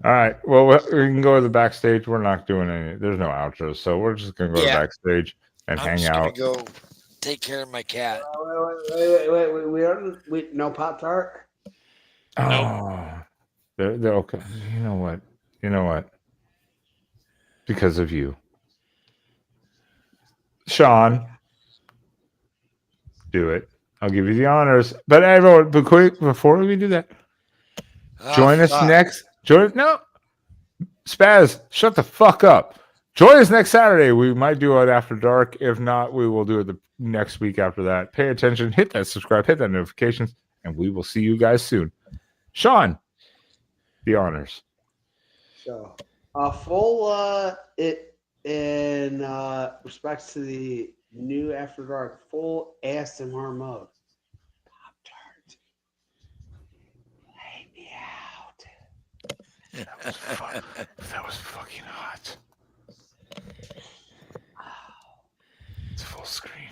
All right. Well, we can go to the backstage. We're not doing any. There's no outros, so we're just gonna go to backstage and I'm hang just out. gonna go take care of my cat. Wait, no Pop Tart? Oh, they're okay. You know what? Because of you, Sean. Do it. I'll give you the honors. But everyone, but quick before we do that, join us next. No, Spaz, shut the fuck up. Join us next Saturday. We might do it after dark. If not, we will do it the next week after that. Pay attention. Hit that subscribe. Hit that notifications, and we will see you guys soon. Sean, the honors. So, full it in respects to the new After Dark full ASMR mode. Pop Tart, lay me out. That was fucking hot. It's full screen.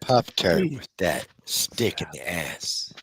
Pop Tart with that stick in the ass.